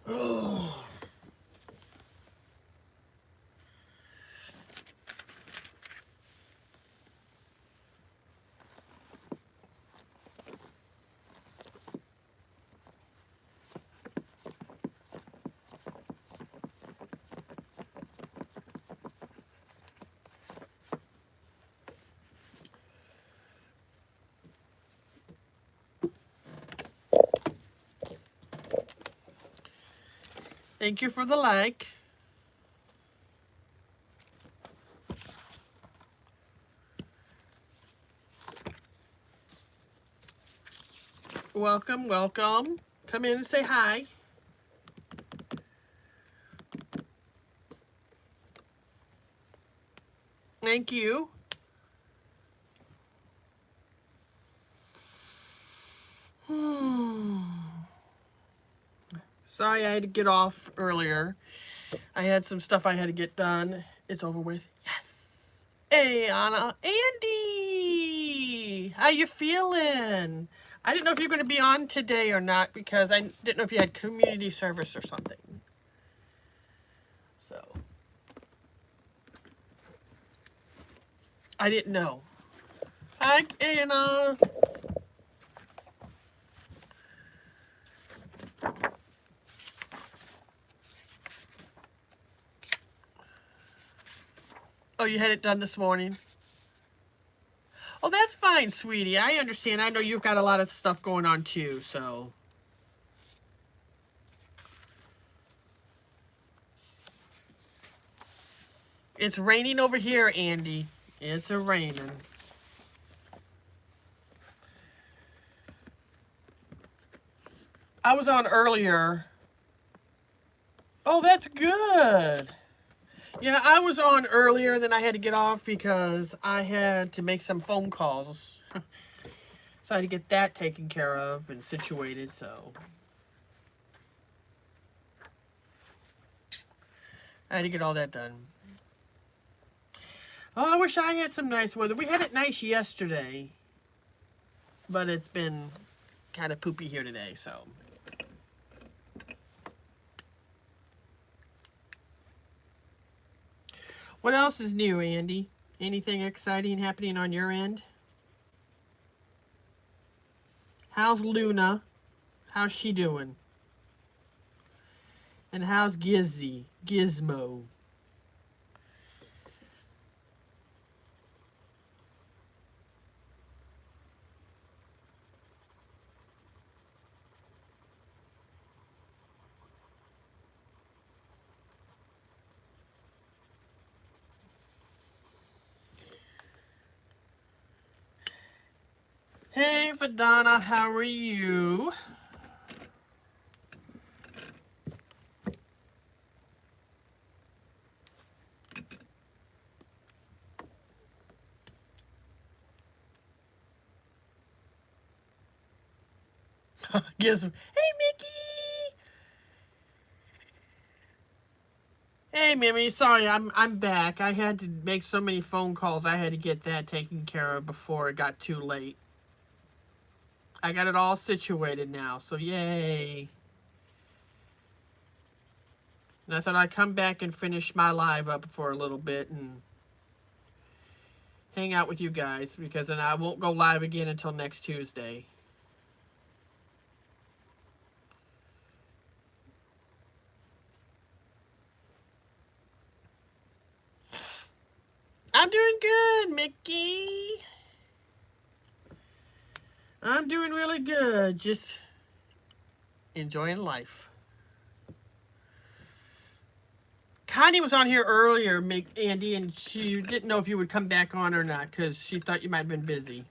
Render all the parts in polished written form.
Oh. Thank you for the like. Welcome, welcome. Come in and say hi. Thank you. Sorry I had to get off earlier. I had some stuff I had to get done. It's over with. Yes. Hey, Anna. Andy! How you feeling? I didn't know if you were going to be on today or not because I didn't know if you had community service or something. So, I didn't know. Hi, Anna. Oh, you had it done this morning? Oh, that's fine, sweetie. I understand. I know you've got a lot of stuff going on too, so. It's raining over here, Andy. It's a raining. I was on earlier. Oh, that's good. Yeah, I was on earlier, then I had to get off because I had to make some phone calls. So I had to get that taken care of and situated, so. I had to get all that done. Oh, I wish I had some nice weather. We had it nice yesterday, but it's been kind of poopy here today, so. What else is new, Andy? Anything exciting happening on your end? How's Luna? How's she doing? And how's Gizmo? Hey, Fadana, how are you? Gizmo. Hey, Mickey! Hey, Mimi. Sorry, I'm back. I had to make so many phone calls. I had to get that taken care of before it got too late. I got it all situated now, so yay. And I thought I'd come back and finish my live up for a little bit and hang out with you guys because then I won't go live again until next Tuesday. I'm doing good, Mickey. I'm doing really good. Just enjoying life. Connie was on here earlier, Andy, and she didn't know if you would come back on or not because she thought you might have been busy.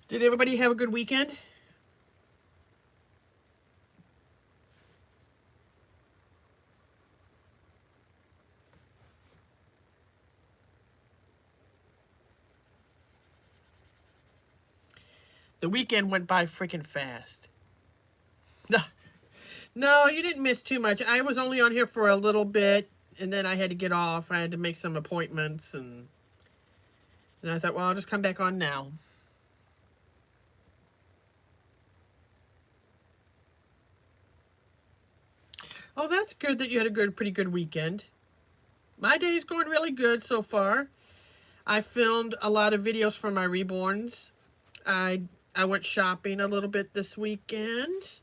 Did everybody have a good weekend? The weekend went by freaking fast. No, you didn't miss too much. I was only on here for a little bit, and then I had to get off. I had to make some appointments, and And I thought, well, I'll just come back on now. Oh, that's good that you had a pretty good weekend. My day's going really good so far. I filmed a lot of videos for my reborns. I went shopping a little bit this weekend.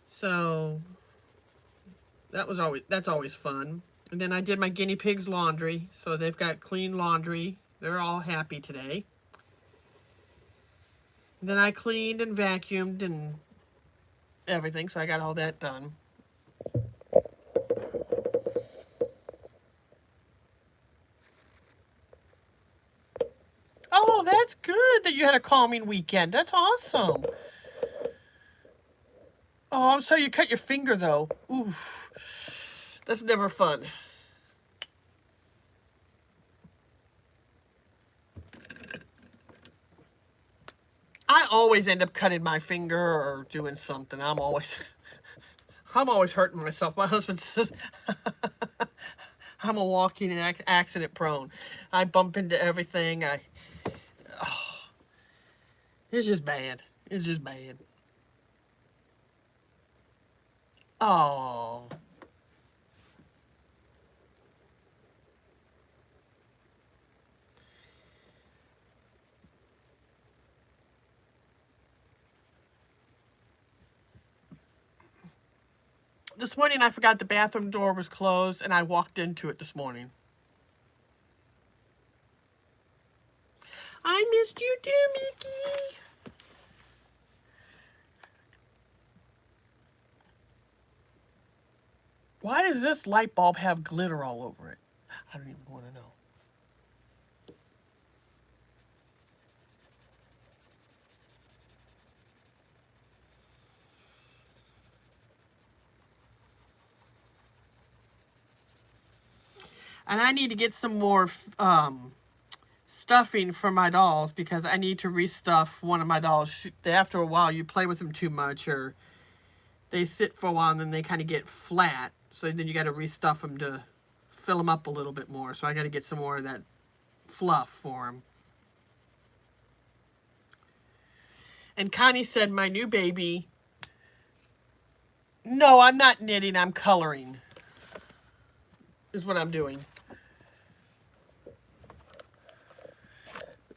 So that's always fun. And then I did my guinea pigs' laundry, so they've got clean laundry. They're all happy today. And then I cleaned and vacuumed and everything, so I got all that done. Oh, that's good that you had a calming weekend. That's awesome. Oh, I'm sorry you cut your finger, though. Oof. That's never fun. I always end up cutting my finger or doing something. I'm always hurting myself. My husband says I'm a walking accident prone. I bump into everything. It's just bad. It's just bad. Oh. This morning I forgot the bathroom door was closed and I walked into it this morning. I missed you too, Mickey. Why does this light bulb have glitter all over it? I don't even want to know. And I need to get some more stuffing for my dolls because I need to restuff one of my dolls. After a while, you play with them too much or they sit for a while and then they kind of get flat. So then you got to restuff them to fill them up a little bit more. So I got to get some more of that fluff for them. And Connie said, my new baby. No, I'm not knitting. I'm coloring. Is what I'm doing.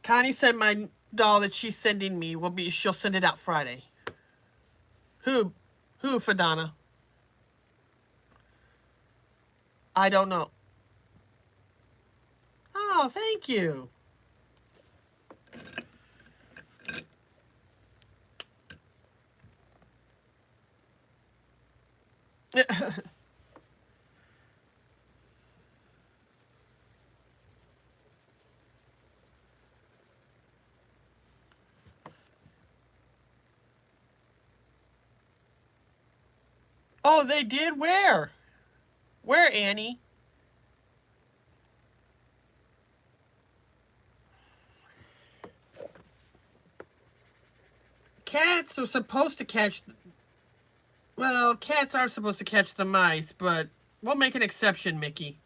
Connie said my doll that she's sending me she'll send it out Friday. Who, Fadana? I don't know. Oh, thank you. Oh, they did? Where? Where, Annie? Cats are supposed to catch... Well, cats are supposed to catch the mice, but we'll make an exception, Mickey.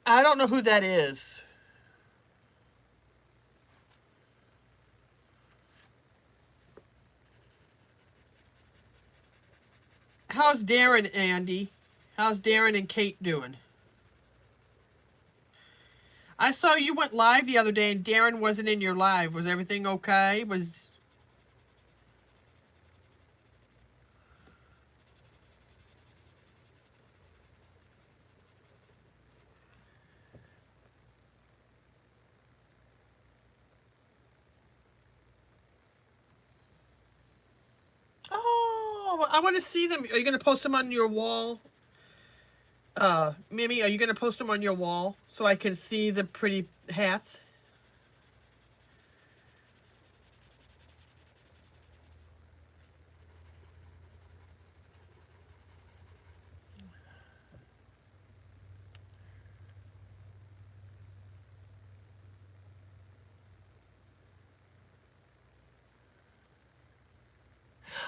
I don't know who that is. How's Darren, Andy? How's Darren and Kate doing? I saw you went live the other day and Darren wasn't in your live. Was everything okay? Oh, I want to see them. Are you going to post them on your wall? Mimi, are you going to post them on your wall so I can see the pretty hats?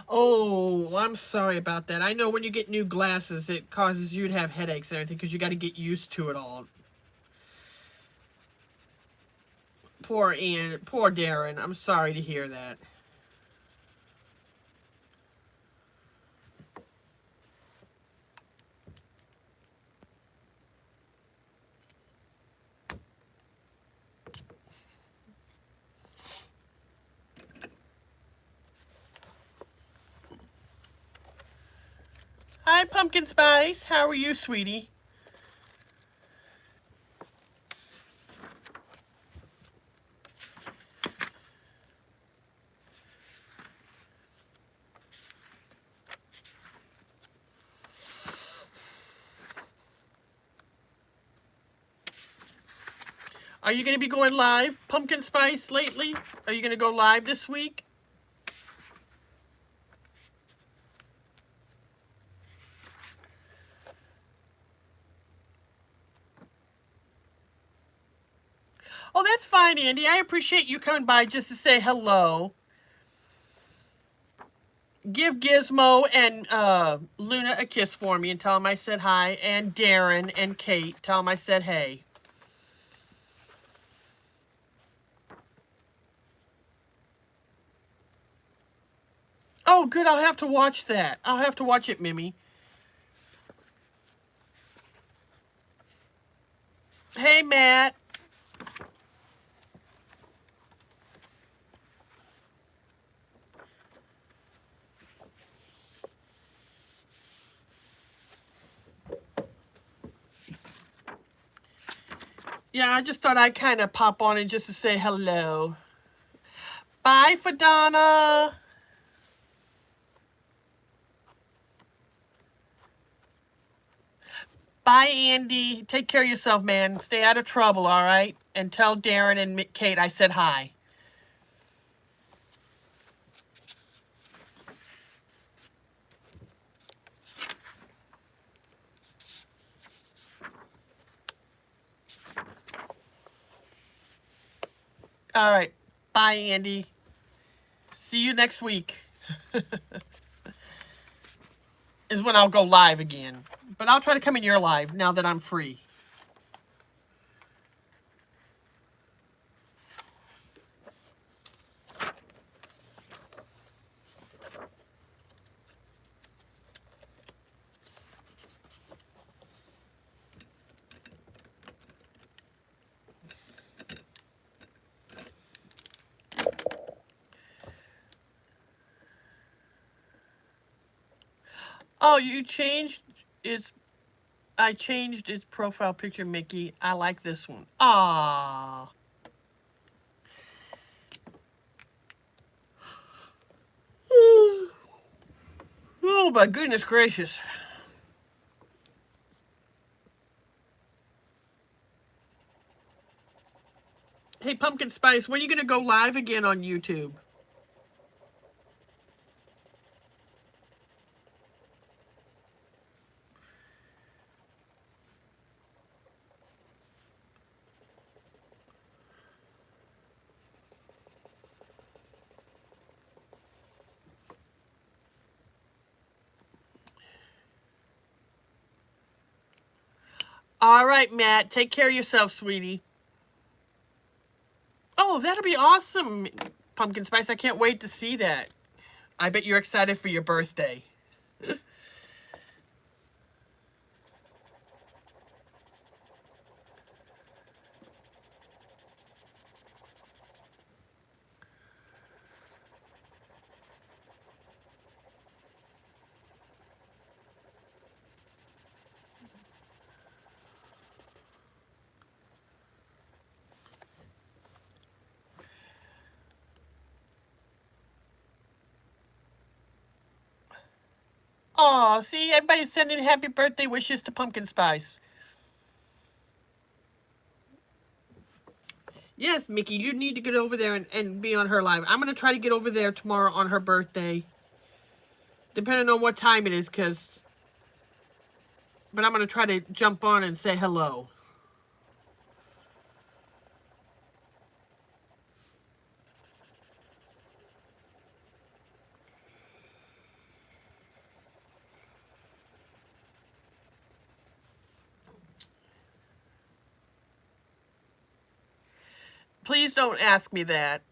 Oh, I'm sorry about that. I know when you get new glasses, it causes you to have headaches and everything because you got to get used to it all. Poor Darren. I'm sorry to hear that. Hi, Pumpkin Spice. How are you, sweetie? Are you going to be going live, Pumpkin Spice, lately? Are you going to go live this week? Oh, that's fine, Andy. I appreciate you coming by just to say hello. Give Gizmo and Luna a kiss for me and tell them I said hi. And Darren and Kate, tell them I said hey. Oh, good. I'll have to watch that. I'll have to watch it, Mimi. Hey, Matt. Yeah, I just thought I'd kind of pop on and just to say hello. Bye, Fadana. Bye, Andy. Take care of yourself, man. Stay out of trouble, all right? And tell Darren and Kate I said hi. All right. Bye, Andy. See you next week. Is when I'll go live again. But I'll try to come in your live now that I'm free. Oh, you changed its... I changed its profile picture, Mickey. I like this one. Ah. Oh, my goodness gracious. Hey, Pumpkin Spice, when are you going to go live again on YouTube? All right, Matt. Take care of yourself, sweetie. Oh, that'll be awesome, Pumpkin Spice. I can't wait to see that. I bet you're excited for your birthday. Oh, see, everybody's sending happy birthday wishes to Pumpkin Spice. Yes, Mickey, you need to get over there and be on her live. I'm going to try to get over there tomorrow on her birthday. Depending on what time it is, but I'm going to try to jump on and say hello. Please don't ask me that.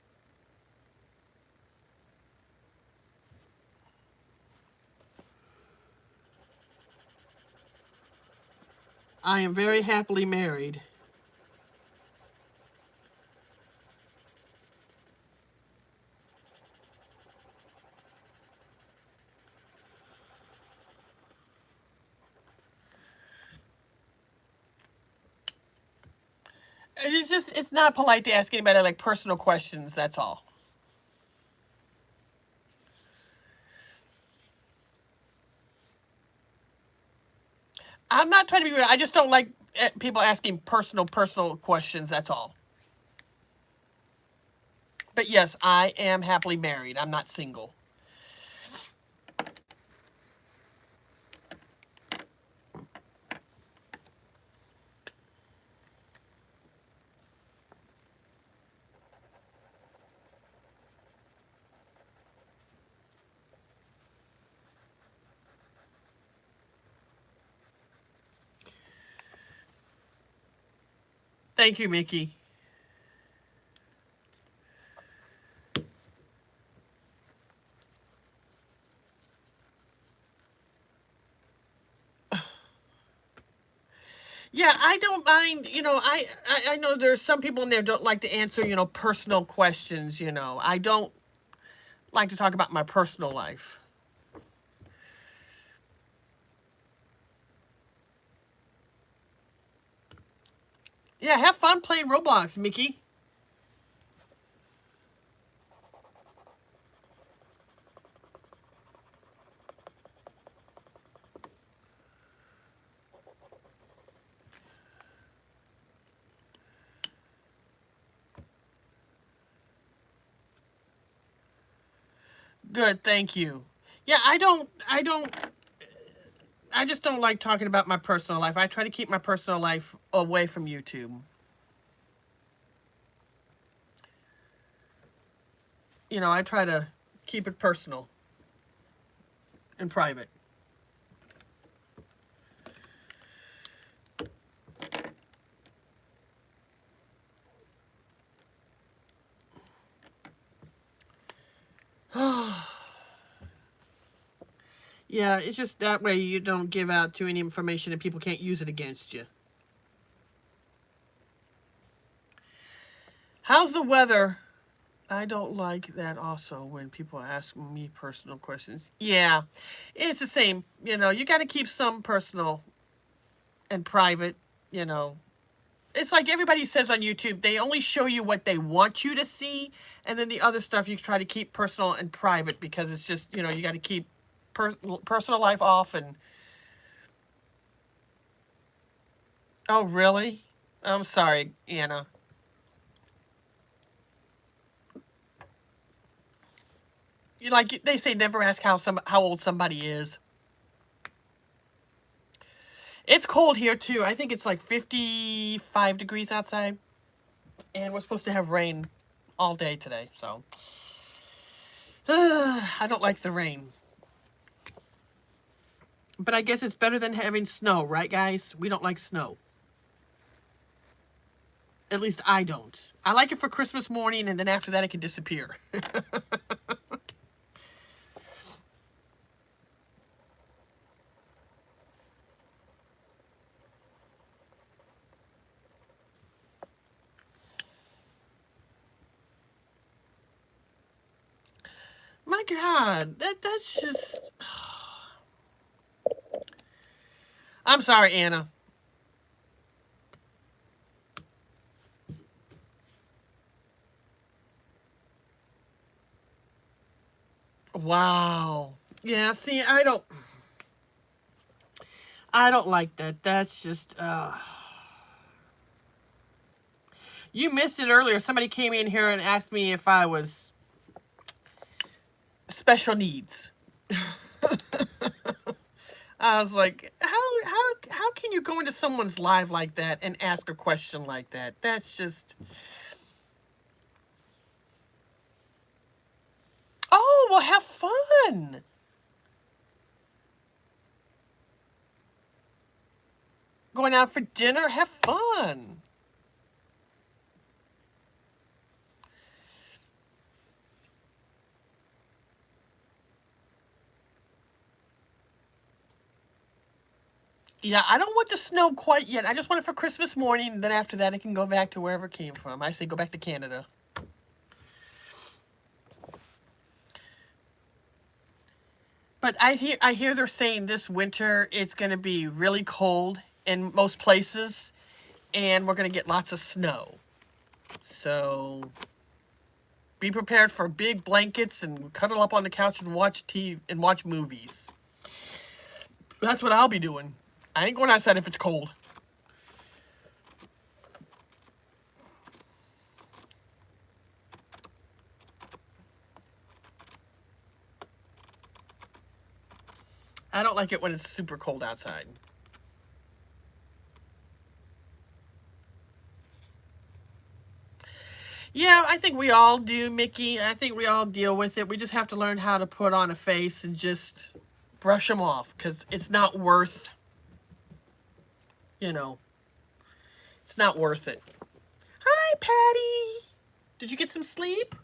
I am very happily married. It's not polite to ask anybody like personal questions, that's all. I'm not trying to be rude. I just don't like people asking personal questions, that's all. But yes, I am happily married. I'm not single. Thank you, Mickey. Yeah, I don't mind. I know there's some people in there don't like to answer, personal questions. I don't like to talk about my personal life. Yeah, have fun playing Roblox, Mickey. Good, thank you. Yeah, I just don't like talking about my personal life. I try to keep my personal life away from YouTube. I try to keep it personal and private. Yeah, it's just that way you don't give out too any information and people can't use it against you. How's the weather? I don't like that also when people ask me personal questions. Yeah, it's the same. You got to keep some personal and private, you know. It's like everybody says on YouTube, they only show you what they want you to see, and then the other stuff you try to keep personal and private because it's just, you got to keep personal life off. And oh, really? I'm sorry, Anna. Like they say, never ask how old somebody is. It's cold here too. I think it's like 55 degrees outside, and we're supposed to have rain all day today. So I don't like the rain. But I guess it's better than having snow, right, guys? We don't like snow. At least I don't. I like it for Christmas morning, and then after that, it can disappear. My God, that's just. I'm sorry, Anna. Wow. Yeah. See, I don't like that. That's just. You missed it earlier. Somebody came in here and asked me if I was special needs. I was like, how can you go into someone's live like that and ask a question like that? That's just. Oh, well, have fun. Going out for dinner, have fun. Yeah, I don't want the snow quite yet. I just want it for Christmas morning. And then after that, it can go back to wherever it came from. I say go back to Canada. But I hear they're saying this winter it's going to be really cold in most places, and we're going to get lots of snow. So be prepared for big blankets and cuddle up on the couch and watch TV and watch movies. That's what I'll be doing. I ain't going outside if it's cold. I don't like it when it's super cold outside. Yeah, I think we all do, Mickey. I think we all deal with it. We just have to learn how to put on a face and just brush them off, because it's not worth, you know, it's not worth it. Hi, Patty. Did you get some sleep?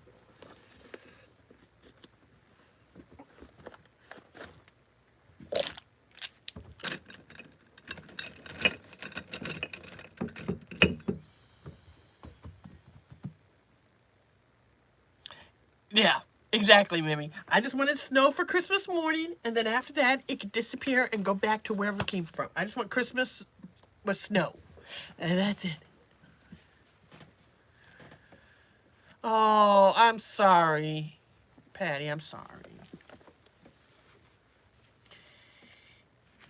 Yeah, exactly, Mimi. I just wanted snow for Christmas morning, and then after that, it could disappear and go back to wherever it came from. I just want Christmas with snow, and that's it. Oh, I'm sorry, Patty. I'm sorry.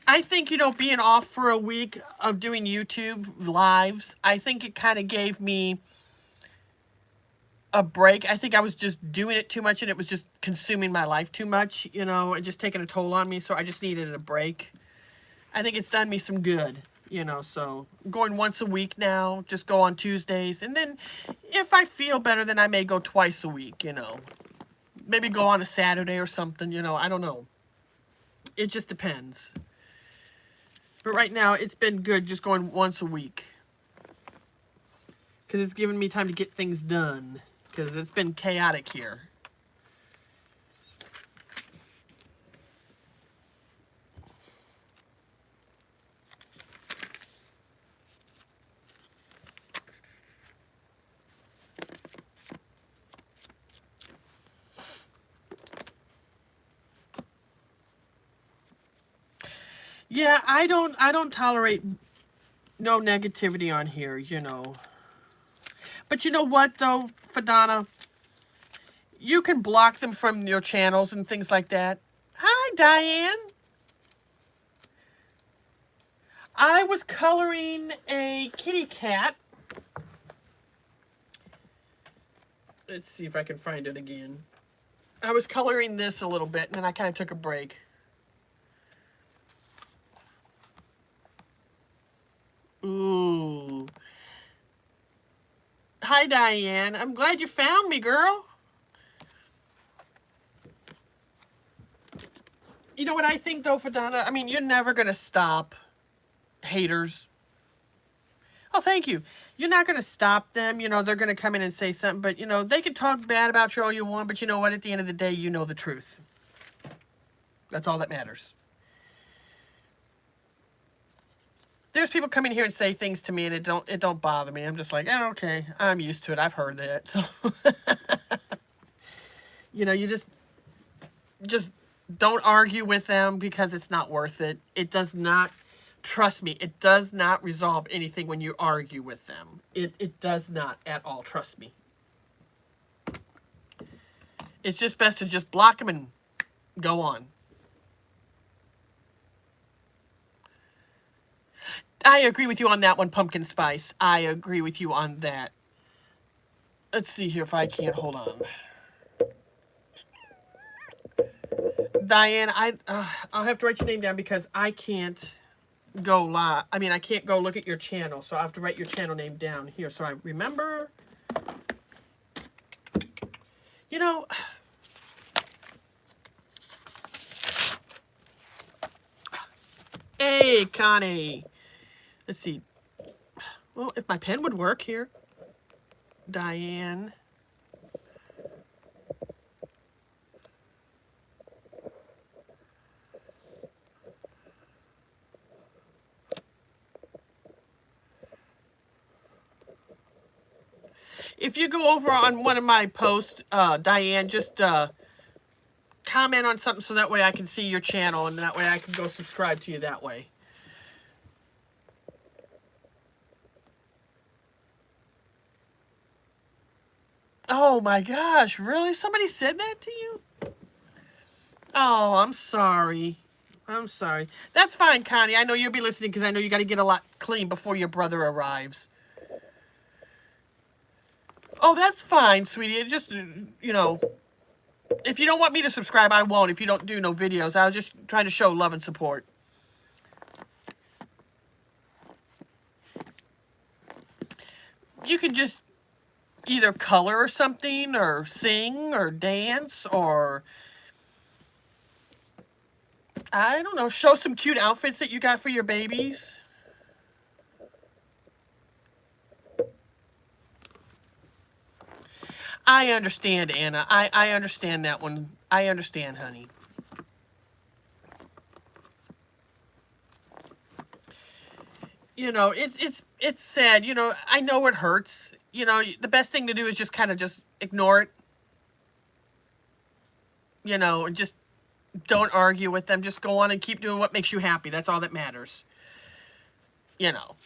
I think, being off for a week of doing YouTube lives, I think it kind of gave me a break. I think I was just doing it too much and it was just consuming my life too much, and just taking a toll on me. So I just needed a break. I think it's done me some good, so going once a week now, just go on Tuesdays. And then if I feel better, then I may go twice a week, maybe go on a Saturday or something, I don't know. It just depends. But right now, it's been good just going once a week. Because it's given me time to get things done. Because it's been chaotic here. Yeah, I don't tolerate no negativity on here, But you know what, though, Fadana? You can block them from your channels and things like that. Hi, Diane. I was coloring a kitty cat. Let's see if I can find it again. I was coloring this a little bit, and then I kind of took a break. Ooh. Hi, Diane. I'm glad you found me, girl. You know what I think, though, Fadana? I mean, you're never going to stop haters. Oh, thank you. You're not going to stop them. They're going to come in and say something. But, they can talk bad about you all you want. But you know what? At the end of the day, you know the truth. That's all that matters. There's people come in here and say things to me, and it don't bother me. I'm just like, oh, okay, I'm used to it. I've heard that. So, you just don't argue with them because it's not worth it. It does not, trust me, it does not resolve anything when you argue with them. It does not at all, trust me. It's just best to just block them and go on. I agree with you on that one, Pumpkin Spice. I agree with you on that. Let's see here if I can't. Hold on. Diane, I'll have to write your name down because I can't go live. I mean, I can't go look at your channel, so I have to write your channel name down here so I remember. Hey, Connie. Let's see. Well, if my pen would work here. Diane. If you go over on one of my posts, Diane, just comment on something so that way I can see your channel and that way I can go subscribe to you that way. Oh my gosh, really? Somebody said that to you? Oh, I'm sorry. I'm sorry. That's fine, Connie. I know you'll be listening because I know you got to get a lot clean before your brother arrives. Oh, that's fine, sweetie. It just, you know, if you don't want me to subscribe, I won't. If you don't do no videos, I was just trying to show love and support. You can just either color or something, or sing, or dance, or I don't know, show some cute outfits that you got for your babies. I understand, Anna. I understand that one. I understand, honey. You know, it's sad. You know, I know it hurts. You know, the best thing to do is just kind of just ignore it. You know, and just don't argue with them. Just go on and keep doing what makes you happy. That's all that matters. You know.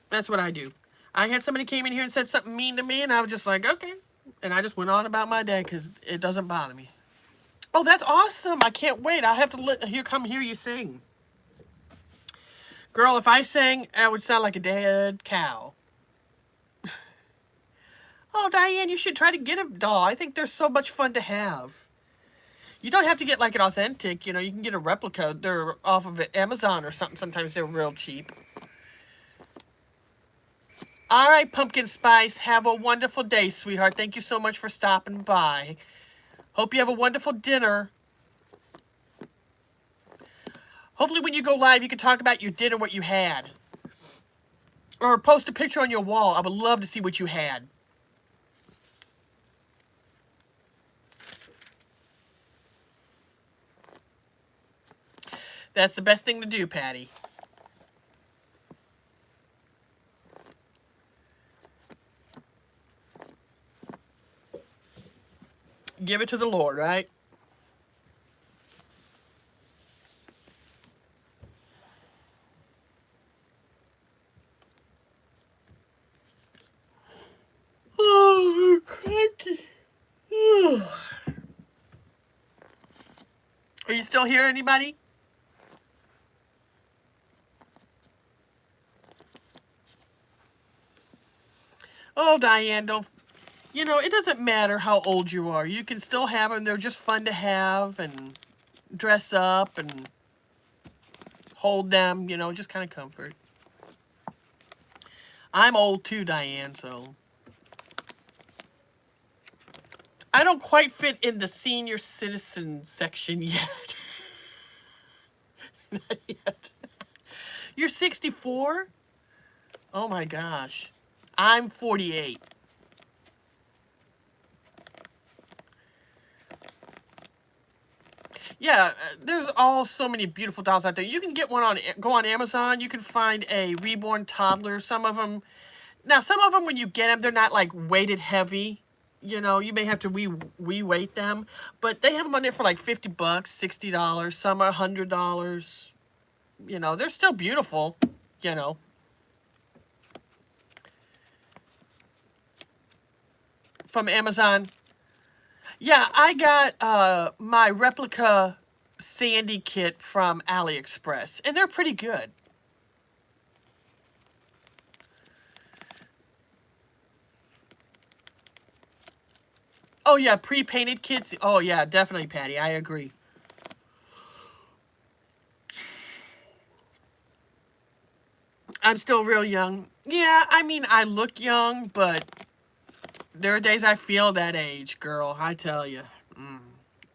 That's what I do. I had somebody came in here and said something mean to me, and I was just like, okay. And I just went on about my day because it doesn't bother me. Oh, that's awesome. I can't wait. I'll have to come hear you sing. Girl, if I sang, I would sound like a dead cow. Oh, Diane, you should try to get a doll. I think they're so much fun to have. You don't have to get like an authentic, you know, you can get a replica. They're off of Amazon or something. Sometimes they're real cheap. All right, Pumpkin Spice, have a wonderful day, sweetheart. Thank you so much for stopping by. Hope you have a wonderful dinner. Hopefully when you go live, you can talk about your dinner, what you had. Or post a picture on your wall. I would love to see what you had. That's the best thing to do, Patty. Give it to the Lord, right? Oh, cranky. Are you still here, anybody? Oh, Diane, don't... You know, it doesn't matter how old you are. You can still have them. They're just fun to have and dress up and hold them, you know, just kind of comfort. I'm old too, Diane, so... I don't quite fit in the senior citizen section yet. Not yet. You're 64? Oh my gosh. I'm 48. Yeah, there's so many beautiful dolls out there. You can get one go on Amazon. You can find a reborn toddler. Some of them, when you get them, they're not like weighted heavy. You know, you may have to re-weight them, but they have them on there for like $50, $60. Some are $100. You know, they're still beautiful, you know. From Amazon. Yeah, I got my replica Sandy kit from AliExpress, and they're pretty good. Oh, yeah, pre-painted kits. Oh, yeah, definitely, Patty. I agree. I'm still real young. Yeah, I mean, I look young, but there are days I feel that age, girl. I tell you.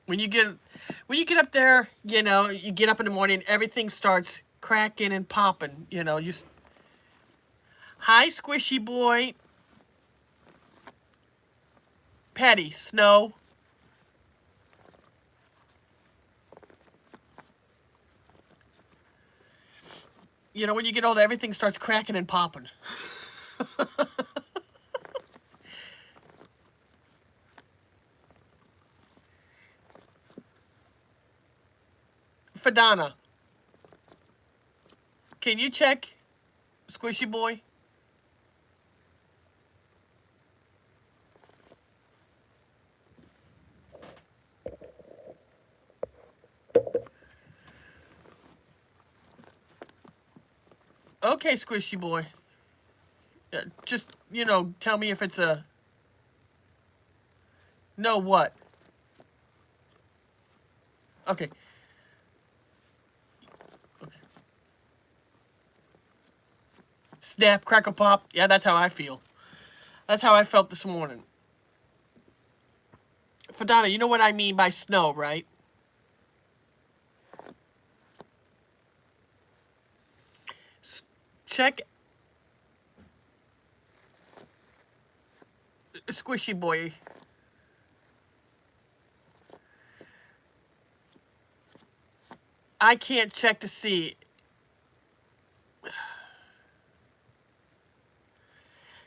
When you get up there, you know, you get up in the morning, everything starts cracking and popping. You know, Hi, squishy boy. Patty, Snow. You know, when you get older, everything starts cracking and popping. Fadana, can you check Squishy Boy? Okay, Squishy Boy. Just, you know, tell me if it's a... No, what? Okay. Snap, crackle, pop. Yeah, that's how I feel. That's how I felt this morning. Fadana, you know what I mean by snow, right? Check Squishy Boy. I can't check to see.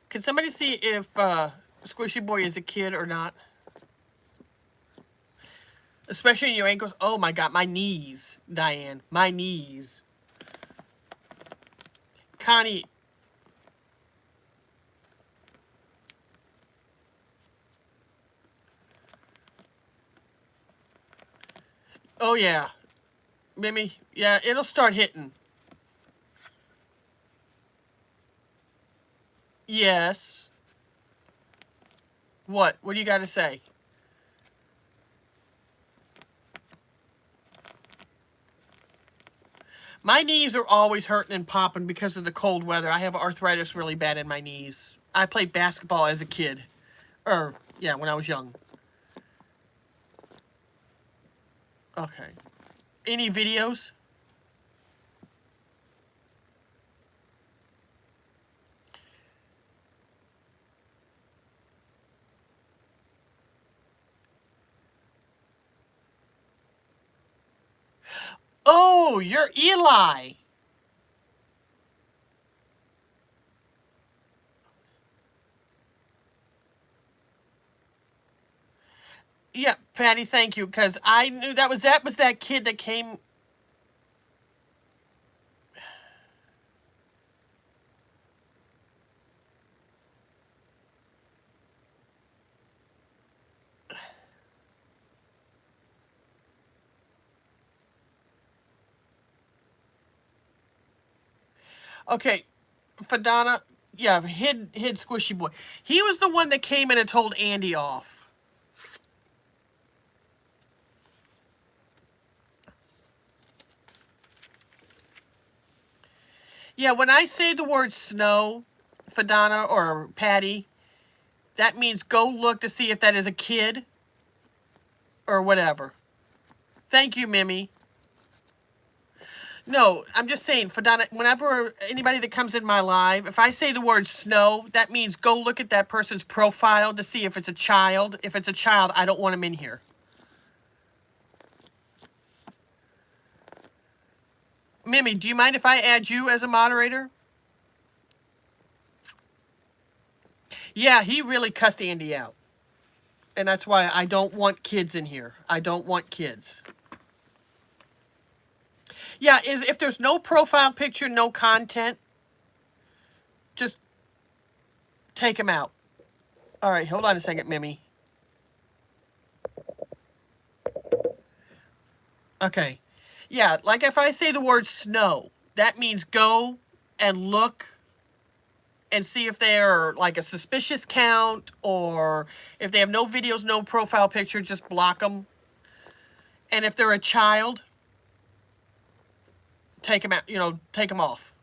Can somebody see if Squishy Boy is a kid or not? Especially in your ankles. Oh my God, my knees, Diane. My knees. Connie. Oh yeah. Mimi, yeah, it'll start hitting. Yes. What? What do you got to say? My knees are always hurting and popping because of the cold weather. I have arthritis really bad in my knees. I played basketball as a kid. Or, yeah, when I was young. Okay. Any videos? Oh, you're Eli. Yeah, Patty, thank you, because I knew that was that kid that came. Okay, Fadana, yeah, hid Squishy Boy. He was the one that came in and told Andy off. Yeah, when I say the word snow, Fadana or Patty, that means go look to see if that is a kid or whatever. Thank you, Mimi. No, I'm just saying, Fadana, whenever anybody that comes in my live, if I say the word snow, that means go look at that person's profile to see if it's a child. If it's a child, I don't want him in here. Mimi, do you mind if I add you as a moderator? Yeah, he really cussed Andy out. And that's why I don't want kids in here. I don't want kids. Yeah, if there's no profile picture, no content, just take him out. All right, hold on a second, Mimi. Okay. Yeah, like if I say the word snow, that means go and look and see if they're like a suspicious count, or if they have no videos, no profile picture, just block them. And if they're a child, take them out, you know, take them off.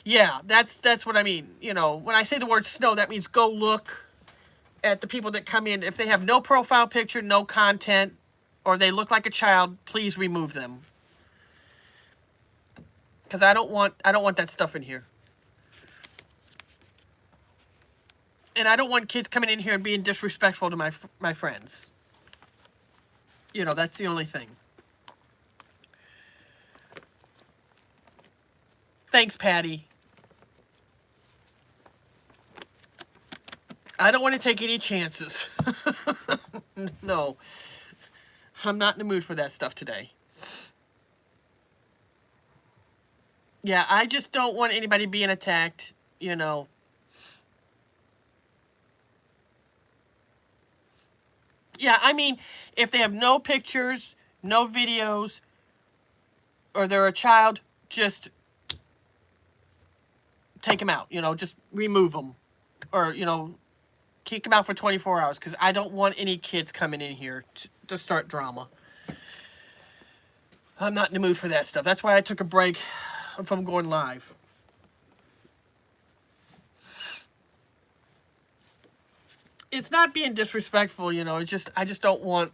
Yeah, that's what I mean. You know, when I say the word snow, that means go look at the people that come in. If they have no profile picture, no content, or they look like a child, please remove them. Because I don't want that stuff in here. And I don't want kids coming in here and being disrespectful to my friends. You know, that's the only thing. Thanks, Patty. I don't want to take any chances. No. I'm not in the mood for that stuff today. Yeah, I just don't want anybody being attacked, you know. Yeah, I mean, if they have no pictures, no videos, or they're a child, just take them out, you know, just remove them. Or, you know, kick them out for 24 hours because I don't want any kids coming in here to start drama. I'm not in the mood for that stuff. That's why I took a break from going live. It's not being disrespectful, you know. It's just I just don't want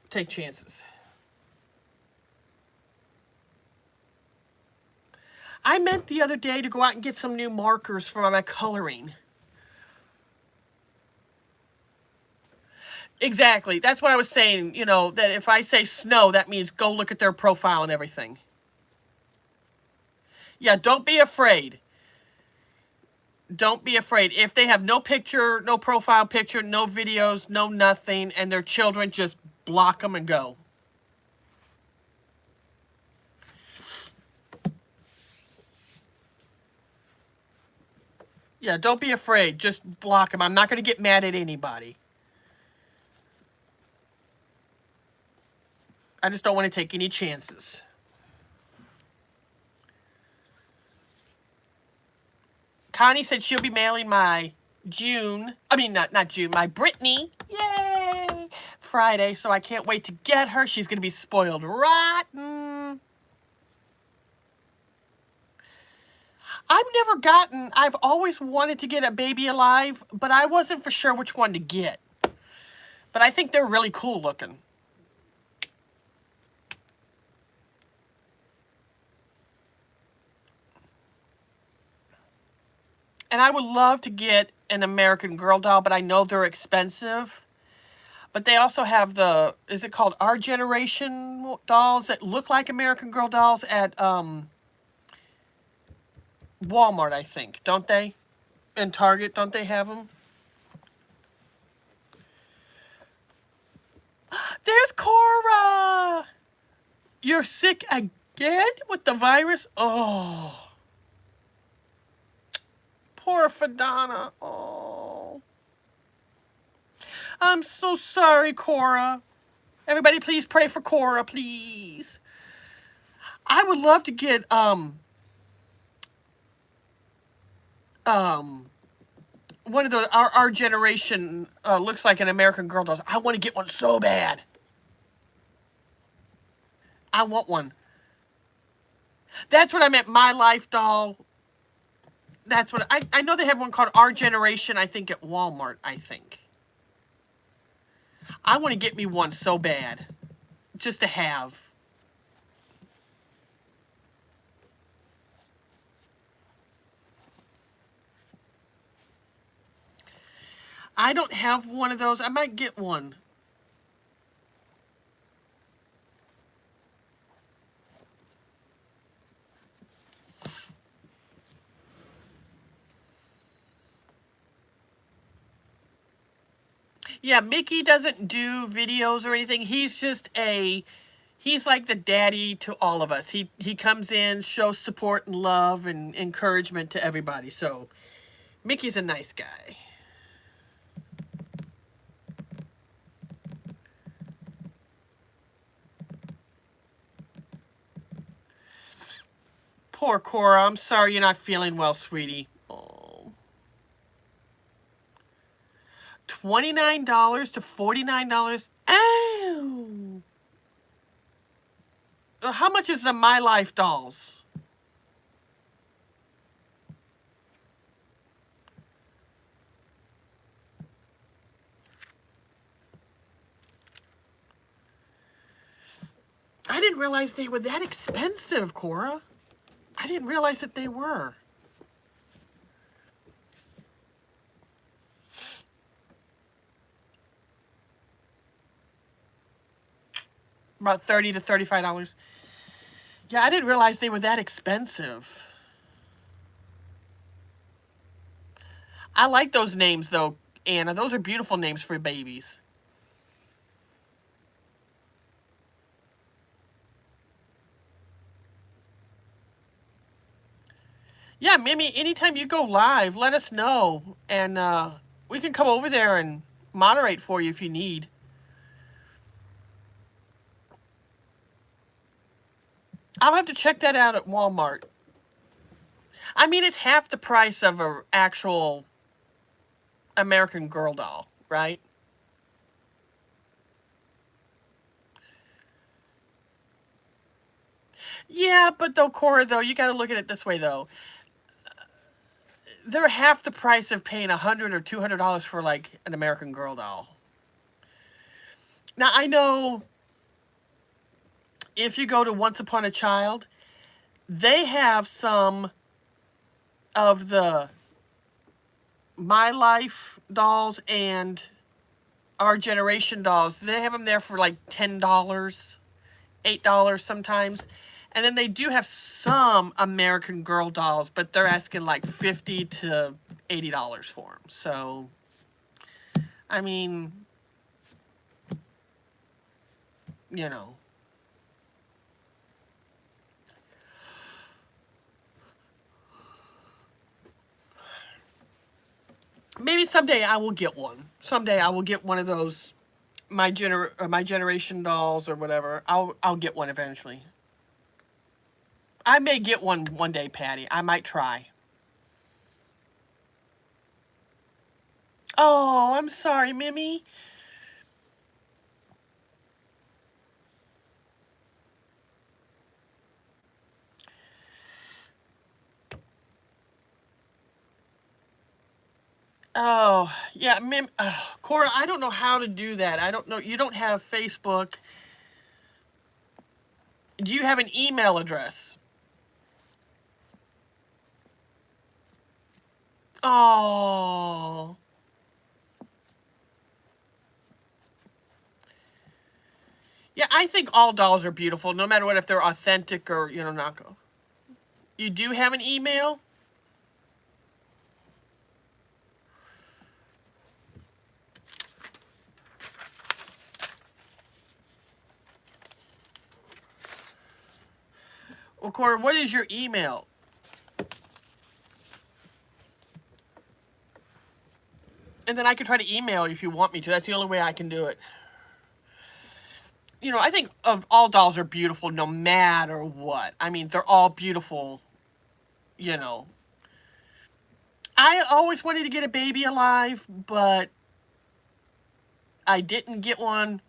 take chances. I meant the other day to go out and get some new markers for my coloring. Exactly. That's what I was saying, you know, that if I say snow, that means go look at their profile and everything. Yeah, don't be afraid. Don't be afraid. If they have no picture, no profile picture, no videos, no nothing, and they're children, just block them and go. Yeah, don't be afraid. Just block them. I'm not going to get mad at anybody. I just don't want to take any chances. Connie said she'll be mailing my not June, my Brittany, yay, Friday, so I can't wait to get her. She's going to be spoiled rotten. I've always wanted to get a baby alive, but I wasn't for sure which one to get. But I think they're really cool looking. And I would love to get an American Girl doll, but I know they're expensive. But they also have is it called Our Generation dolls that look like American Girl dolls at Walmart, I think, don't they? And Target, don't they have them? There's Cora! You're sick again with the virus? Oh. Poor Fadana. Oh. I'm so sorry, Cora. Everybody please pray for Cora, please. I would love to get one of the our generation looks like an American Girl dolls. I want to get one so bad. I want one. That's what I meant. My Life doll. That's what I know. They have one called Our Generation. I think at Walmart. I think. I want to get me one so bad, just to have. I don't have one of those. I might get one. Yeah, Mickey doesn't do videos or anything. He's like the daddy to all of us. He comes in, shows support and love and encouragement to everybody. So, Mickey's a nice guy. Poor Cora. I'm sorry you're not feeling well, sweetie. Oh. $29 to $49. Ow! How much is the My Life dolls? I didn't realize they were that expensive, Cora. I didn't realize that they were. About $30 to $35. Yeah, I didn't realize they were that expensive. I like those names, though, Anna. Those are beautiful names for babies. Yeah, Mimi, anytime you go live, let us know. And we can come over there and moderate for you if you need. I'll have to check that out at Walmart. I mean, it's half the price of an actual American Girl doll, right? Yeah, but though, Cora, though, you got to look at it this way, though. They're half the price of paying $100 or $200 for, like, an American Girl doll. Now, I know if you go to Once Upon a Child, they have some of the My Life dolls and Our Generation dolls. They have them there for like $10, $8 sometimes. And then they do have some American Girl dolls, but they're asking like $50 to $80 for them. So, I mean, you know. Maybe someday I will get one. Someday I will get one of those my generation dolls or whatever. I'll get one eventually. I may get one day, Patty. I might try. Oh, I'm sorry, Mimi. Oh, yeah, Cora, I don't know how to do that. I don't know. You don't have Facebook. Do you have an email address? Oh. Yeah, I think all dolls are beautiful, no matter what, if they're authentic or, knockoff. You do have an email? Well, Cora, what is your email? And then I can try to email you if you want me to. That's the only way I can do it. I think of all dolls are beautiful no matter what. I mean, they're all beautiful, I always wanted to get a baby alive, but I didn't get one.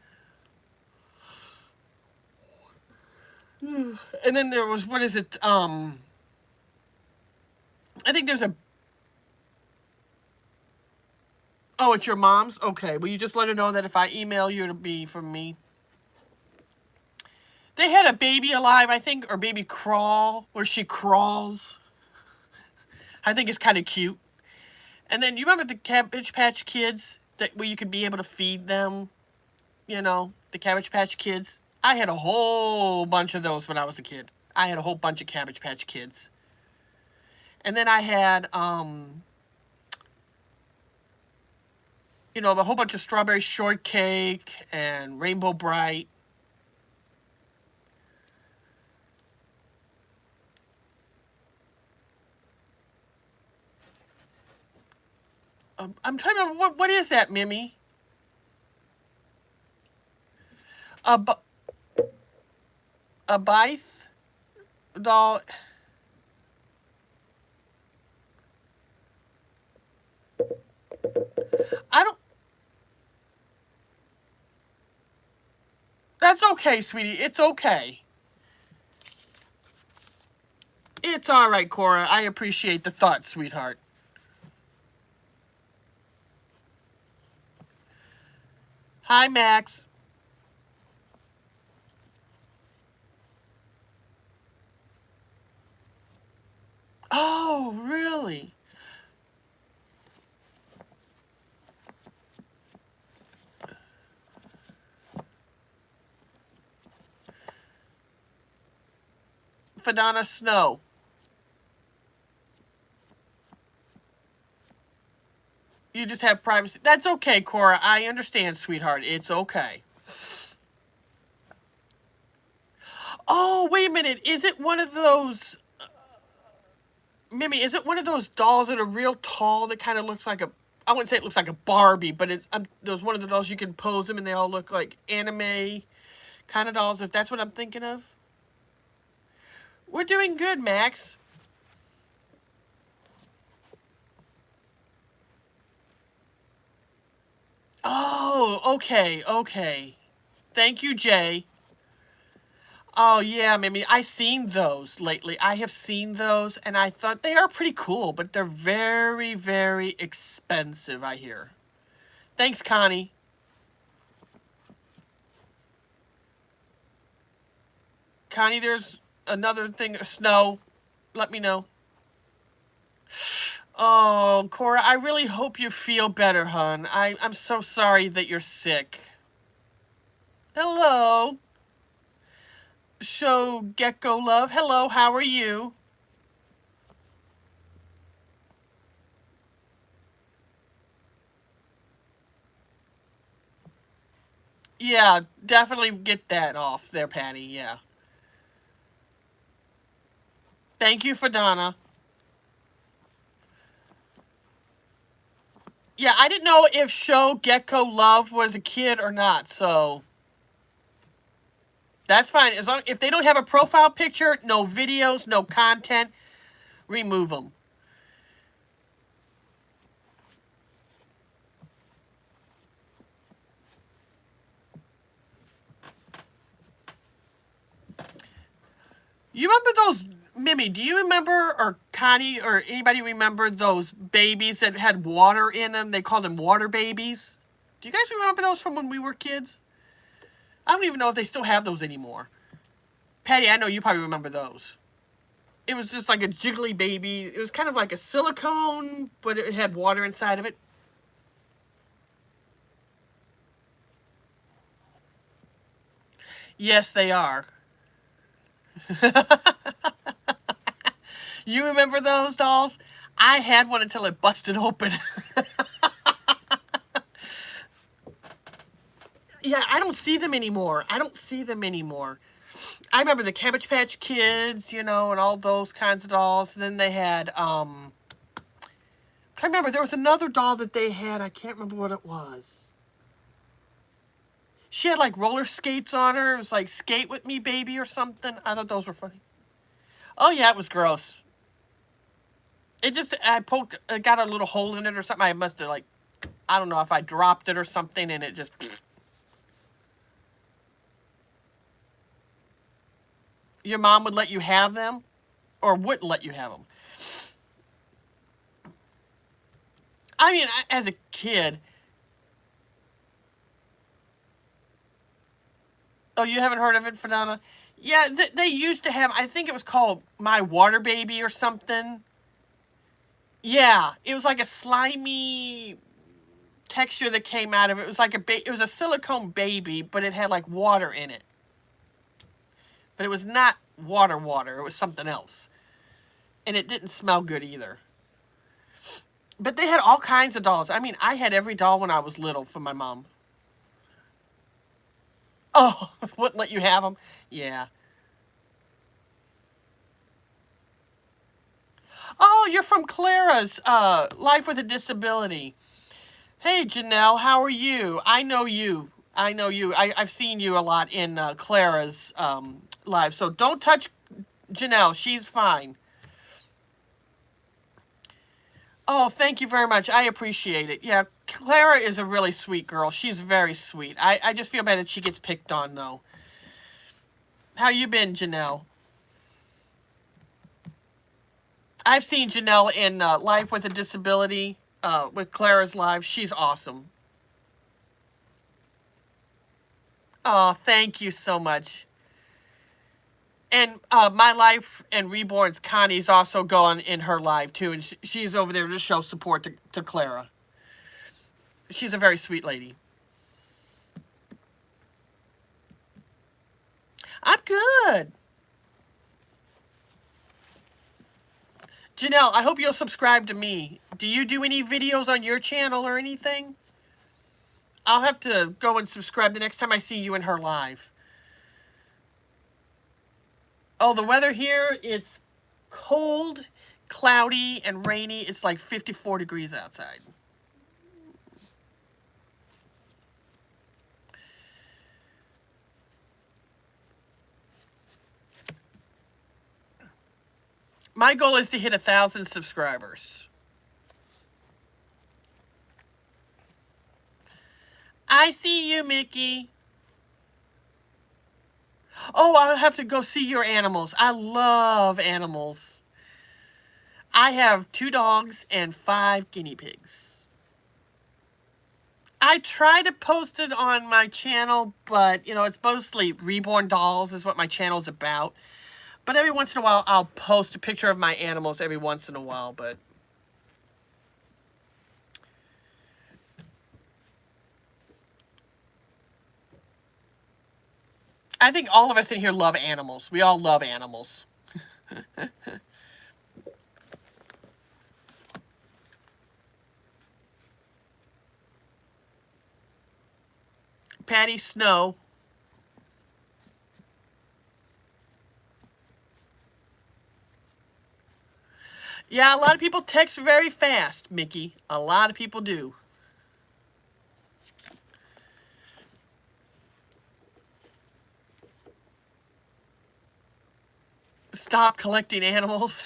And then there was, what is it? I think there's a... Oh, it's your mom's? Okay. Will you just let her know that if I email you, it'll be from me? They had a baby alive, I think, or baby crawl, where she crawls. I think it's kind of cute. And then, you remember the Cabbage Patch Kids? Where you could be able to feed them? The Cabbage Patch Kids? I had a whole bunch of those when I was a kid. I had a whole bunch of Cabbage Patch Kids. And then I had, a whole bunch of Strawberry Shortcake and Rainbow Bright. I'm trying to, what is that, Mimi? A Bythe doll. I don't... That's okay, sweetie. It's okay. It's all right, Cora. I appreciate the thought, sweetheart. Hi, Max. Oh, really? Fadana Snow. You just have privacy. That's okay, Cora. I understand, sweetheart. It's okay. Oh, wait a minute. Is it one of those Mimi, is it one of those dolls that are real tall that kind of looks like a, I wouldn't say it looks like a Barbie, but it's there's one of the dolls you can pose them and they all look like anime kind of dolls, if that's what I'm thinking of? We're doing good, Max. Oh, okay, okay. Thank you, Jay. Oh, yeah, Mimi. I've seen those lately. I have seen those, and I thought they are pretty cool, but they're very, very expensive, I hear. Thanks, Connie. Connie, there's another thing. Snow. Let me know. Oh, Cora, I really hope you feel better, hon. I'm so sorry that you're sick. Hello. Show Gecko Love. Hello, how are you? Yeah, definitely get that off there, Patty. Yeah. Thank you for Donna. Yeah, I didn't know if Show Gecko Love was a kid or not, so that's fine. As long if they don't have a profile picture, no videos, no content, remove them. You remember those, Mimi, do you remember, or Connie, or anybody remember those babies that had water in them? They called them water babies. Do you guys remember those from when we were kids? I don't even know if they still have those anymore. Patty, I know you probably remember those. It was just like a jiggly baby. It was kind of like a silicone, but it had water inside of it. Yes, they are. You remember those dolls? I had one until it busted open. Yeah, I don't see them anymore. I don't see them anymore. I remember the Cabbage Patch Kids, you know, and all those kinds of dolls. Then they had, I'm trying to remember, there was another doll that they had. I can't remember what it was. She had like roller skates on her. It was like Skate With Me Baby or something. I thought those were funny. Oh yeah, it was gross. It just, I poked, it got a little hole in it or something. I must have like, I don't know if I dropped it or something and it just... Your mom would let you have them? Or wouldn't let you have them? I mean, as a kid... Oh, you haven't heard of it, Fernanda? Yeah, they used to have, I think it was called My Water Baby or something. Yeah, it was like a slimy texture that came out of it. It was like it was a silicone baby, but it had like water in it. But it was not water. It was something else. And it didn't smell good either. But they had all kinds of dolls. I mean, I had every doll when I was little from my mom. Oh, wouldn't let you have them? Yeah. Oh, you're from Clara's Life with a Disability. Hey, Janelle, how are you? I know you. I know you. I've seen you a lot in Clara's live. So don't touch Janelle. She's fine. Oh, thank you very much. I appreciate it. Yeah, Clara is a really sweet girl. She's very sweet. I just feel bad that she gets picked on, though. How you been, Janelle? I've seen Janelle in Life with a Disability, with Clara's Live. She's awesome. Oh, thank you so much. And My Life and Reborn's Connie's also going in her live, too. And she's over there to show support to Clara. She's a very sweet lady. I'm good. Janelle, I hope you'll subscribe to me. Do you do any videos on your channel or anything? I'll have to go and subscribe the next time I see you in her live. Oh, the weather here, it's cold, cloudy and rainy. It's like 54 degrees outside. My goal is to hit 1,000 subscribers. I see you, Mickey. Oh, I'll have to go see your animals. I love animals. I have 2 dogs and 5 guinea pigs. I try to post it on my channel, but, you know, it's mostly reborn dolls is what my channel's about. But every once in a while, I'll post a picture of my animals every once in a while, but... I think all of us in here love animals. We all love animals. Patty Snow. Yeah, a lot of people text very fast, Mickey. A lot of people do. Stop collecting animals.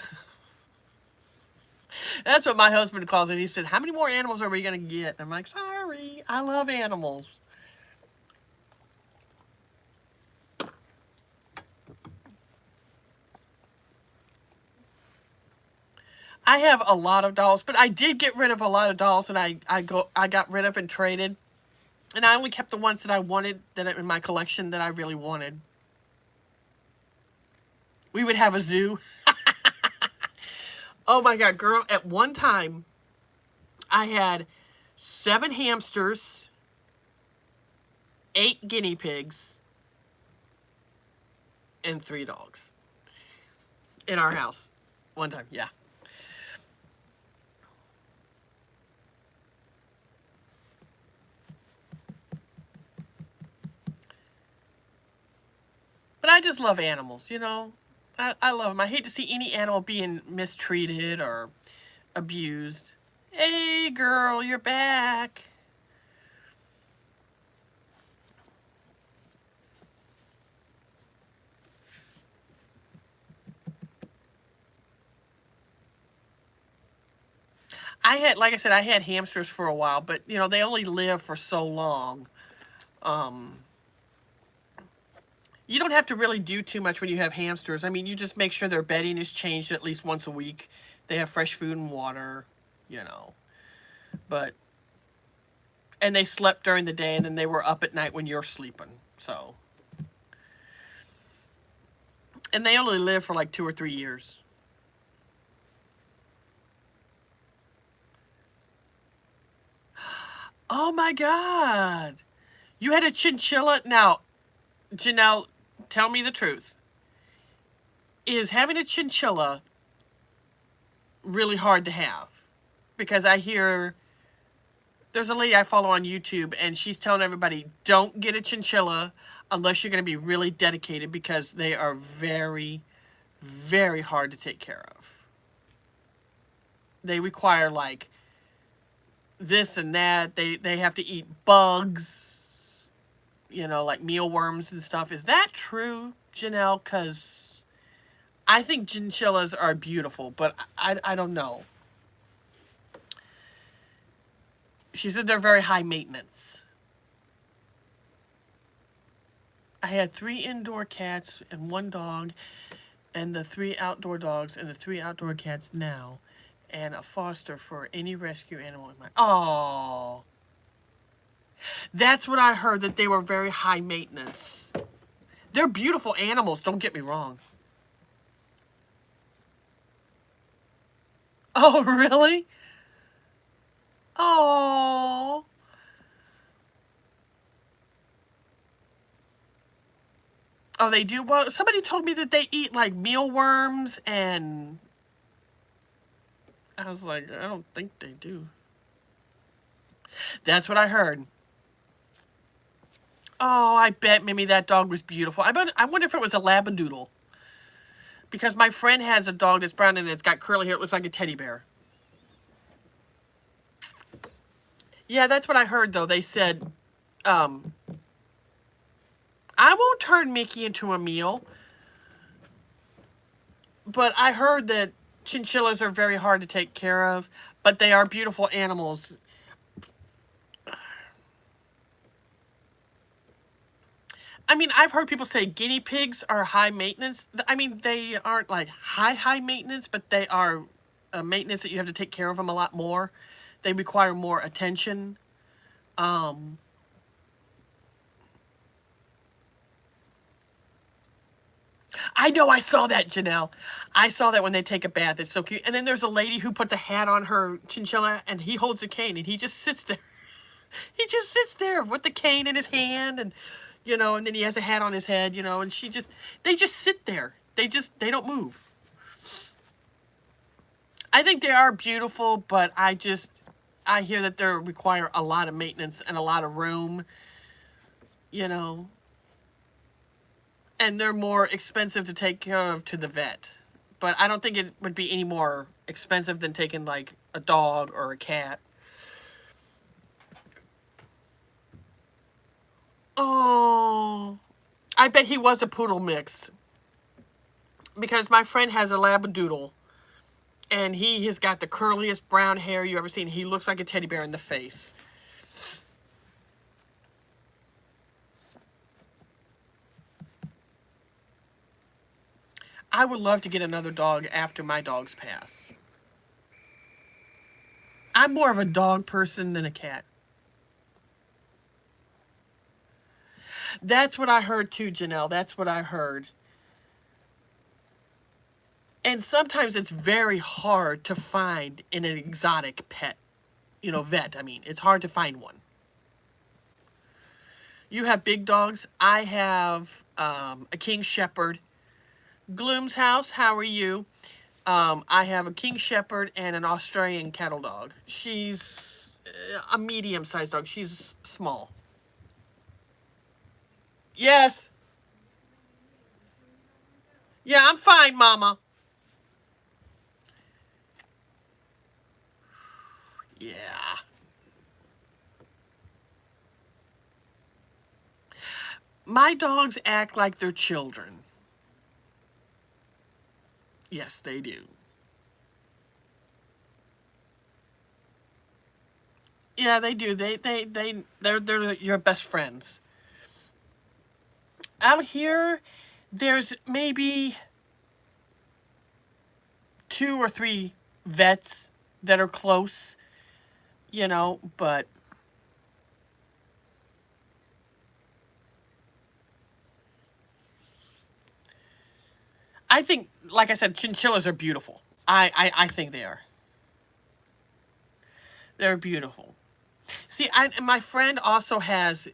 That's what my husband calls it. He said, how many more animals are we going to get? I'm like, sorry, I love animals. I have a lot of dolls, but I did get rid of a lot of dolls, and I got rid of and traded. And I only kept the ones that I wanted that in my collection that I really wanted. We would have a zoo. Oh my God, girl, at one time, I had 7 hamsters, 8 guinea pigs, and 3 dogs. In our house. One time, yeah. But I just love animals, you know. I love them. I hate to see any animal being mistreated or abused. Hey, girl, you're back. Like I said, I had hamsters for a while, but, you know, they only live for so long. You don't have to really do too much when you have hamsters. I mean, you just make sure their bedding is changed at least once a week. They have fresh food and water, you know. But, and they slept during the day, and then they were up at night when you're sleeping, so. And they only live for like 2 or 3 years. Oh my God. You had a chinchilla? Now, Janelle, tell me the truth. Is having a chinchilla really hard to have? Because I hear, there's a lady I follow on YouTube, and she's telling everybody, don't get a chinchilla unless you're going to be really dedicated, because they are very, very hard to take care of. They require, like, this and that. They have to eat bugs, you know, like mealworms and stuff. Is that true, Janelle? Because I think chinchillas are beautiful, but I don't know. She said they're very high maintenance. I had 3 indoor cats and 1 dog, and the 3 outdoor dogs and the 3 outdoor cats now, and a foster for any rescue animal in my... Oh, that's what I heard, that they were very high maintenance. They're beautiful animals, don't get me wrong. Oh, really? Oh. Oh, they do? Well, somebody told me that they eat, like, mealworms, and I was like, I don't think they do. That's what I heard. Oh, I bet Mimi that dog was beautiful. I wonder if it was a Labradoodle. Because my friend has a dog that's brown and it's got curly hair. It looks like a teddy bear. Yeah, that's what I heard, though. They said, I won't turn Mickey into a meal. But I heard that chinchillas are very hard to take care of, but they are beautiful animals. I mean, I've heard people say guinea pigs are high maintenance. I mean, they aren't like high maintenance, but they are maintenance that you have to take care of them a lot more. They require more attention. Um, I know, I saw that, Janelle. I saw that when they take a bath. It's so cute. And then there's a lady who puts a hat on her chinchilla, and he holds a cane, and he just sits there. He just sits there with the cane in his hand, and and then he has a hat on his head, and they just sit there. They don't move. I think they are beautiful, but I hear that they require a lot of maintenance and a lot of room, you know, and they're more expensive to take care of to the vet. But I don't think it would be any more expensive than taking like a dog or a cat. Oh, I bet he was a poodle mix because my friend has a labradoodle and he has got the curliest brown hair you ever seen. He looks like a teddy bear in the face. I would love to get another dog after my dogs pass. I'm more of a dog person than a cat. That's what I heard too, Janelle. That's what I heard. And sometimes it's very hard to find in an exotic pet, vet. I mean, it's hard to find one. You have big dogs. I have a King Shepherd. Gloom's house, how are you? I have a King Shepherd and an Australian cattle dog. She's a medium-sized dog. She's small. Yes. Yeah, I'm fine, Mama. Yeah. My dogs act like they're children. Yes, they do. Yeah, they do. They're your best friends. Out here, there's maybe 2 or 3 vets that are close, but I think, like I said, chinchillas are beautiful. I think they are. They're beautiful. See, my friend also has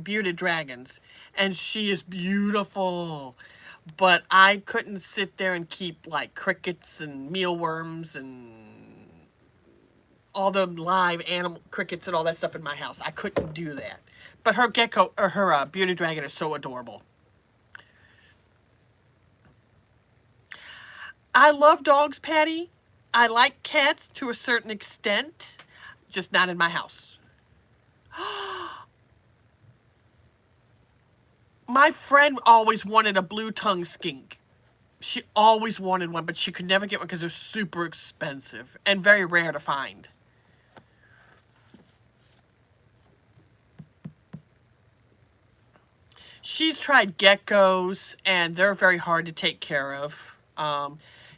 bearded dragons, and she is beautiful. But I couldn't sit there and keep like crickets and mealworms and all the live animal crickets and all that stuff in my house. I couldn't do that. But her gecko or her bearded dragon is so adorable. I love dogs, Patty. I like cats to a certain extent, just not in my house. My friend always wanted a blue-tongued skink. She always wanted one, but she could never get one because they're super expensive and very rare to find. She's tried geckos, and they're very hard to take care of.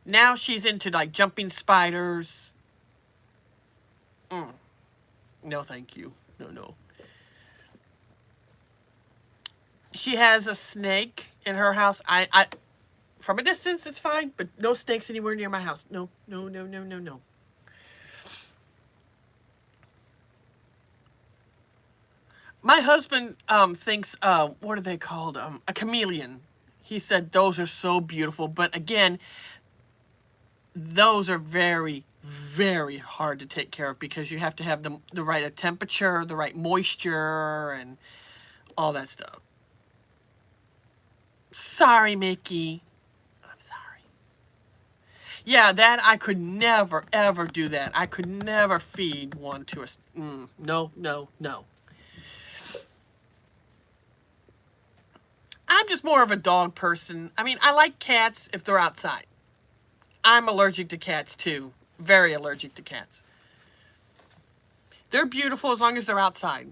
Now she's into like jumping spiders. No, thank you. No. She has a snake in her house. I from a distance it's fine, but no snakes anywhere near my house. No. My husband thinks what are they called? A chameleon. He said those are so beautiful, but again, those are very, very hard to take care of because you have to have the right temperature, the right moisture, and all that stuff. Sorry, Mickey. I'm sorry. Yeah, that I could never, ever do that. I could never feed one to a... no, no, no. I'm just more of a dog person. I mean, I like cats if they're outside. I'm allergic to cats too. Very allergic to cats. They're beautiful as long as they're outside.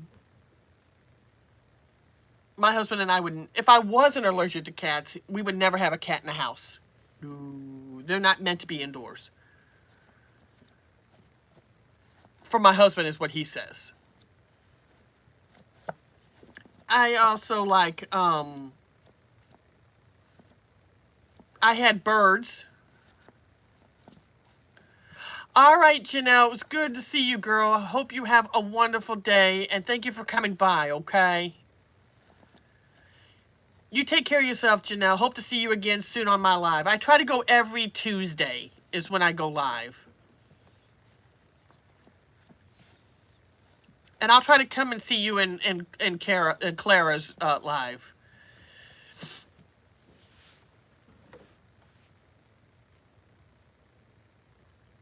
My husband and I wouldn't... If I wasn't allergic to cats, we would never have a cat in the house. No, they're not meant to be indoors. For my husband is what he says. I also like... I had birds. All right, Janelle, it was good to see you, girl. I hope you have a wonderful day, and thank you for coming by, okay? You take care of yourself, Janelle. Hope to see you again soon on my live. I try to go every Tuesday is when I go live. And I'll try to come and see you in Clara's live.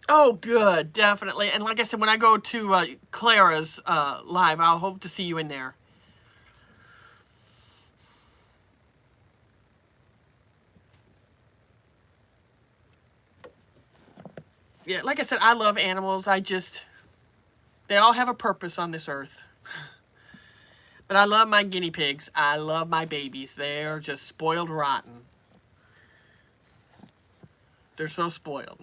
Oh, good, definitely. And like I said, when I go to Clara's live, I'll hope to see you in there. Yeah, like I said, I love animals. They all have a purpose on this earth. But I love my guinea pigs. I love my babies. They're just spoiled rotten. They're so spoiled.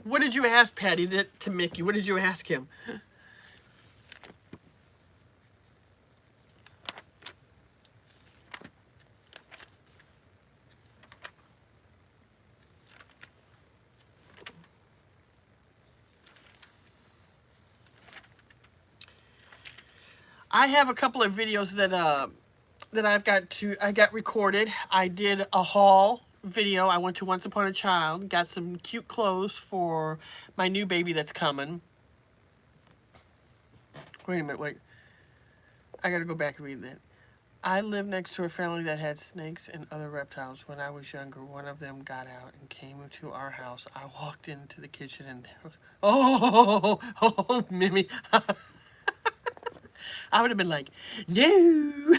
What did you ask Patty to Mickey? What did you ask him? I have a couple of videos that I got recorded. I did a haul video. I went to Once Upon a Child, got some cute clothes for my new baby that's coming. Wait a minute, wait. I gotta go back and read that. I lived next to a family that had snakes and other reptiles. When I was younger, one of them got out and came into our house. I walked into the kitchen and there was, oh, Mimi. I would have been like, no.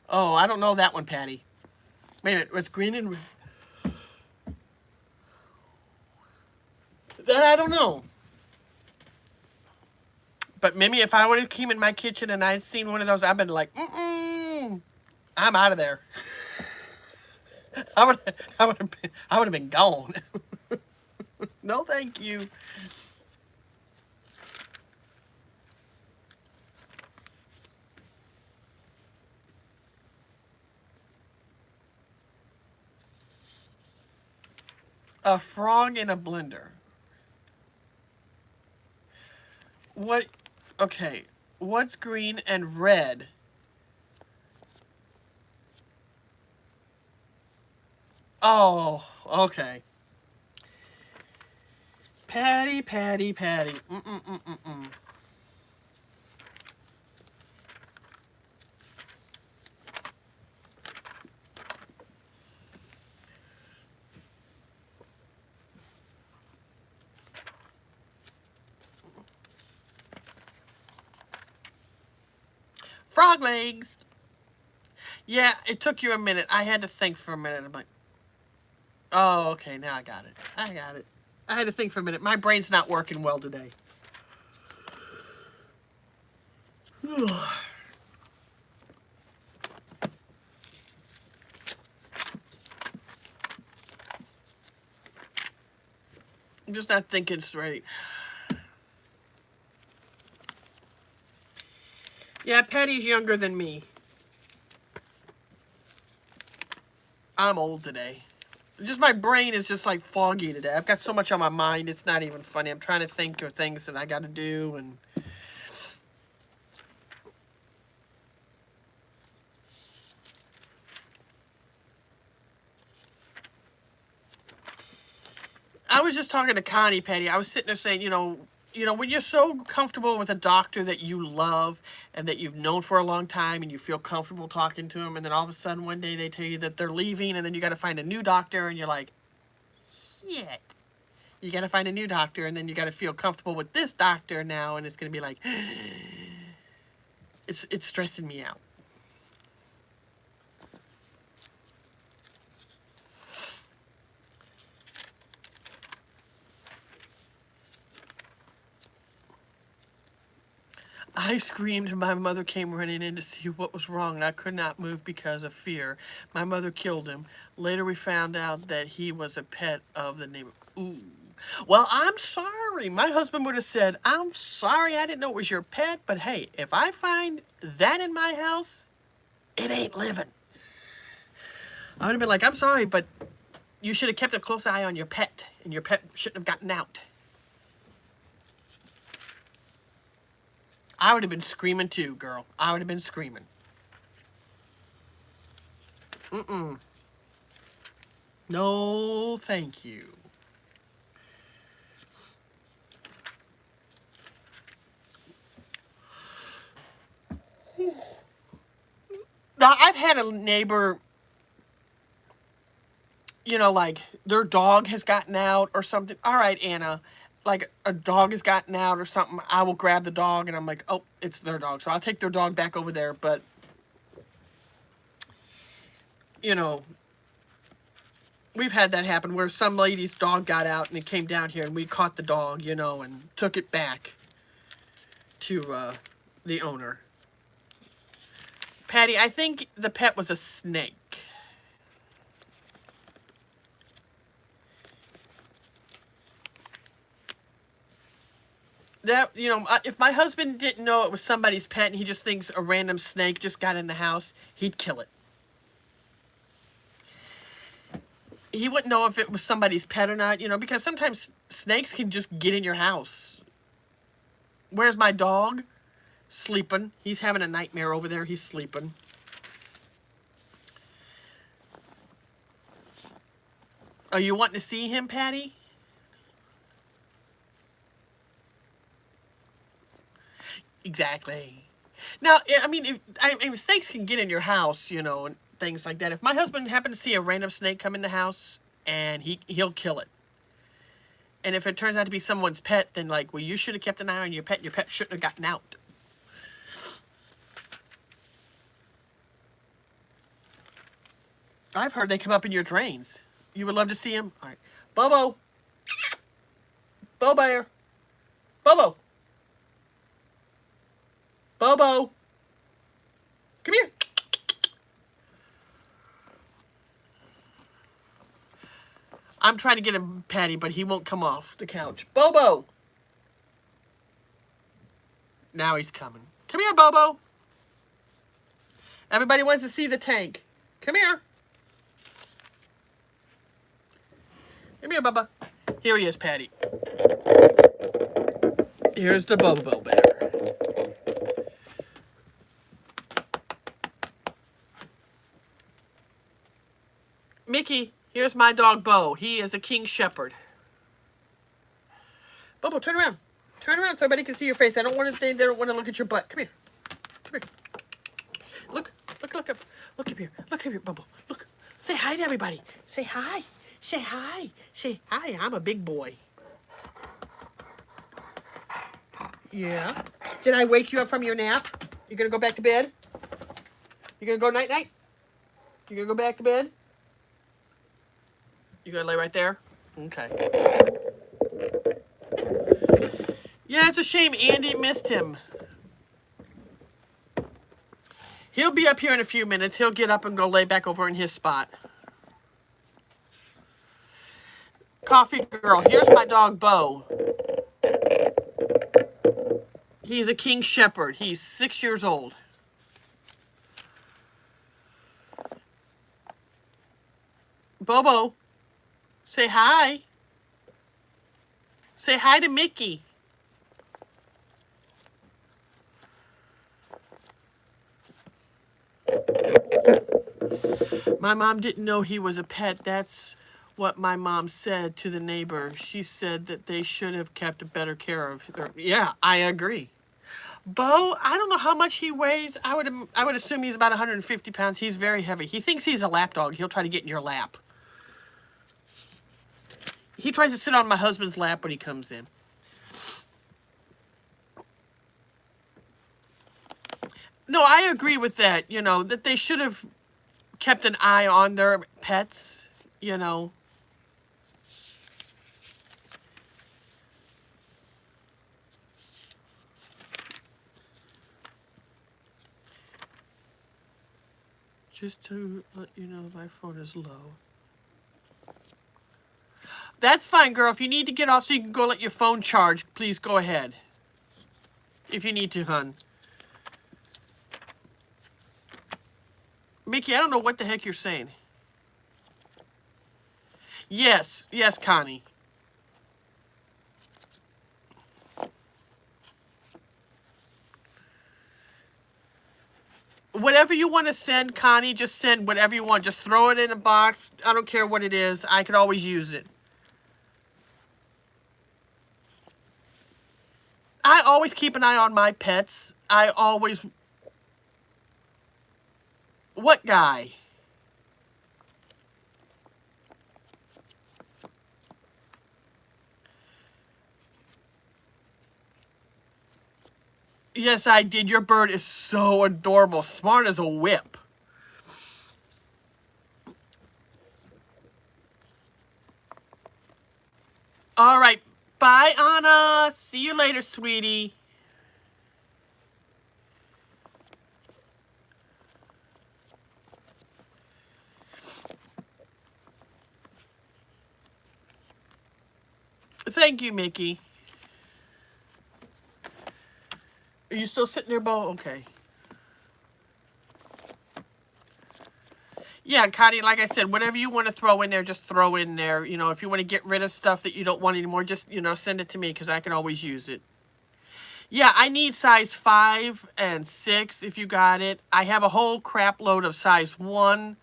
Oh, I don't know that one, Patty. Wait a minute, what's green and red? That I don't know. But maybe if I would have came in my kitchen and I'd seen one of those, I'd been like, I'm out of there. I would have been gone. No, thank you. A frog in a blender. What? Okay. What's green and red? Oh, okay. Patty. Frog legs. Yeah, it took you a minute. I had to think for a minute. I'm like, oh, okay, now I got it. I had to think for a minute. My brain's not working well today. I'm just not thinking straight. Yeah, Patty's younger than me. I'm old today. Just my brain is just like foggy today. I've got so much on my mind, it's not even funny. I'm trying to think of things that I got to do and... was just talking to Connie, Patty. I was sitting there saying, when you're so comfortable with a doctor that you love and that you've known for a long time and you feel comfortable talking to them, and then all of a sudden one day they tell you that they're leaving, and then you got to find a new doctor, and you're like, shit. You got to find a new doctor, and then you got to feel comfortable with this doctor now, and it's going to be like, it's stressing me out. I screamed and my mother came running in to see what was wrong. I could not move because of fear. My mother killed him. Later we found out that he was a pet of the neighbor. Ooh. Well, I'm sorry. My husband would have said, I'm sorry, I didn't know it was your pet, but hey, if I find that in my house, it ain't living. I would have been like, I'm sorry, but you should have kept a close eye on your pet, and your pet shouldn't have gotten out. I would have been screaming too, girl. I would have been screaming. No, thank you. Now, I've had a neighbor, like their dog has gotten out or something. All right, Anna. Like a dog has gotten out or something, I will grab the dog and I'm like, oh, it's their dog. So I'll take their dog back over there. But, we've had that happen where some lady's dog got out and it came down here and we caught the dog, and took it back to the owner. Patty, I think the pet was a snake. That, if my husband didn't know it was somebody's pet and he just thinks a random snake just got in the house, he'd kill it. He wouldn't know if it was somebody's pet or not, because sometimes snakes can just get in your house. Where's my dog? Sleeping. He's having a nightmare over there. He's sleeping. Are you wanting to see him, Patty? Exactly. Now, I mean, snakes can get in your house, and things like that. If my husband happened to see a random snake come in the house, and he'll kill it. And if it turns out to be someone's pet, then like, well, you should have kept an eye on your pet, and your pet shouldn't have gotten out. I've heard they come up in your drains. You would love to see him? All right. Bobo. Bear. Bobo. Bobo. Come here. I'm trying to get him, Patty, but he won't come off the couch. Bobo. Now he's coming. Come here, Bobo. Everybody wants to see the tank. Come here. Come here, Bubba. Here he is, Patty. Here's the Bobo Bear. Mickey, here's my dog, Bo. He is a King Shepherd. Bobo, turn around. Turn around so everybody can see your face. I don't want to think they don't want to look at your butt. Come here. Come here. Look up. Look up here. Look up here, Bobo. Look. Say hi to everybody. Say hi. Say hi. Say hi. I'm a big boy. Yeah. Did I wake you up from your nap? You gonna go back to bed? You gonna go night-night? You gonna go back to bed? You gonna lay right there? Okay. Yeah, it's a shame Andy missed him. He'll be up here in a few minutes. He'll get up and go lay back over in his spot. Coffee girl, here's my dog, Bo. He's a King Shepherd. He's 6 years old. Bobo, say hi. Say hi to Mickey. My mom didn't know he was a pet. That's what my mom said to the neighbor. She said that they should have kept better care of her. Yeah, I agree. Bo, I don't know how much he weighs. I would assume he's about 150 pounds. He's very heavy. He thinks he's a lap dog. He'll try to get in your lap. He tries to sit on my husband's lap when he comes in. No, I agree with that, you know, that they should have kept an eye on their pets, you know. Just to let you know, my phone is low. That's fine, girl. If you need to get off so you can go let your phone charge, please go ahead. If you need to, hun. Mickey, I don't know what the heck you're saying. Yes, yes, Connie. Whatever you want to send, Connie, just send whatever you want. Just throw it in a box. I don't care what it is. I could always use it. I always keep an eye on my pets. I always... What guy? Yes, I did. Your bird is so adorable. Smart as a whip. All right. Bye, Anna. See you later, sweetie. Thank you, Mickey. Are you still sitting there, Bo? Okay. Yeah, Connie, like I said, whatever you want to throw in there, just throw in there. You know, if you want to get rid of stuff that you don't want anymore, just, you know, send it to me because I can always use it. Yeah, I need size 5 and 6 if you got it. I have a whole crap load of size 1.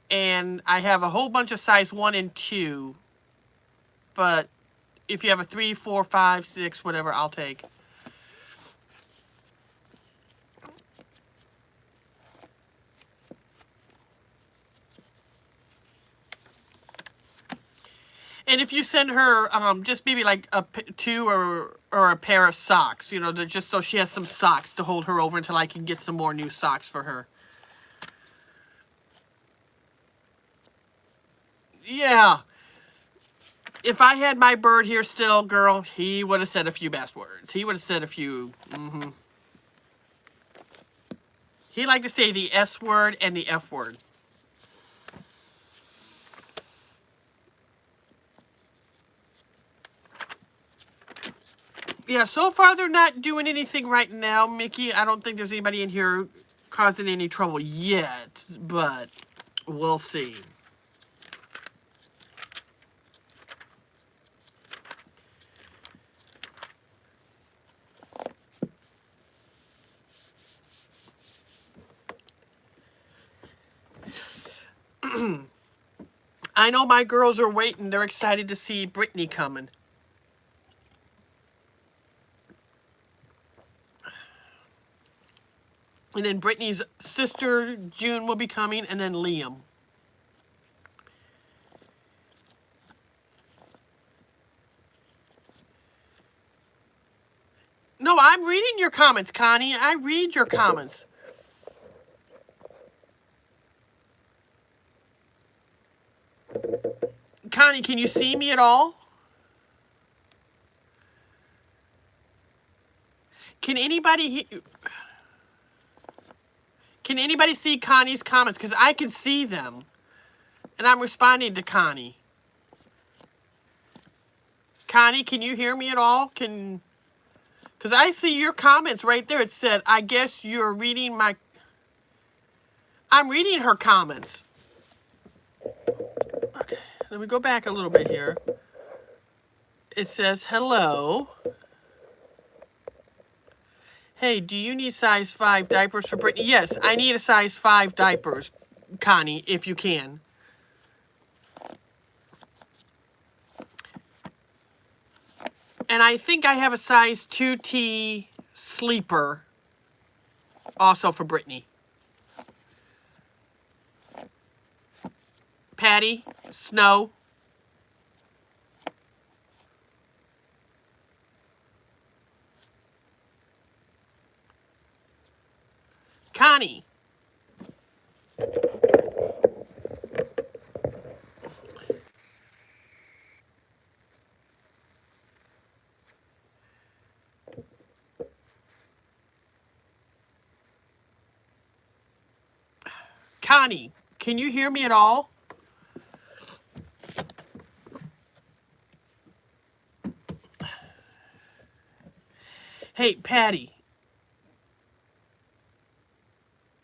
And I have a whole bunch of size 1 and 2. But if you have a 3, 4, 5, 6, whatever, I'll take. And if you send her just maybe like 2 or a pair of socks, you know, just so she has some socks to hold her over until I can get some more new socks for her. Yeah. If I had my bird here still, girl, he would have said a few best words. He would have said a few. He liked to say the S word and the F word. Yeah, so far they're not doing anything right now, Mickey. I don't think there's anybody in here causing any trouble yet, but we'll see. I know my girls are waiting. They're excited to see Brittany coming. And then Brittany's sister, June, will be coming, and then Liam. No, I'm reading your comments, Connie. I read your comments. Connie, can you see me at all? Can anybody see Connie's comments? Because I can see them. And I'm responding to Connie. Connie, can you hear me at all? Because I see your comments right there. It said, I guess you're reading my... I'm reading her comments. Okay, let me go back a little bit here. It says, hello. Hey, do you need size 5 diapers for Brittany? Yes, I need a size 5 diapers. Connie, if you can. And I think I have a size 2T sleeper also for Brittany. Patty, Snow. Connie. Connie, can you hear me at all? Hey, Patty.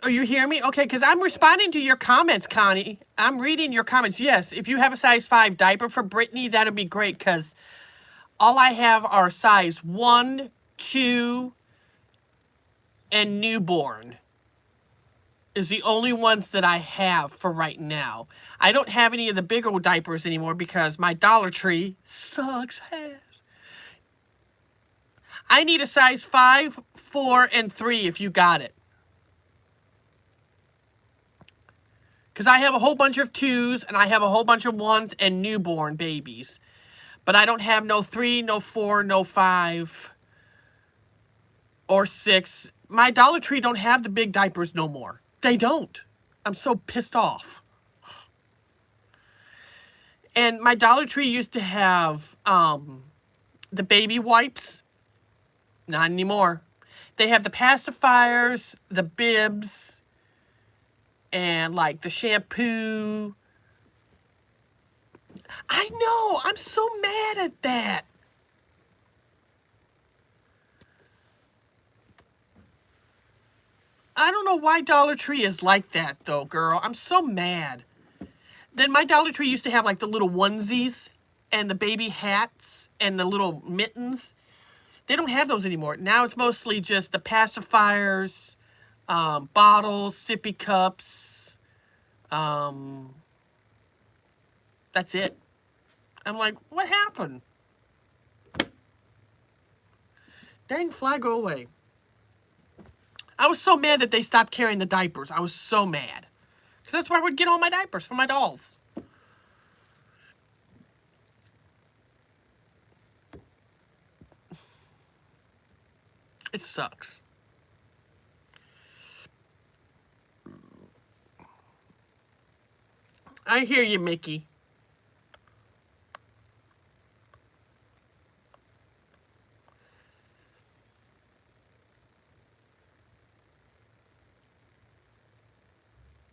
Oh, you hear me? Okay, because I'm responding to your comments, Connie. I'm reading your comments. Yes, if you have a size 5 diaper for Brittany, that'd be great, because all I have are size 1, 2, and newborn is the only ones that I have for right now. I don't have any of the bigger diapers anymore because my Dollar Tree sucks ass. I need a size 5, 4, and 3 if you got it. Because I have a whole bunch of 2s and I have a whole bunch of 1s and newborn babies. But I don't have no 3, no 4, no 5, or 6. My Dollar Tree don't have the big diapers no more. They don't. I'm so pissed off. And my Dollar Tree used to have the baby wipes. Not anymore. They have the pacifiers, the bibs, and like the shampoo. I know. I'm so mad at that. I don't know why Dollar Tree is like that, though, girl. I'm so mad. Then my Dollar Tree used to have, like, the little onesies and the baby hats and the little mittens. They don't have those anymore. Now it's mostly just the pacifiers, bottles, sippy cups. That's it. I'm like, what happened? Dang, fly, go away. I was so mad that they stopped carrying the diapers. I was so mad. Because that's where I would get all my diapers for my dolls. It sucks. I hear you, Mickey.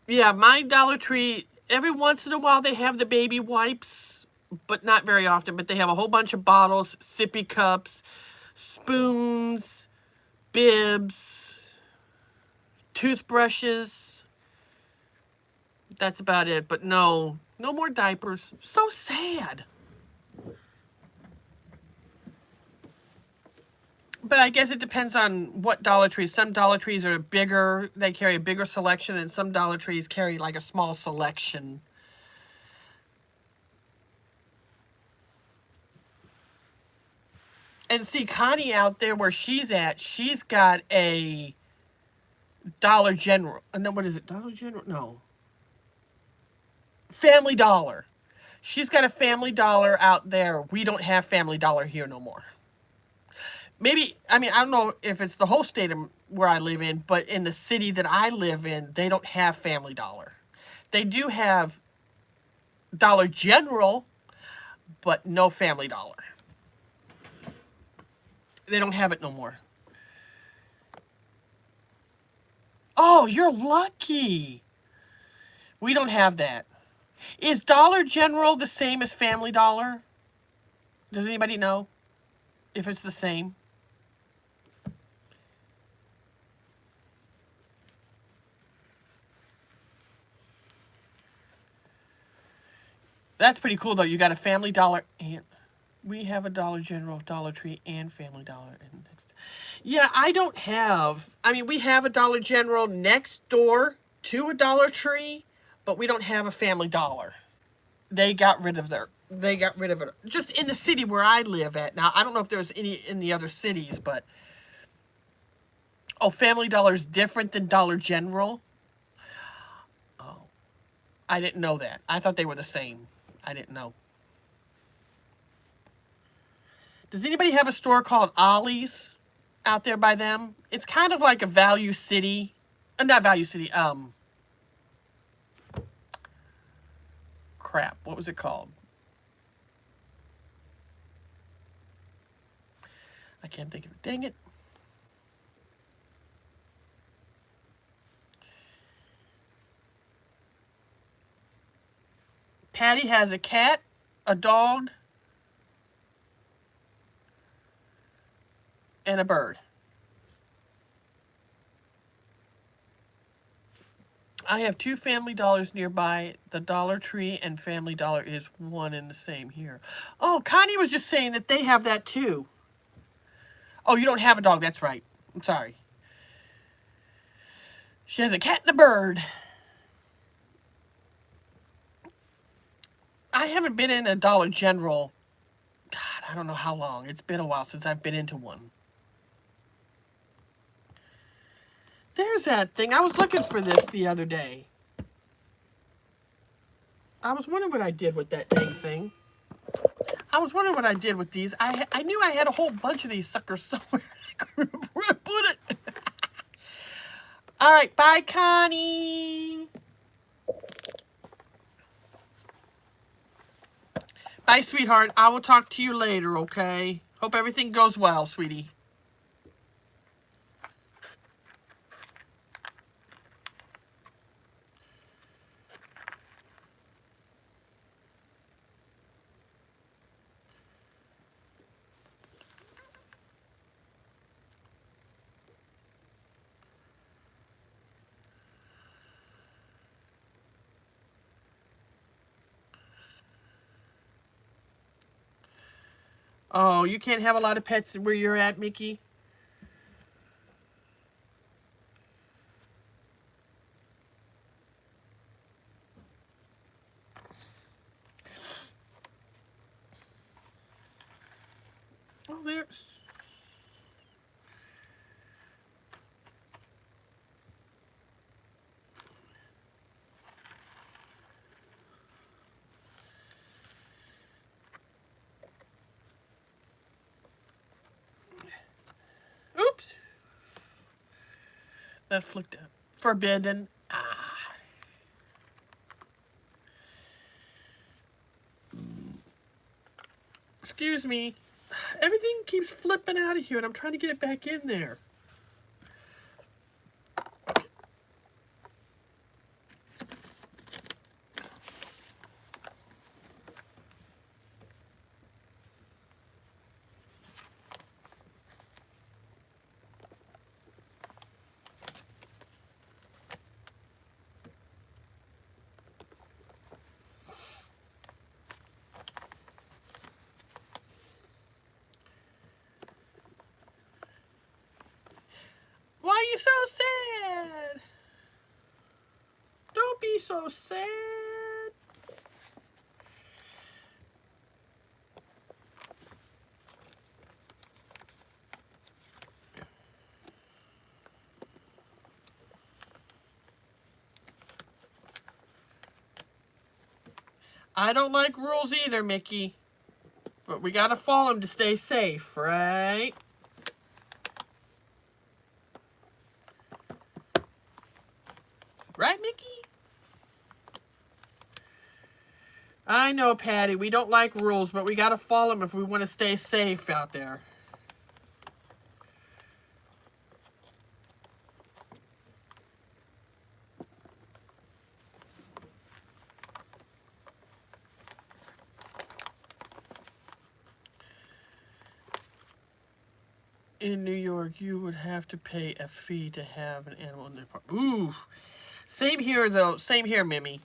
Yeah, my Dollar Tree, every once in a while they have the baby wipes, but not very often. But they have a whole bunch of bottles, sippy cups, spoons, bibs, toothbrushes. That's about it. But no more diapers. So sad. But I guess it depends on what Dollar Trees. Some Dollar Trees are bigger. They carry a bigger selection, and some Dollar Trees carry like a small selection. And see, Connie out there where she's at, she's got a Dollar General. No, what is it? Dollar General? No. Family Dollar. She's got a Family Dollar out there. We don't have Family Dollar here no more. Maybe, I mean, I don't know if it's the whole state of where I live in, but in the city that I live in, they don't have Family Dollar. They do have Dollar General, but no Family Dollar. They don't have it no more. Oh, you're lucky. We don't have that. Is Dollar General the same as Family Dollar? Does anybody know if it's the same? That's pretty cool, though. You got a Family Dollar and we have a Dollar General, Dollar Tree, and Family Dollar. Yeah, I don't have. I mean, we have a Dollar General next door to a Dollar Tree, but we don't have a Family Dollar. They got rid of it. Just in the city where I live at. Now, I don't know if there's any in the other cities, but... Oh, Family Dollar is different than Dollar General? Oh. I didn't know that. I thought they were the same. I didn't know. Does anybody have a store called Ollie's out there by them? It's kind of like a Value City. Not Value City. Crap. What was it called? I can't think of it. Dang it. Patty has a cat, a dog, and a bird. I have 2 Family Dollars nearby. The Dollar Tree and Family Dollar is one and the same here. Oh, Connie was just saying that they have that too. Oh, you don't have a dog. That's right. I'm sorry. She has a cat and a bird. I haven't been in a Dollar General. God, I don't know how long. It's been a while since I've been into one. There's that thing. I was looking for this the other day. I was wondering what I did with that dang thing. I was wondering what I did with these. I knew I had a whole bunch of these suckers somewhere. I couldn't remember where I put it. All right, bye, Connie. Bye, sweetheart. I will talk to you later, okay? Hope everything goes well, sweetie. Oh, you can't have a lot of pets where you're at, Mickey? Oh, there's... Oops. That flicked out. Forbidden. Ah. Excuse me. Everything keeps flipping out of here, and I'm trying to get it back in there. Why are you so sad? Don't be so sad. I don't like rules either, Mickey. But we gotta follow them to stay safe, right? Right, Mickey? I know, Patty. We don't like rules, but we gotta follow them if we want to stay safe out there. In New York, you would have to pay a fee to have an animal in the park. Ooh. Same here, though. Same here, Mimi.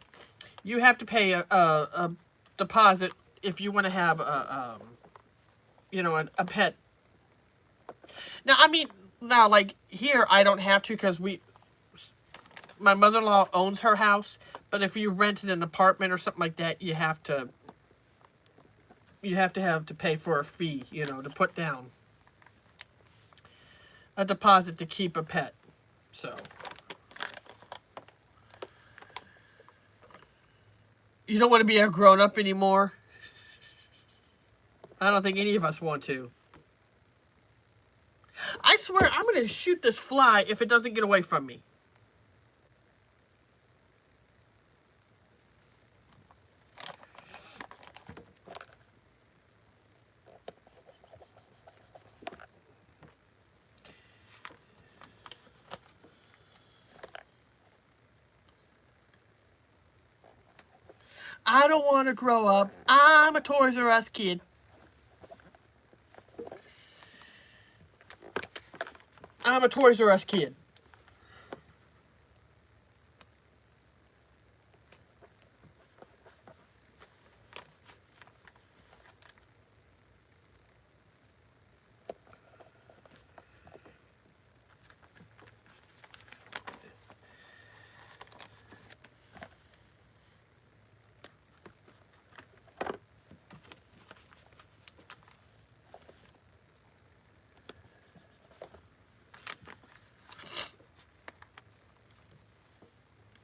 You have to pay a deposit if you want to have a pet. Now, I mean, now, like, here, I don't have to because my mother-in-law owns her house. But if you rented an apartment or something like that, you have to pay for a fee, you know, to put down a deposit to keep a pet. So you don't want to be a grown-up anymore. I don't think any of us want to. I swear I'm going to shoot this fly if it doesn't get away from me. I don't want to grow up. I'm a Toys R Us kid. I'm a Toys R Us kid.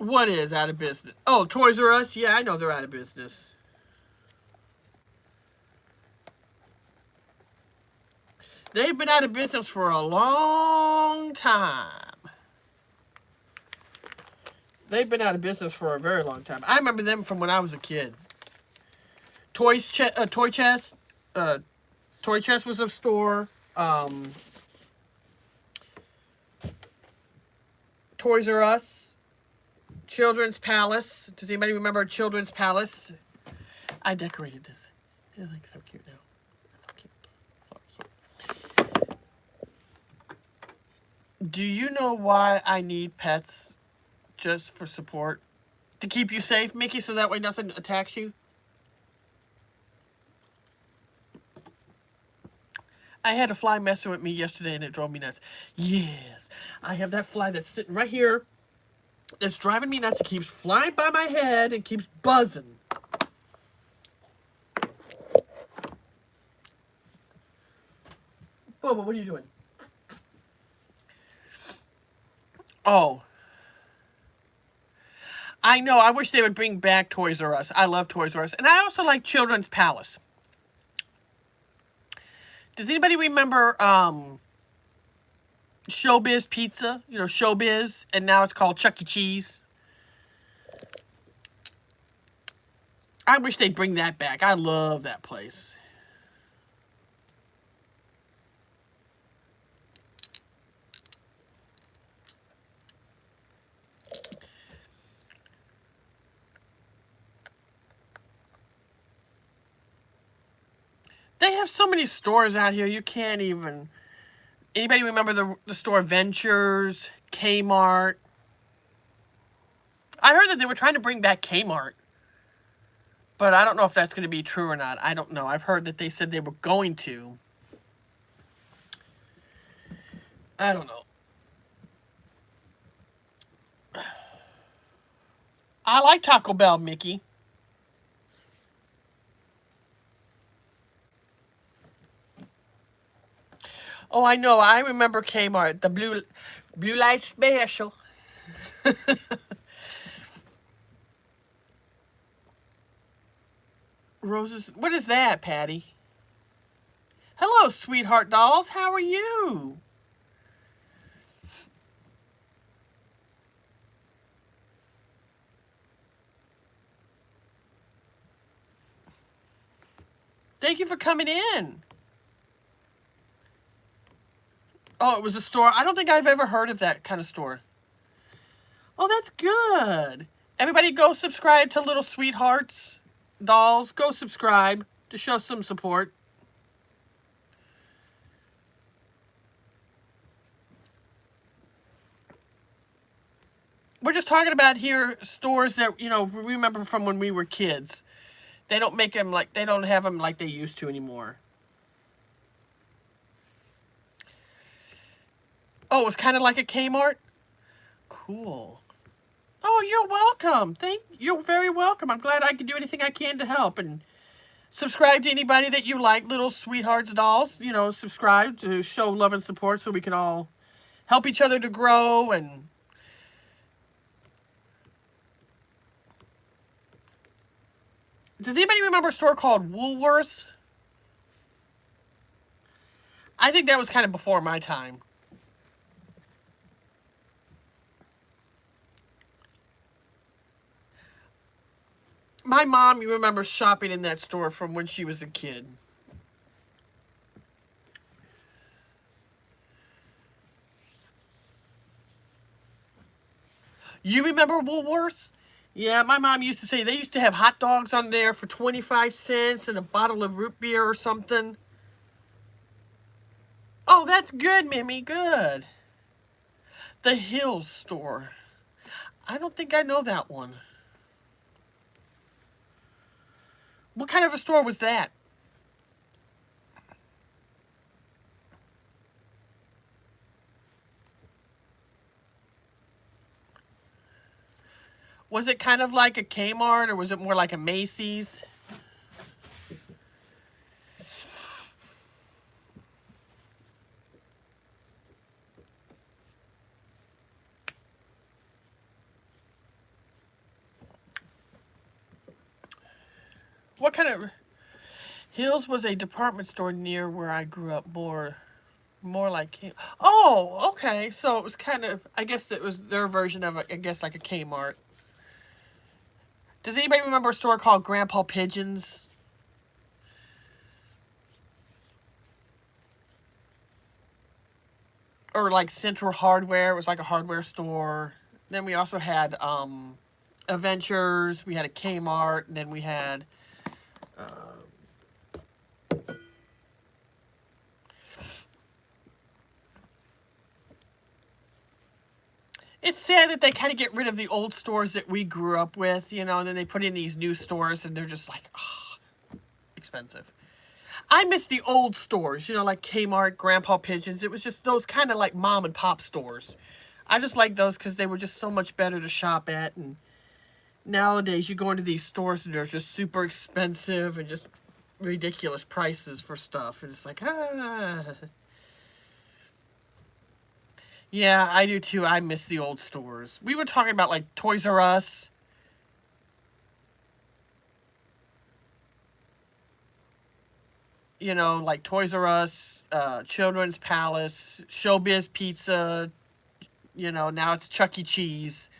What is out of business? Oh, Toys R Us? Yeah, I know they're out of business. They've been out of business for a long time. They've been out of business for a very long time. I remember them from when I was a kid. Toy Chest was a store. Toys R Us. Children's Palace. Does anybody remember Children's Palace? I decorated this. It looks so cute now. So cute. Do you know why I need pets? Just for support? To keep you safe, Mickey, so that way nothing attacks you? I had a fly messing with me yesterday and it drove me nuts. Yes, I have that fly that's sitting right here. It's driving me nuts. It keeps flying by my head and keeps buzzing. Bubba, what are you doing? Oh. I know. I wish they would bring back Toys R Us. I love Toys R Us. And I also like Children's Palace. Does anybody remember Showbiz Pizza? You know, Showbiz. And now it's called Chuck E. Cheese. I wish they'd bring that back. I love that place. They have so many stores out here, you can't even... Anybody remember the store Ventures, Kmart? I heard that they were trying to bring back Kmart. But I don't know if that's going to be true or not. I don't know. I've heard that they said they were going to. I don't know. I like Taco Bell, Mickey. Oh, I know. I remember Kmart. The blue light special. Roses. What is that, Patty? Hello, sweetheart dolls. How are you? Thank you for coming in. Oh, it was a store. I don't think I've ever heard of that kind of store. Oh, that's good. Everybody go subscribe to Little Sweethearts Dolls. Go subscribe to show some support. We're just talking about here stores that, you know, remember from when we were kids. They don't make them like, they don't have them like they used to anymore. Oh, it was kind of like a Kmart? Cool. Oh, you're welcome. You're very welcome. I'm glad I can do anything I can to help. And subscribe to anybody that you like, little sweethearts dolls. You know, subscribe to show love and support so we can all help each other to grow. And does anybody remember a store called Woolworths? I think that was kind of before my time. My mom, you remember shopping in that store from when she was a kid. You remember Woolworths? Yeah, my mom used to say they used to have hot dogs on there for 25 cents and a bottle of root beer or something. Oh, that's good, Mimi, good. The Hills store. I don't think I know that one. What kind of a store was that? Was it kind of like a Kmart or was it more like a Macy's? What kind of... Hills was a department store near where I grew up, more like oh, okay. So it was kind of, I guess it was their version of, I guess, like a Kmart. Does anybody remember a store called Grandpa Pigeons? Or like Central Hardware. It was like a hardware store. Then we also had Adventures. We had a Kmart. And then we had... It's sad that they kind of get rid of the old stores that we grew up with, you know, and then they put in these new stores and they're just like, oh, expensive. I miss the old stores, you know, like Kmart, Grandpa Pigeons. It was just those kind of like mom and pop stores. I just like those because they were just so much better to shop at. And nowadays you go into these stores and they're just super expensive and just ridiculous prices for stuff. And it's like, ah. Yeah, I do too. I miss the old stores. We were talking about like Toys R Us. You know, like Toys R Us, Children's Palace, Showbiz Pizza. You know, now it's Chuck E. Cheese.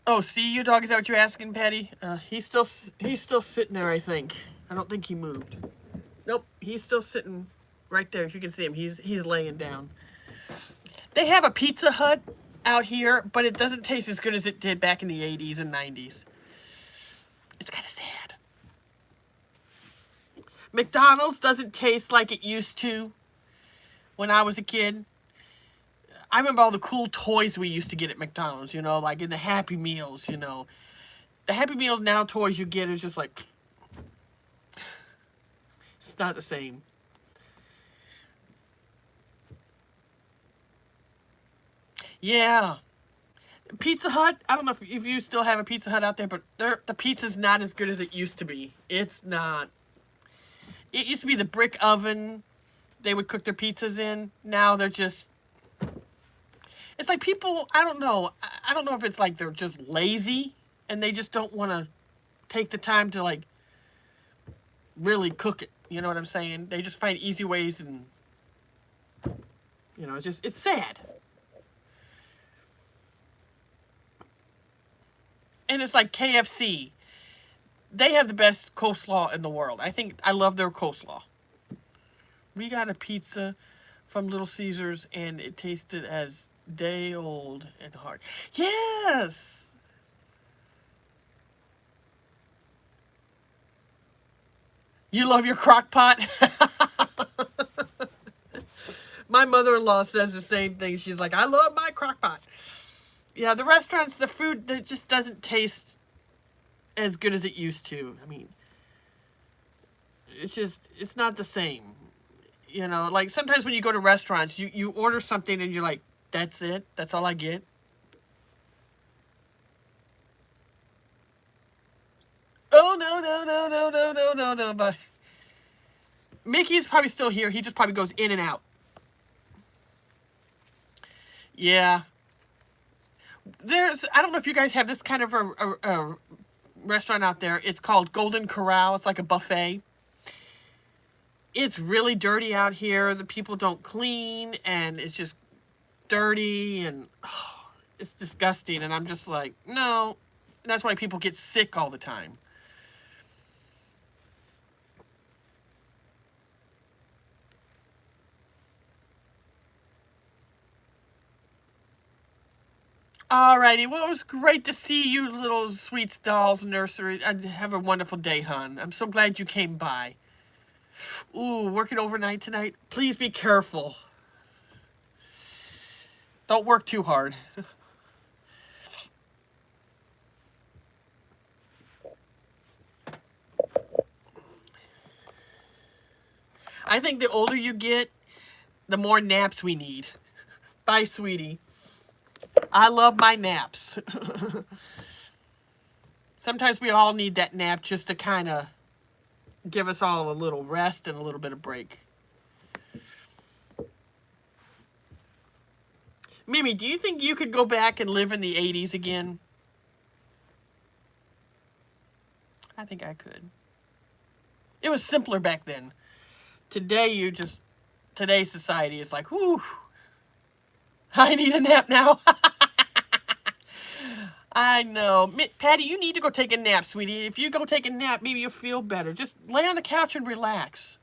Oh, see you, dog. Is that what you're asking, Patty? He's still sitting there, I think. I don't think he moved. Nope, he's still sitting right there. As you can see him, he's laying down. They have a Pizza Hut out here, but it doesn't taste as good as it did back in the 80s and 90s. It's kind of sad. McDonald's doesn't taste like it used to when I was a kid. I remember all the cool toys we used to get at McDonald's, you know, like in the Happy Meals, you know. The Happy Meals now toys you get is just like... It's not the same. Yeah. Pizza Hut, I don't know if you still have a Pizza Hut out there, but the pizza's not as good as it used to be. It's not. It used to be the brick oven they would cook their pizzas in. Now they're just... It's like people, I don't know. I don't know if it's like they're just lazy and they just don't want to take the time to like really cook it. You know what I'm saying? They just find easy ways and, you know, it's sad. And it's like KFC. They have the best coleslaw in the world. I love their coleslaw. We got a pizza from Little Caesars and it tasted as day old and hard. Yes! You love your crock pot? My mother-in-law says the same thing. She's like, I love my crock pot. Yeah, the restaurants, the food, that just doesn't taste as good as it used to. I mean, it's not the same. You know, like sometimes when you go to restaurants, you order something and you're like, that's it? That's all I get? Oh, no, no, no, no, no, no, no, no. But Mickey's probably still here. He just probably goes in and out. Yeah. I don't know if you guys have this kind of a restaurant out there. It's called Golden Corral. It's like a buffet. It's really dirty out here. The people don't clean, and it's just dirty, and it's disgusting. And I'm just like, no. That's why people get sick all the time. Alrighty, well, it was great to see you, little Sweets Dolls Nursery. Have a wonderful day, hon. I'm so glad you came by. Ooh, working overnight tonight? Please be careful. Don't work too hard. I think the older you get, the more naps we need. Bye, sweetie. I love my naps. Sometimes we all need that nap just to kind of give us all a little rest and a little bit of break. Mimi, do you think you could go back and live in the 80s again? I think I could. It was simpler back then. Today, today's society is like, whoo, I need a nap now. I know. Patty, you need to go take a nap, sweetie. If you go take a nap, maybe you'll feel better. Just lay on the couch and relax.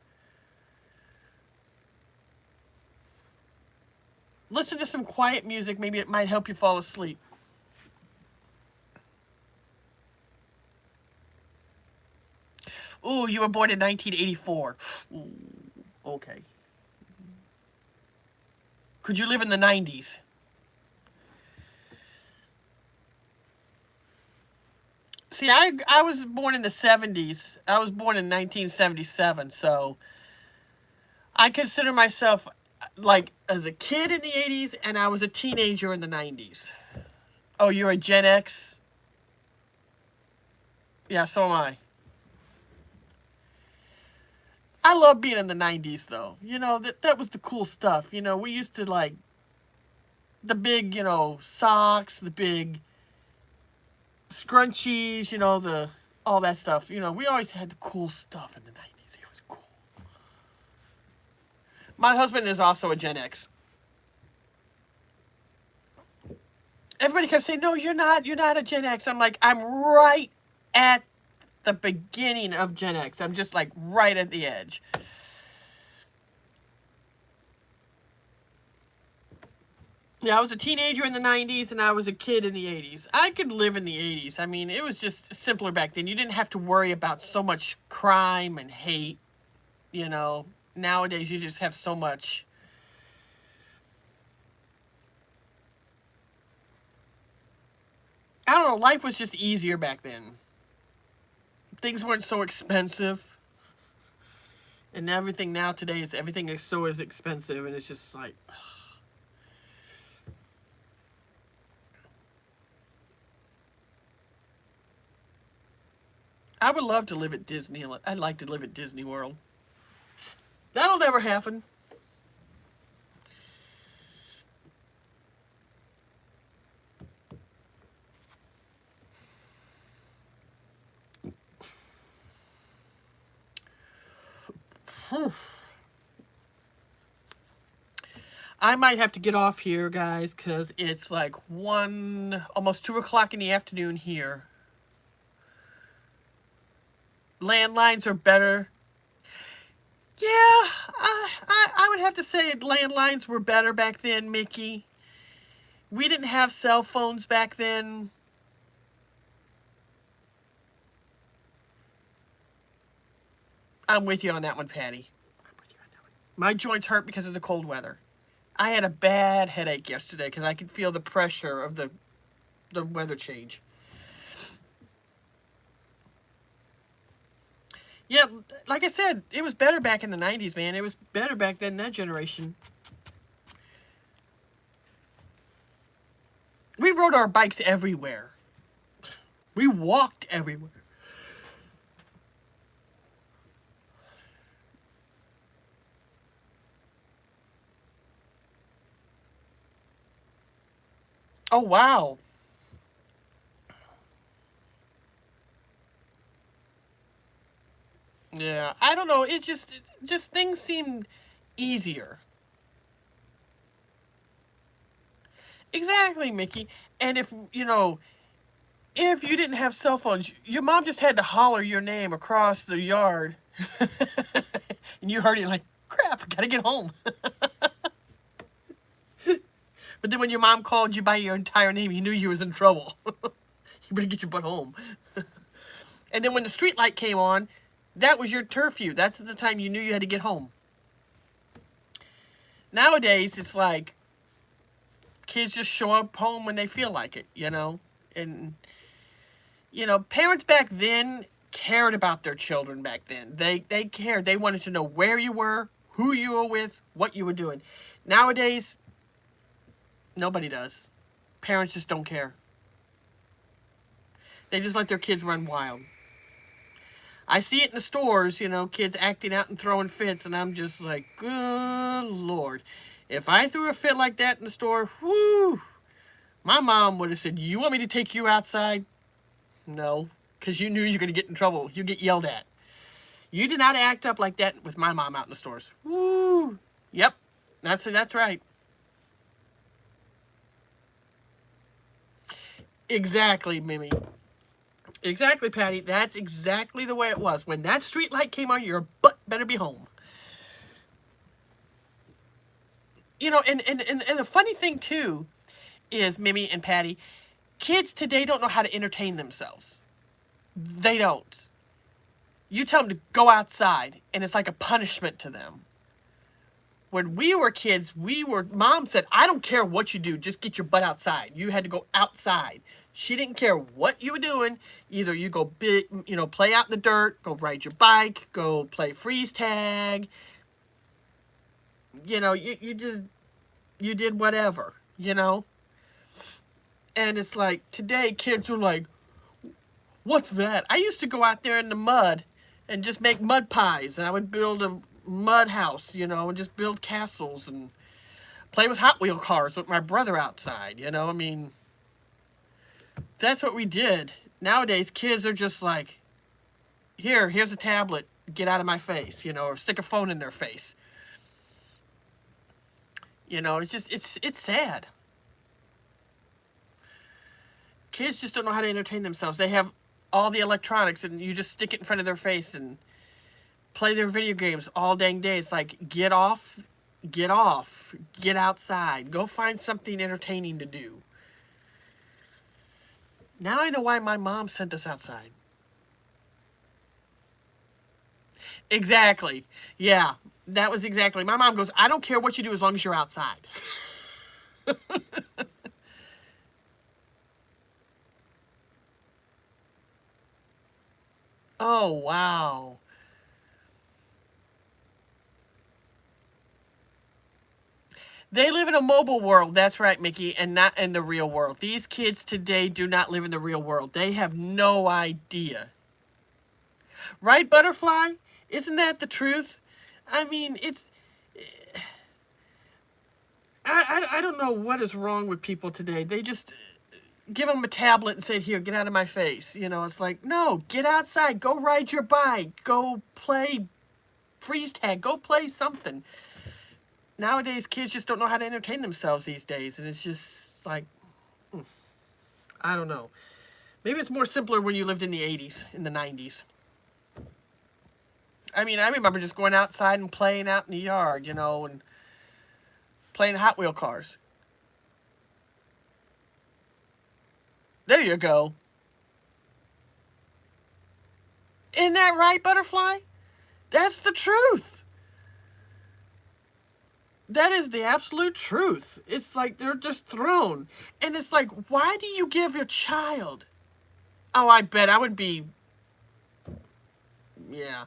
Listen to some quiet music. Maybe it might help you fall asleep. Ooh, you were born in 1984. Ooh, okay. Could you live in the 90s? See, I was born in the 70s. I was born in 1977, so I consider myself like as a kid in the 80s, and I was a teenager in the 90s. Oh, you're a Gen X? Yeah, so am I. I love being in the 90s, though. You know, that was the cool stuff. You know, we used to, like, the big, you know, socks, the big scrunchies, you know, all that stuff. You know, we always had the cool stuff in the 90s. It was cool. My husband is also a Gen X. Everybody kept saying, no, you're not a Gen X. I'm like, I'm right at the beginning of Gen X. I'm just like right at the edge. Yeah, I was a teenager in the 90s and I was a kid in the 80s. I could live in the 80s. I mean, it was just simpler back then. You didn't have to worry about so much crime and hate, you know. Nowadays, you just have so much. I don't know, life was just easier back then. Things weren't so expensive. And everything now today is everything is so expensive, and it's just like I would love to live at Disney. I'd like to live at Disney World. That'll never happen. I might have to get off here, guys, because it's like almost 2 o'clock in the afternoon here. Landlines are better. Yeah, I would have to say landlines were better back then, Mickey. We didn't have cell phones back then. I'm with you on that one, Patty. My joints hurt because of the cold weather. I had a bad headache yesterday because I could feel the pressure of the weather change. Yeah, like I said, it was better back in the 90s, man. It was better back then, that generation. We rode our bikes everywhere. We walked everywhere. Oh, wow. Yeah, I don't know. Just things seemed easier. Exactly, Mickey. And if you didn't have cell phones, your mom just had to holler your name across the yard. And you heard it like, crap, I gotta get home. But then when your mom called you by your entire name, you knew you was in trouble. You better get your butt home. And then when the street light came on, that was your curfew. That's the time you knew you had to get home. Nowadays, it's like kids just show up home when they feel like it. And, parents back then cared about their children back then. They cared. They wanted to know where you were, who you were with, what you were doing. Nowadays, nobody does. Parents just don't care. They just let their kids run wild. I see it in the stores, kids acting out and throwing fits, and I'm just like, good Lord. If I threw a fit like that in the store, whoo, my mom would have said, you want me to take you outside? No, because you knew you were going to get in trouble. You get yelled at. You did not act up like that with my mom out in the stores. Woo. Yep, that's right. Exactly, Mimi. Exactly, Patty. That's exactly the way it was. When that street light came on, your butt better be home. And the funny thing, too, is, Mimi and Patty, kids today don't know how to entertain themselves. They don't. You tell them to go outside, and it's like a punishment to them. When we were kids, mom said, I don't care what you do, just get your butt outside. You had to go outside. She didn't care what you were doing. Either you go play out in the dirt, go ride your bike, go play freeze tag. You did whatever. And it's like, today kids are like, what's that? I used to go out there in the mud and just make mud pies, and I would build a mud house, and just build castles and play with Hot Wheel cars with my brother outside, I mean, that's what we did. Nowadays, kids are just like, here's a tablet, get out of my face, or stick a phone in their face. It's sad. Kids just don't know how to entertain themselves. They have all the electronics, and you just stick it in front of their face and play their video games all dang day. It's like, get off, get outside, go find something entertaining to do. Now I know why my mom sent us outside. Exactly. Yeah, that was exactly. My mom goes, I don't care what you do as long as you're outside. Oh, wow. They live in a mobile world. That's right, Mickey, and not in the real world. These kids today do not live in the real world. They have no idea. Right, Butterfly? Isn't that the truth? I mean, it's... I don't know what is wrong with people today. They just give them a tablet and say, here, get out of my face. It's like, no, get outside. Go ride your bike. Go play freeze tag. Go play something. Nowadays, kids just don't know how to entertain themselves these days. And it's just like, I don't know. Maybe it's more simpler when you lived in the 80s, in the 90s. I mean, I remember just going outside and playing out in the yard, and playing Hot Wheel cars. There you go. Isn't that right, Butterfly? That's the truth. That is the absolute truth. It's like they're just thrown. And it's like, why do you give your child? Oh, I bet I would be Yeah.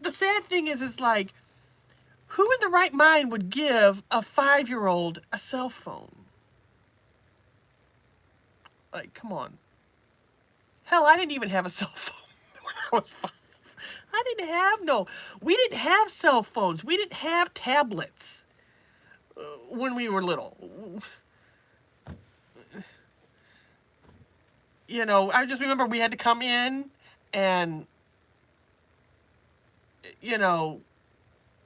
The sad thing is like, who in the right mind would give a 5-year-old a cell phone? Like, come on. Hell, I didn't even have a cell phone when I was 5. I didn't have no. We didn't have cell phones. We didn't have tablets when we were little. You know, I just remember we had to come in and, you know,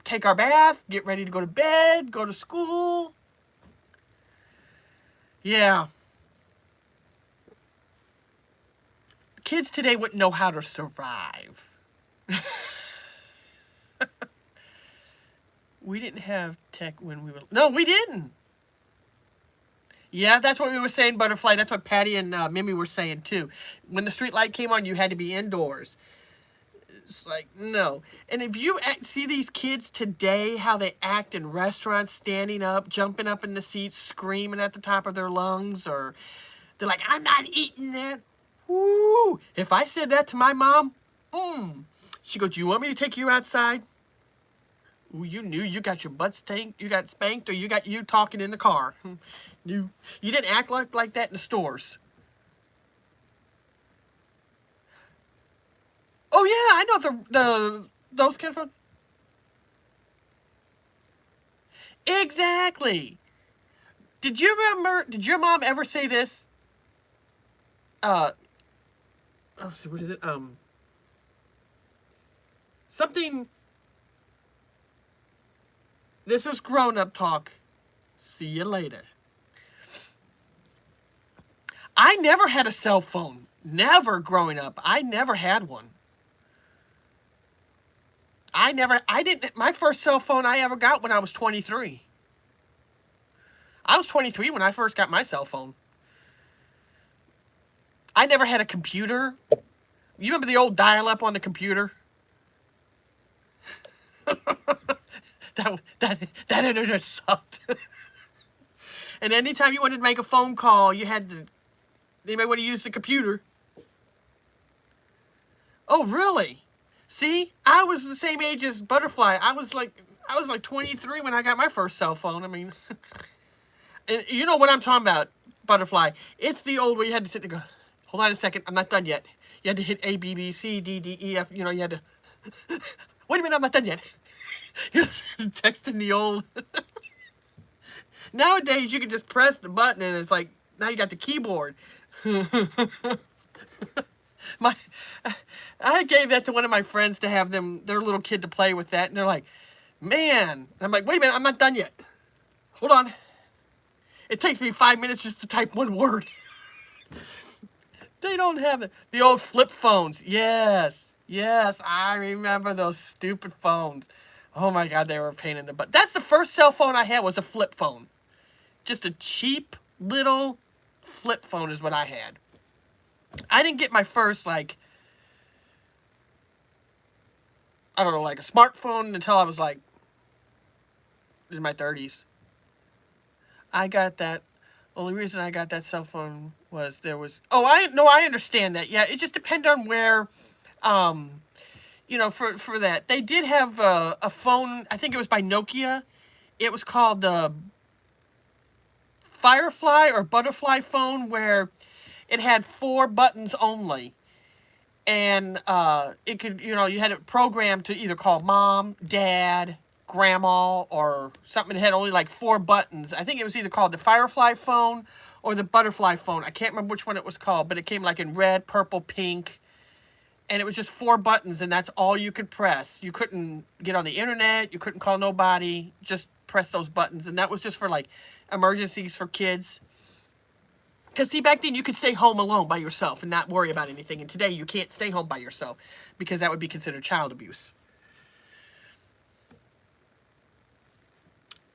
take our bath, get ready to go to bed, go to school. Yeah. Kids today wouldn't know how to survive. We didn't have tech when we were... No, we didn't. Yeah, that's what we were saying, Butterfly. That's what Patty and Mimi were saying, too. When the street light came on, you had to be indoors. It's like, no. And if you see these kids today, how they act in restaurants, standing up, jumping up in the seats, screaming at the top of their lungs, or they're like, I'm not eating that. Woo! If I said that to my mom, she goes, do you want me to take you outside? Ooh, you knew you got your butt spanked, you got spanked, or you got you talking in the car. You didn't act like that in the stores. Oh yeah, I know those kind of phones. Exactly. Did you remember? Did your mom ever say this? Oh, see, what is it? Something. This is grown-up talk. See you later. I never had a cell phone. Never growing up. I never had one. My first cell phone I ever got when I was 23. I was 23 when I first got my cell phone. I never had a computer. You remember the old dial-up on the computer? that internet sucked. And anytime you wanted to make a phone call, you may want to use the computer. Oh, really? See, I was the same age as Butterfly. I was like 23 when I got my first cell phone. I mean, you know what I'm talking about, Butterfly. It's the old where you had to sit there and go, hold on a second, I'm not done yet. You had to hit A, B, B, C, D, D, E, F. You know, you had to, wait a minute, I'm not done yet. You're texting the old. Nowadays, you can just press the button and it's like, now you got the keyboard. I gave that to one of my friends to have their little kid to play with that, and they're like, man. And I'm like, wait a minute, I'm not done yet. Hold on. It takes me 5 minutes just to type one word. They don't have it. The old flip phones. Yes, I remember those stupid phones. Oh my God, they were a pain in the butt. That's the first cell phone I had, was a flip phone. Just a cheap little flip phone is what I had. I didn't get my first, like, I don't know, like a smartphone until I was like in my 30s. I got that. Only reason I got that cell phone was I understand that. Yeah, it just depended on where, you know, for that. They did have a phone, I think it was by Nokia. It was called the Firefly or Butterfly phone, where it had 4 buttons only. And it could, you know, you had it programmed to either call mom, dad, grandma, or something that had only like 4 buttons. I think it was either called the Firefly phone or the Butterfly phone. I can't remember which one it was called, but it came like in red, purple, pink. And it was just 4 buttons, and that's all you could press. You couldn't get on the internet. You couldn't call nobody. Just press those buttons. And that was just for like emergencies for kids. Because, see, back then you could stay home alone by yourself and not worry about anything. And today you can't stay home by yourself because that would be considered child abuse.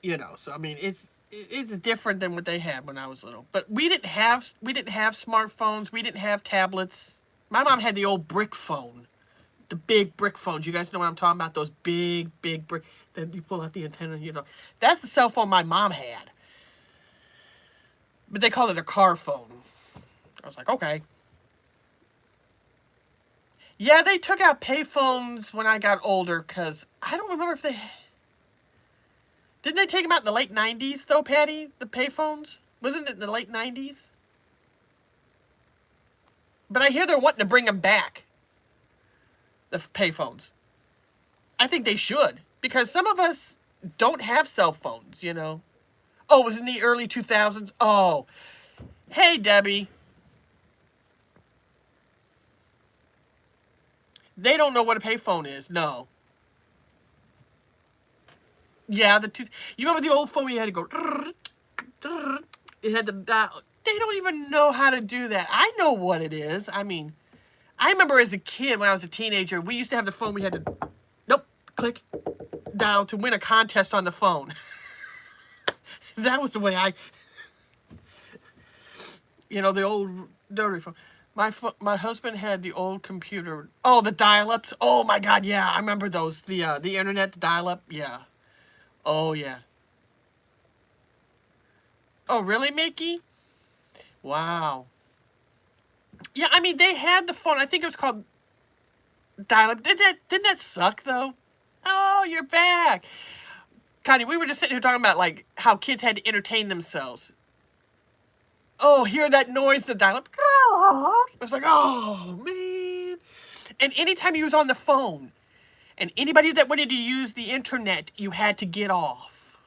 You know, so, I mean, it's different than what they had when I was little. But we didn't have smartphones. We didn't have tablets. My mom had the old brick phone. The big brick phones. You guys know what I'm talking about? Those big brick. Then you pull out the antenna, you know. That's the cell phone my mom had. But they called it a car phone. I was like, okay. Yeah, they took out payphones when I got older, because I don't remember if they... Didn't they take them out in the late 90s, though, Patty? The payphones? Wasn't it in the late 90s? But I hear they're wanting to bring them back. The payphones. I think they should. Because some of us don't have cell phones, you know. Oh, it was in the early 2000s? Oh. Hey, Debbie. They don't know what a payphone is. No. Yeah, you remember the old phone where you had to go... It had the dial. They don't even know how to do that. I know what it is. I mean, I remember as a kid, when I was a teenager, we used to have the phone we had to... Nope. Click. Dial to win a contest on the phone. That was the way I... You know, the old dirty phone. My husband had the old computer. Oh, the dial-ups. Oh, my God, yeah. I remember those. The internet, the dial-up. Yeah. Oh, yeah. Oh, really, Mickey? Wow. Yeah, I mean, they had the phone. I think it was called dial-up. Didn't that suck, though? Oh, you're back. Connie, we were just sitting here talking about, like, how kids had to entertain themselves. Oh, hear that noise, the dial-up. It's like, oh, man. And anytime you was on the phone, and anybody that wanted to use the internet, you had to get off.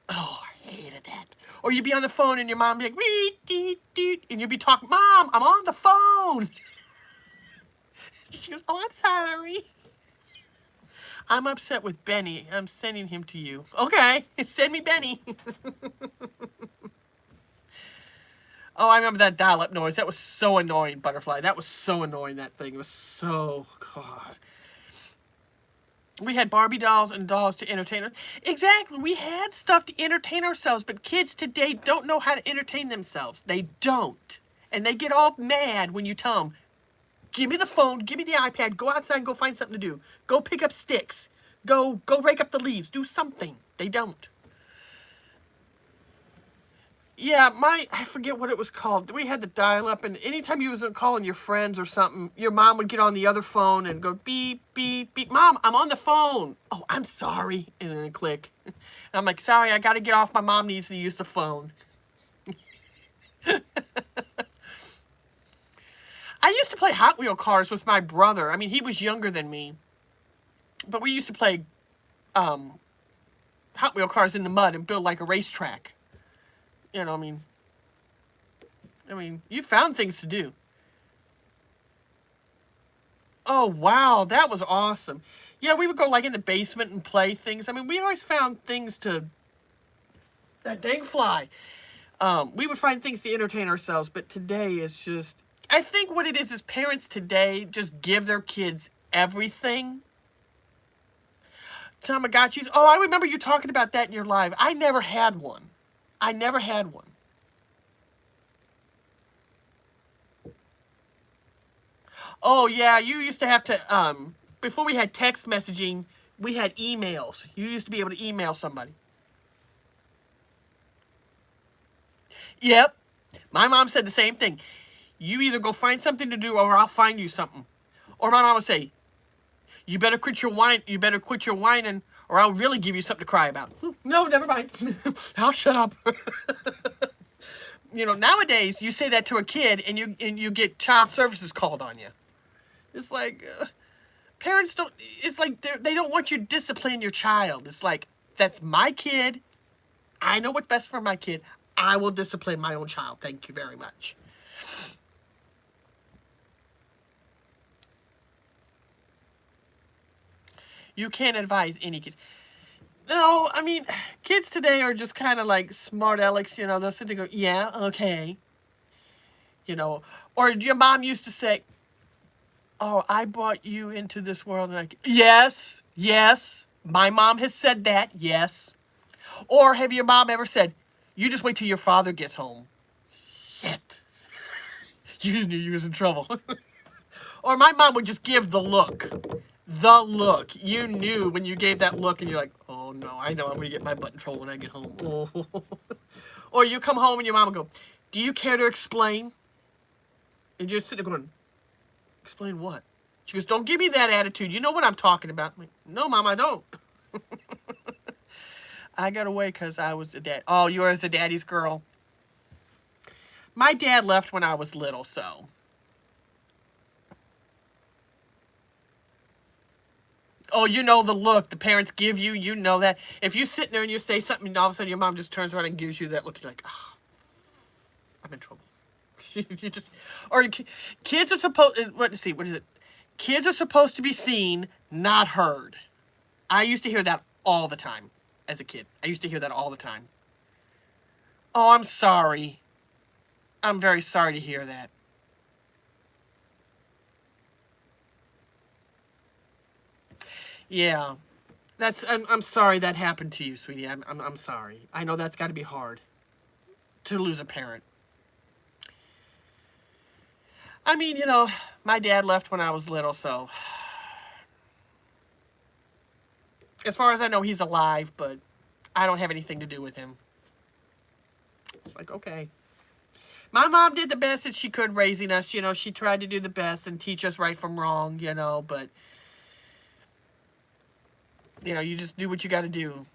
Oh, I hated that. Or you'd be on the phone and your mom would be like, and you'd be talking, Mom, I'm on the phone. She goes, oh, I'm sorry. I'm upset with Benny. I'm sending him to you. Okay, send me Benny. Oh, I remember that dial-up noise. That was so annoying, Butterfly. That was so annoying, that thing. It was so... God. We had Barbie dolls and dolls to entertain us. Exactly. We had stuff to entertain ourselves, but kids today don't know how to entertain themselves. They don't. And they get all mad when you tell them, give me the phone, give me the iPad, go outside and go find something to do. Go pick up sticks. Go rake up the leaves. Do something. They don't. Yeah, I forget what it was called. We had the dial-up, and anytime you was calling your friends or something, your mom would get on the other phone and go, beep, beep, beep. Mom, I'm on the phone. Oh, I'm sorry. And then click. And I'm like, sorry, I got to get off. My mom needs to use the phone. I used to play Hot Wheel cars with my brother. I mean, he was younger than me. But we used to play Hot Wheel cars in the mud and build like a racetrack. You know, I mean, you found things to do. Oh, wow, that was awesome. Yeah, we would go, like, in the basement and play things. I mean, we always found things to... That dang fly. We would find things to entertain ourselves, but today is just... I think what it is parents today just give their kids everything. Tamagotchis. Oh, I remember you talking about that in your live. I never had one. I never had one. Oh, yeah, you used to have to, before we had text messaging, we had emails. You used to be able to email somebody. Yep. My mom said the same thing. You either go find something to do or I'll find you something. Or my mom would say, you better quit your whining or I'll really give you something to cry about. No, never mind. I'll shut up. You know, nowadays, you say that to a kid and you get child services called on you. It's like, parents don't, it's like they don't want you to discipline your child. It's like, that's my kid. I know what's best for my kid. I will discipline my own child. Thank you very much. You can't advise any kids. No, I mean, kids today are just kind of like smart alecks, you know. They'll sit there and go, yeah, okay. You know, or your mom used to say, oh, I brought you into this world. And like, yes, yes, my mom has said that, yes. Or have your mom ever said, you just wait till your father gets home. Shit. You knew you was in trouble. Or my mom would just give the look. The look. You knew when you gave that look and you're like, oh no, I know I'm going to get my butt in trouble when I get home. Oh. Or you come home and your mom will go, do you care to explain? And you're sitting there going, explain what? She goes, don't give me that attitude. You know what I'm talking about. I'm like, no, Mom, I don't. I got away because I was a dad. Oh, you were a daddy's girl. My dad left when I was little, so. Oh, you know the look the parents give you. You know that. If you sit there and you say something and all of a sudden your mom just turns around and gives you that look, you're like, oh, I'm in trouble. You just, or kids are supposed, let's see, what is it? Kids are supposed to be seen, not heard. I used to hear that all the time as a kid. I used to hear that all the time. Oh, I'm sorry. I'm very sorry to hear that. Yeah. I'm sorry that happened to you, sweetie. I'm sorry. I know that's got to be hard to lose a parent. I mean, you know, my dad left when I was little, so as far as I know, he's alive, but I don't have anything to do with him. It's like, okay. My mom did the best that she could raising us. You know, she tried to do the best and teach us right from wrong, you know, but, you know, you just do what you got to do.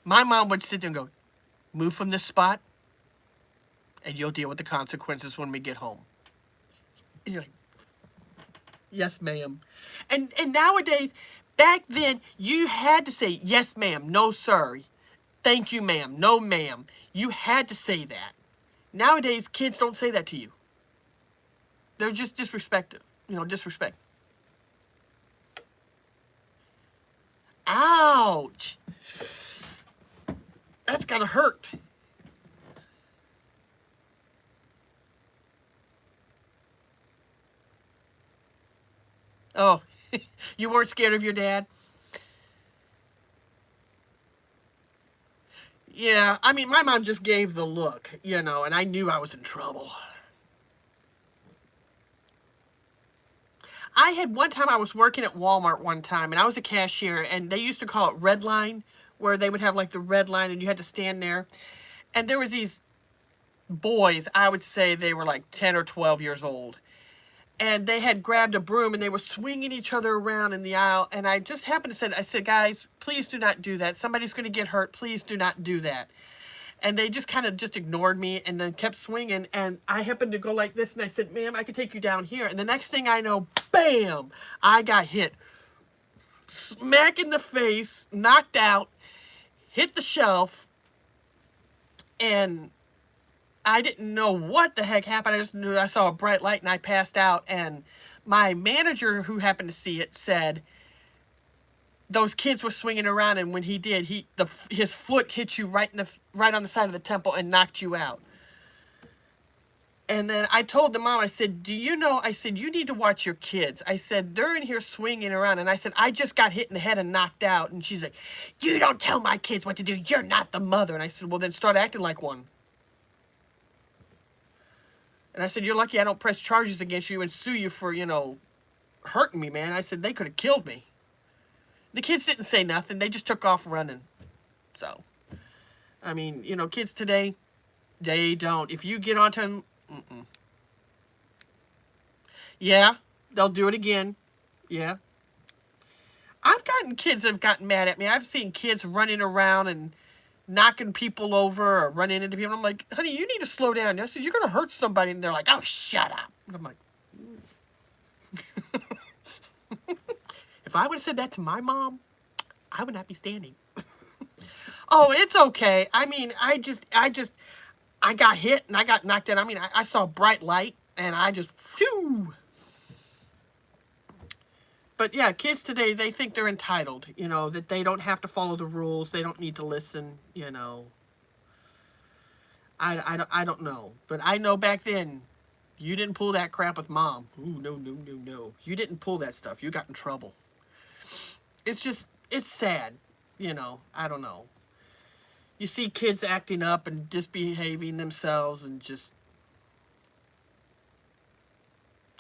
My mom would sit there and go, move from this spot, and you'll deal with the consequences when we get home. And you're like, yes, ma'am. And nowadays, back then, you had to say, yes, ma'am, no, sir. Thank you, ma'am, no, ma'am. You had to say that. Nowadays, kids don't say that to you. They're just disrespectful. You know, disrespect. Ouch. That's gotta hurt. Oh, you weren't scared of your dad? Yeah, I mean, my mom just gave the look, you know, and I knew I was in trouble. I had one time, I was working at Walmart one time, and I was a cashier, and they used to call it red line, where they would have like the red line, and you had to stand there. And there was these boys, I would say they were like 10 or 12 years old. And they had grabbed a broom and they were swinging each other around in the aisle. And I just happened to say, I said, guys, please do not do that. Somebody's going to get hurt. Please do not do that. And they just kind of just ignored me and then kept swinging. And I happened to go like this. And I said, ma'am, I can take you down here. And the next thing I know, bam, I got hit. Smack in the face, knocked out, hit the shelf. And I didn't know what the heck happened. I just knew I saw a bright light and I passed out. And my manager, who happened to see it, said those kids were swinging around, and when he did, his foot hit you right on the side of the temple and knocked you out. And then I told the mom, I said, do you know, I said, you need to watch your kids. I said, they're in here swinging around. And I said, I just got hit in the head and knocked out. And she's like, you don't tell my kids what to do. You're not the mother. And I said, well, then start acting like one. And I said, you're lucky I don't press charges against you and sue you for, you know, hurting me, man. I said, they could have killed me. The kids didn't say nothing. They just took off running. So, I mean, you know, kids today, they don't. If you get onto them, yeah, they'll do it again. Yeah. I've gotten kids that have gotten mad at me. I've seen kids running around and knocking people over or running into people. I'm like, honey, you need to slow down. I said, you're going to hurt somebody. And they're like, oh, shut up. And I'm like, if I would have said that to my mom, I would not be standing. Oh, it's okay. I mean, I got hit and I got knocked out. I mean, I saw a bright light and I just, phew. But yeah, kids today, they think they're entitled, you know, that they don't have to follow the rules. They don't need to listen, you know. I don't know. But I know back then, you didn't pull that crap with mom. Ooh, no, no, no, no. You didn't pull that stuff. You got in trouble. It's just, it's sad, you know. I don't know. You see kids acting up and misbehaving themselves and just...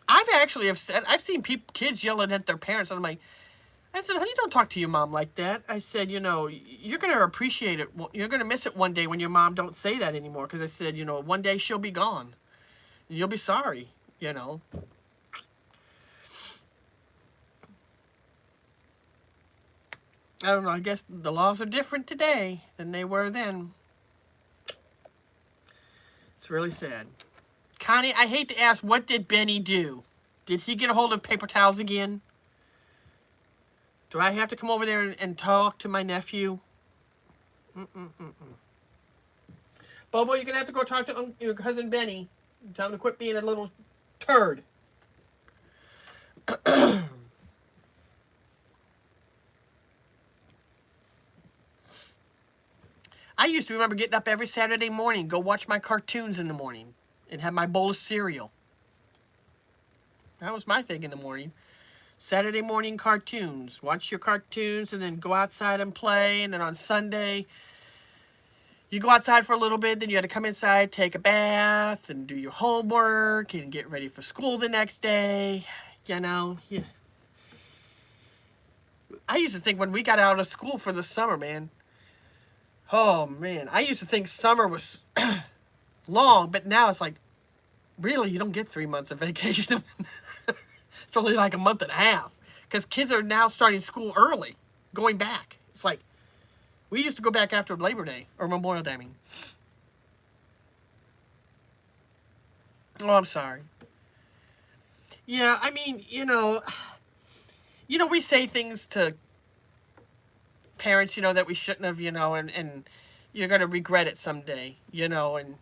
I've seen kids yelling at their parents, and I'm like, I said, honey, don't talk to your mom like that. I said, you know, you're going to appreciate it. You're going to miss it one day when your mom don't say that anymore. Because I said, you know, one day she'll be gone. You'll be sorry, you know. I don't know. I guess the laws are different today than they were then. It's really sad. Connie, I hate to ask, what did Benny do? Did he get a hold of paper towels again? Do I have to come over there and talk to my nephew? Bobo, you're going to have to go talk to your cousin Benny. Tell him to quit being a little turd. I used to remember getting up every Saturday morning, go watch my cartoons in the morning, and have my bowl of cereal. That was my thing in the morning. Saturday morning cartoons. Watch your cartoons and then go outside and play. And then on Sunday, you go outside for a little bit. Then you had to come inside, take a bath, and do your homework, and get ready for school the next day. You know, yeah. I used to think when we got out of school for the summer, man. Oh, man. I used to think summer was long, but now it's like, really, you don't get 3 months of vacation. It's only like a month and a half. Because kids are now starting school early, going back. It's like, we used to go back after Labor Day, or Memorial Day, I mean. Oh, I'm sorry. Yeah, I mean, you know, we say things to parents, you know, that we shouldn't have, you know, and you're going to regret it someday, you know, and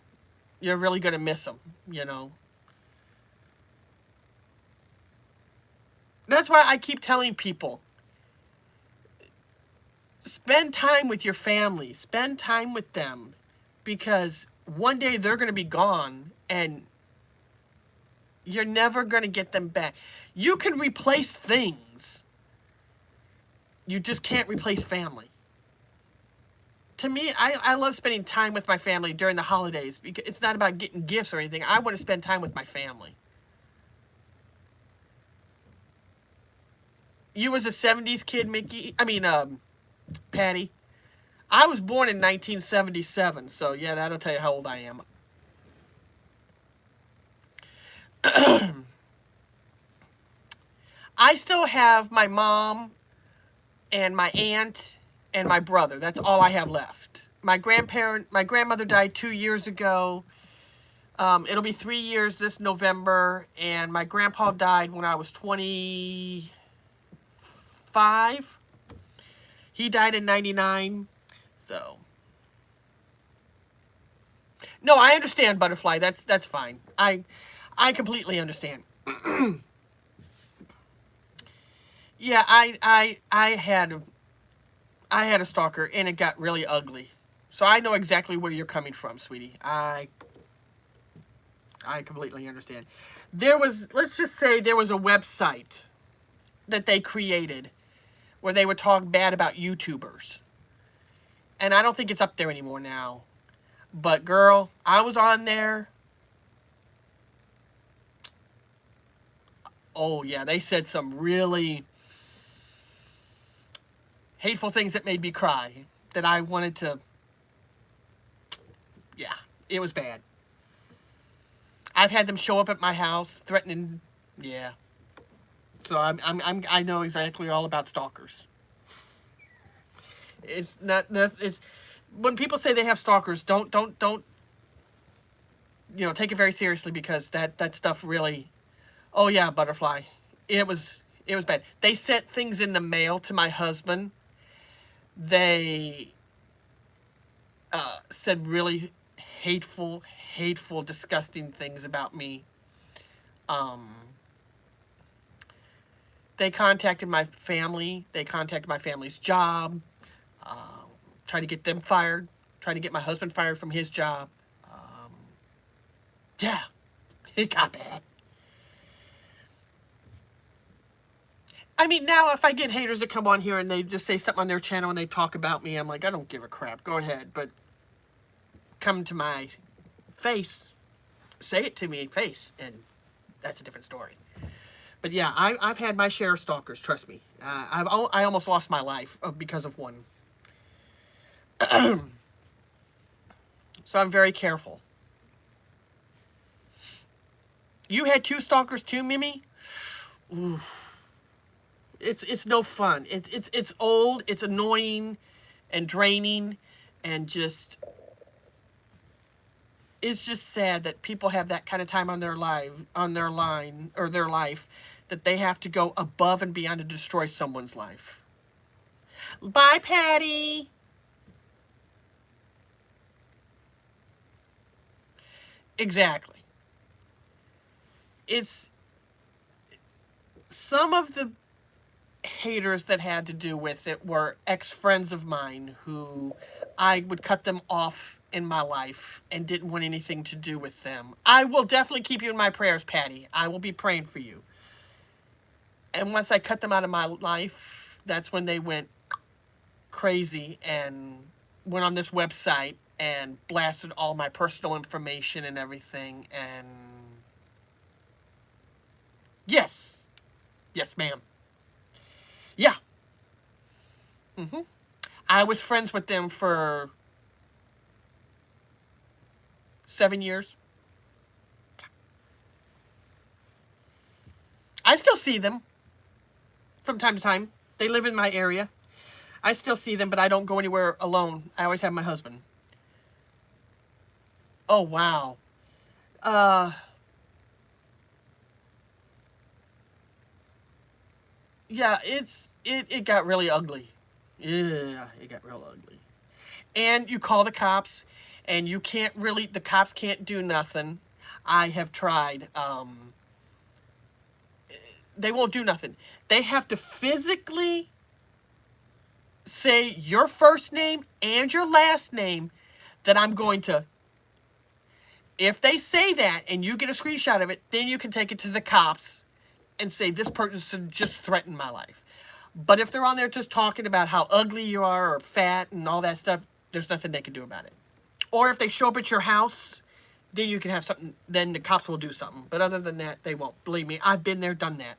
you're really going to miss them, you know. That's why I keep telling people, spend time with your family. Spend time with them. Because one day they're going to be gone and you're never going to get them back. You can replace things. You just can't replace family. To me, I love spending time with my family during the holidays. Because it's not about getting gifts or anything. I want to spend time with my family. You was a 70s kid, Patty. I was born in 1977, so yeah, that'll tell you how old I am. I still have my mom and my aunt and my brother. That's all I have left. My grandmother died 2 years ago. It'll be 3 years this November, and my grandpa died when I was 25. He died in 99. So, no, I understand, Butterfly. That's fine. I completely understand. Yeah, I had a stalker, and it got really ugly. So I know exactly where you're coming from, sweetie. I completely understand. Let's just say there was a website that they created where they would talk bad about YouTubers. And I don't think it's up there anymore now. But girl, I was on there. Oh yeah, they said some really hateful things that made me cry. That I wanted to... Yeah, it was bad. I've had them show up at my house threatening... Yeah. So I know exactly all about stalkers. It's not... It's... When people say they have stalkers, don't take it very seriously, because that stuff really... Oh yeah, Butterfly. It was bad. They sent things in the mail to my husband. They said really hateful, disgusting things about me. They contacted my family. They contacted my family's job. Tried to get them fired. Tried to get my husband fired from his job. Yeah, it got bad. I mean, now if I get haters that come on here and they just say something on their channel and they talk about me, I'm like, I don't give a crap. Go ahead. But come to my face, say it to me face, and that's a different story. But yeah, I've had my share of stalkers, trust me. I almost lost my life because of one. So I'm very careful. You had 2 stalkers too, Mimi? Oof. It's no fun. It's old, it's annoying and draining, and just it's just sad that people have that kind of time on their life that they have to go above and beyond to destroy someone's life. Bye, Patty. Exactly. It's some of the haters that had to do with it were ex-friends of mine who I would cut them off in my life and didn't want anything to do with them. I will definitely keep you in my prayers, Patty. I will be praying for you. And once I cut them out of my life, that's when they went crazy and went on this website and blasted all my personal information and everything. And yes, ma'am. Yeah. I was friends with them for 7 years. I still see them from time to time. They live in my area. I still see them, but I don't go anywhere alone. I always have my husband. Oh, wow. Yeah, it got really ugly. Yeah, it got real ugly. And you call the cops, and you can't really, the cops can't do nothing. I have tried. They won't do nothing. They have to physically say your first name and your last name that I'm going to. If they say that and you get a screenshot of it, then you can take it to the cops and say this person just threatened my life. But if they're on there just talking about how ugly you are or fat and all that stuff, there's nothing they can do about it. Or if they show up at your house, then you can have something, then the cops will do something. But other than that, they won't. Believe me, I've been there, done that.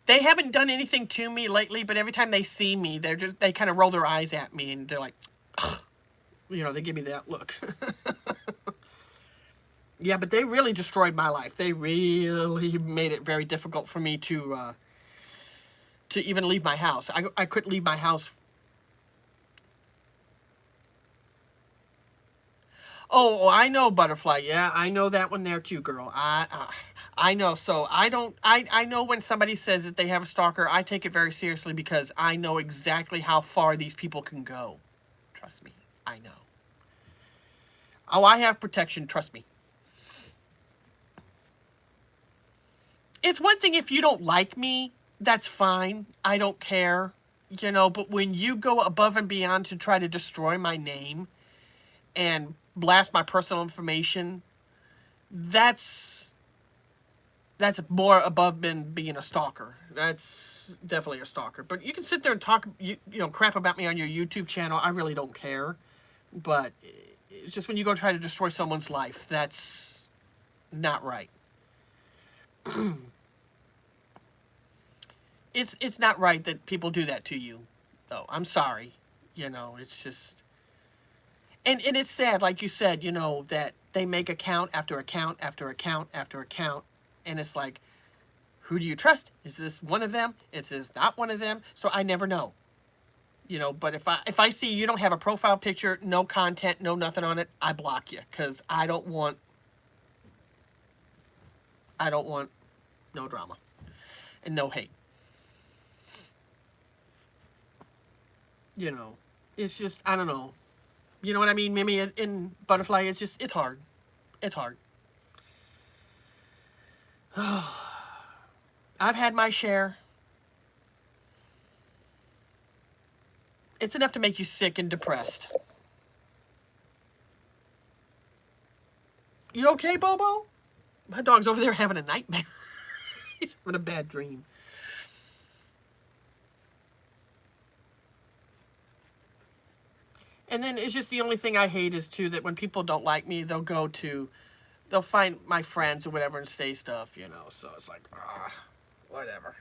They haven't done anything to me lately, but every time they see me, they kind of roll their eyes at me and they're like, ugh. You know, they give me that look. Yeah, but they really destroyed my life. They really made it very difficult for me to even leave my house. I couldn't leave my house. Oh, I know, Butterfly. Yeah, I know that one there too, girl. I know. So I know when somebody says that they have a stalker, I take it very seriously because I know exactly how far these people can go. Trust me, I know. Oh, I have protection, trust me. It's one thing if you don't like me, that's fine. I don't care, you know, but when you go above and beyond to try to destroy my name and blast my personal information, that's more above than being a stalker. That's definitely a stalker. But you can sit there and talk, you know, crap about me on your YouTube channel. I really don't care. But it's just when you go try to destroy someone's life, that's not right. It's not right that people do that to you. though. I'm sorry. You know, it's just... And it's sad, like you said, you know, that they make account after account after account after account. And it's like, who do you trust? Is this one of them? Is this not one of them? So I never know. You know, but if I see you don't have a profile picture, no content, no nothing on it, I block you. Because I don't want no drama. And no hate. You know, it's just, I don't know. You know what I mean, Mimi? In Butterfly, it's just, it's hard. It's hard. I've had my share. It's enough to make you sick and depressed. You okay, Bobo? My dog's over there having a nightmare. He's having a bad dream. And then it's just the only thing I hate is, too, that when people don't like me, they'll go to they'll find my friends or whatever and say stuff, you know. So it's like, whatever.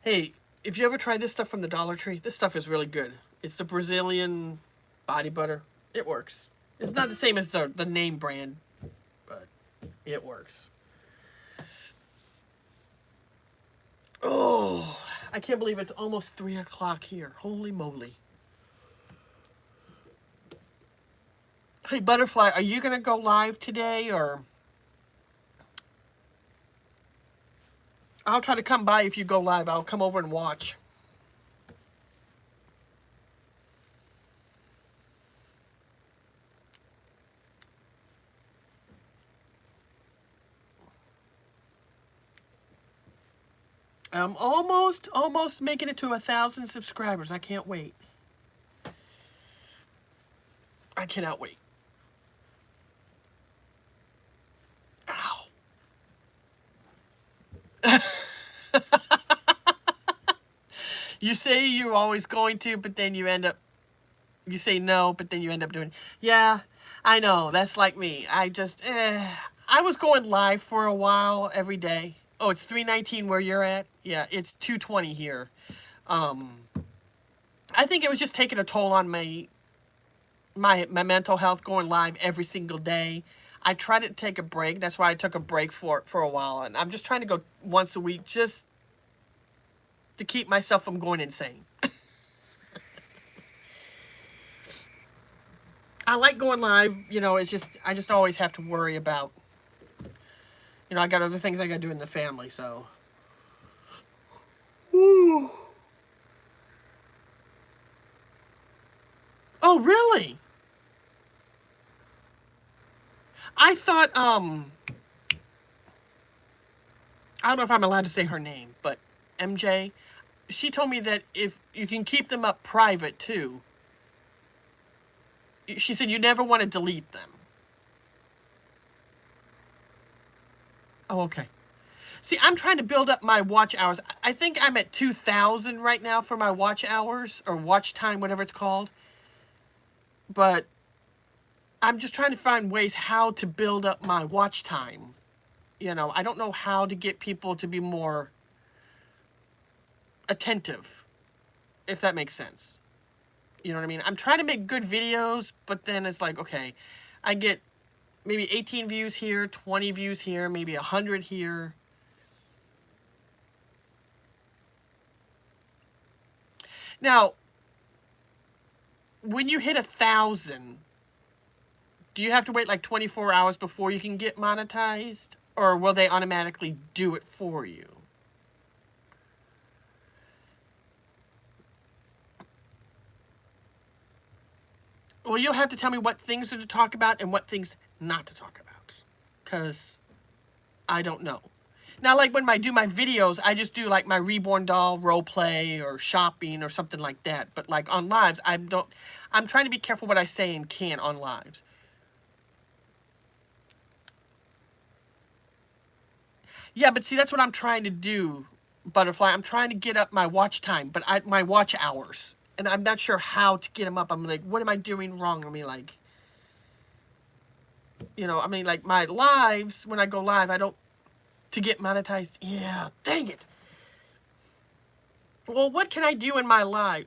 Hey, if you ever try this stuff from the Dollar Tree, this stuff is really good. It's the Brazilian body butter. It works. It's not the same as the name brand, but it works. Oh, I can't believe it's almost 3 o'clock here. Holy moly. Hey, Butterfly, are you going to go live today, or... I'll try to come by if you go live. I'll come over and watch. I'm almost making it to 1,000 subscribers. I can't wait. I cannot wait. Ow. You say you're always going to, but then you end up, you say no, but then you end up doing, yeah, I know, that's like me. I was going live for a while every day. Oh, it's 3:19 where you're at? Yeah, it's 2:20 here. I think it was just taking a toll on my mental health going live every single day. I tried to take a break. That's why I took a break for a while. And I'm just trying to go once a week just to keep myself from going insane. I like going live. You know, it's just, I just always have to worry about, you know, I got other things I got to do in the family, so. Ooh. Oh, really? I thought, I don't know if I'm allowed to say her name, but MJ, she told me that if you can keep them up private too, she said you never want to delete them. Oh, okay. See, I'm trying to build up my watch hours. I think I'm at 2,000 right now for my watch hours, or watch time, whatever it's called. But I'm just trying to find ways how to build up my watch time. You know, I don't know how to get people to be more attentive, if that makes sense. You know what I mean? I'm trying to make good videos, but then it's like, okay, I get maybe 18 views here, 20 views here, maybe 100 here. Now, when you hit 1,000, do you have to wait like 24 hours before you can get monetized? Or will they automatically do it for you? Well, you'll have to tell me what things are to talk about and what things not to talk about. Because I don't know. Now, like when I do my videos, I just do like my reborn doll role play or shopping or something like that. But like on lives, I'm trying to be careful what I say and can on lives. Yeah, but see, that's what I'm trying to do, Butterfly. I'm trying to get up my watch time, but my watch hours. And I'm not sure how to get them up. I'm like, what am I doing wrong? I mean, like, you know, I mean, like my lives, when I go live, I don't, to get monetized. Yeah, dang it. Well, what can I do in my live?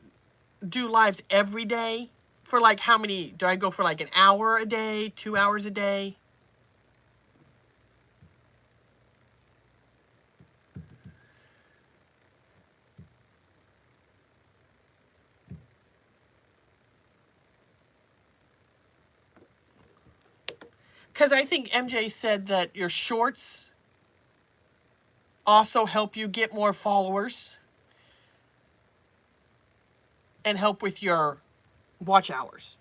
Do lives every day? For like how many? Do I go for like an hour a day, 2 hours a day? Because I think MJ said that your shorts also help you get more followers and help with your watch hours.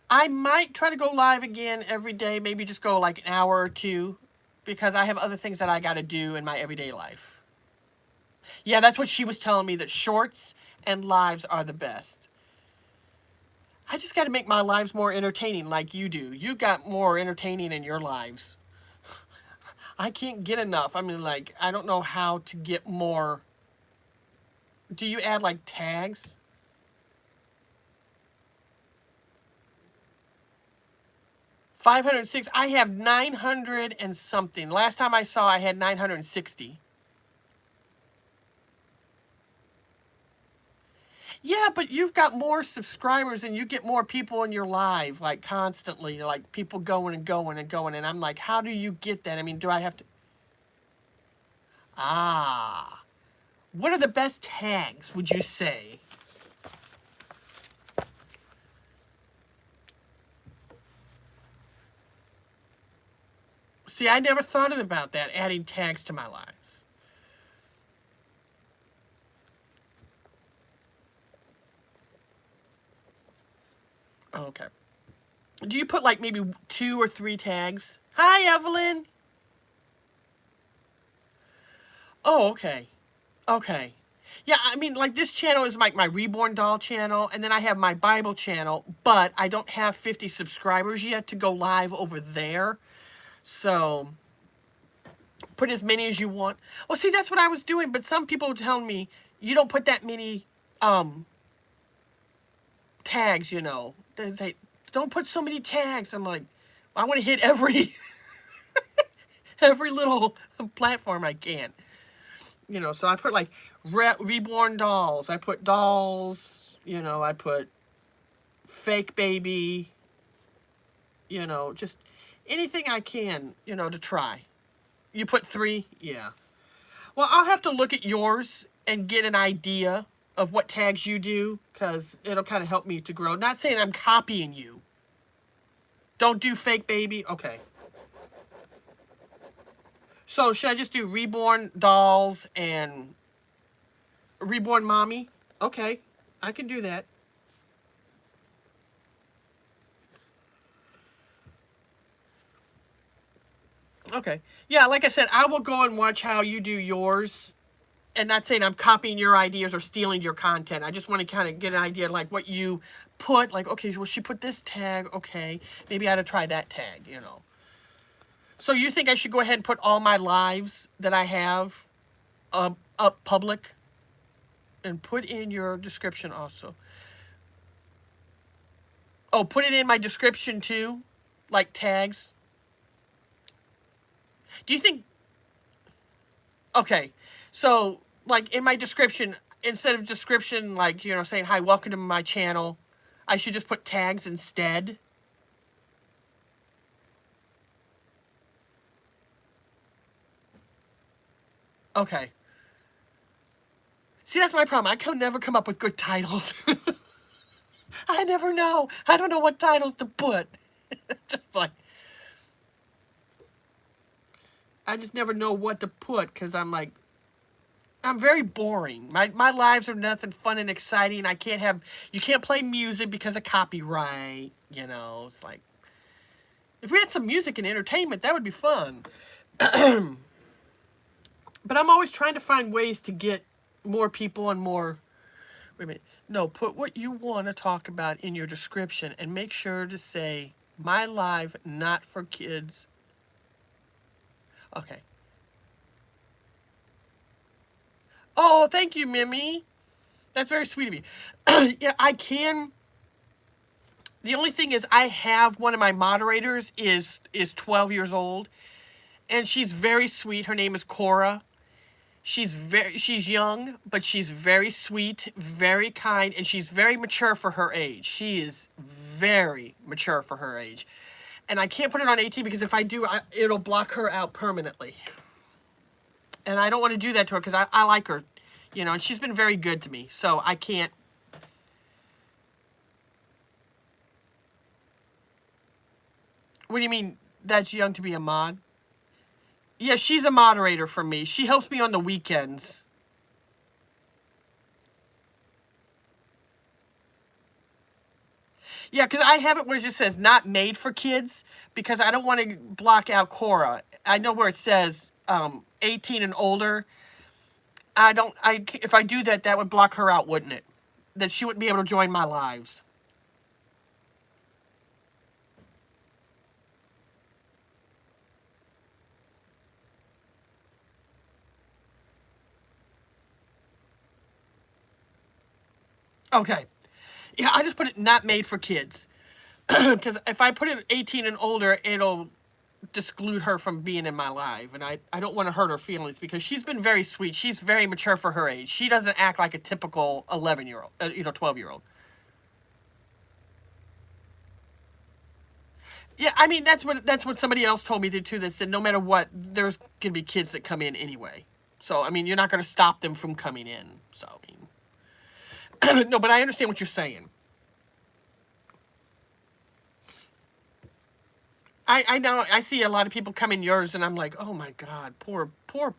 I might try to go live again every day, maybe just go like an hour or two, because I have other things that I got to do in my everyday life. Yeah, that's what she was telling me, that shorts and lives are the best. I just got to make my lives more entertaining like you do. You got more entertaining in your lives. I can't get enough. I mean, like, I don't know how to get more. Do you add, like, tags? 506. I have 900 and something. Last time I saw, I had 960. Yeah, but you've got more subscribers and you get more people in your live, like constantly, like people going and going and going. And I'm like, how do you get that? I mean, do I have to? Ah. What are the best tags, would you say? See, I never thought about that, adding tags to my lives. Okay. Do you put like maybe 2 or 3 tags? Hi, Evelyn. Oh, okay. Okay. Yeah, I mean, like this channel is like my Reborn Doll channel, and then I have my Bible channel, but I don't have 50 subscribers yet to go live over there. So, put as many as you want. Well, see, that's what I was doing, but some people were telling me, you don't put that many tags, you know. They say, don't put so many tags. I'm like, I want to hit every every little platform I can. You know, so I put like Reborn Dolls. I put dolls, you know, I put fake baby, you know, just anything I can, you know, to try. You put 3? Yeah. Well, I'll have to look at yours and get an idea of what tags you do, because it'll kind of help me to grow. Not saying I'm copying you. Don't do fake baby. Okay. So should I just do Reborn Dolls and Reborn Mommy? Okay. I can do that. Okay. Yeah, like I said, I will go and watch how you do yours. And not saying I'm copying your ideas or stealing your content. I just want to kind of get an idea like what you put. Like, okay, well, she put this tag. Okay, maybe I ought to try that tag, you know. So you think I should go ahead and put all my lives that I have up public? And put in your description also. Oh, put it in my description too? Like tags? Do you think... Okay, so like in my description, instead of description, like, you know, saying, hi, welcome to my channel, I should just put tags instead? Okay. See, that's my problem. I can never come up with good titles. I never know. I don't know what titles to put. Just like... I just never know what to put, because I'm like... I'm very boring. My lives are nothing fun and exciting. I can't have... You can't play music because of copyright. You know, it's like... If we had some music and entertainment, that would be fun. But I'm always trying to find ways to get more people and more... Wait a minute. No, put what you want to talk about in your description and make sure to say, my live, not for kids. Okay. Oh, thank you, Mimi. That's very sweet of you. Yeah, I can... The only thing is I have one of my moderators is 12 years old. And she's very sweet. Her name is Cora. She's young, but she's very sweet, very kind, and she's very mature for her age. She is very mature for her age. And I can't put it on 18 because if I do, it'll block her out permanently. And I don't want to do that to her because I like her, you know, and she's been very good to me. So I can't. What do you mean that's young to be a mod? Yeah, she's a moderator for me. She helps me on the weekends. Yeah, because I have it where it just says not made for kids because I don't want to block out Cora. I know where it says 18 and older. If I do that, that would block her out, wouldn't it? That she wouldn't be able to join my lives. Okay. Yeah, I just put it not made for kids. Because if I put it 18 and older, it'll disclude her from being in my life. And I don't want to hurt her feelings because she's been very sweet. She's very mature for her age. She doesn't act like a typical 11-year-old, 12-year-old. Yeah, I mean, that's what somebody else told me too. They said no matter what, there's going to be kids that come in anyway. So, I mean, you're not going to stop them from coming in. So, I mean, no, but I understand what you're saying. I know, I see a lot of people come in yours, and I'm like, oh my God, poor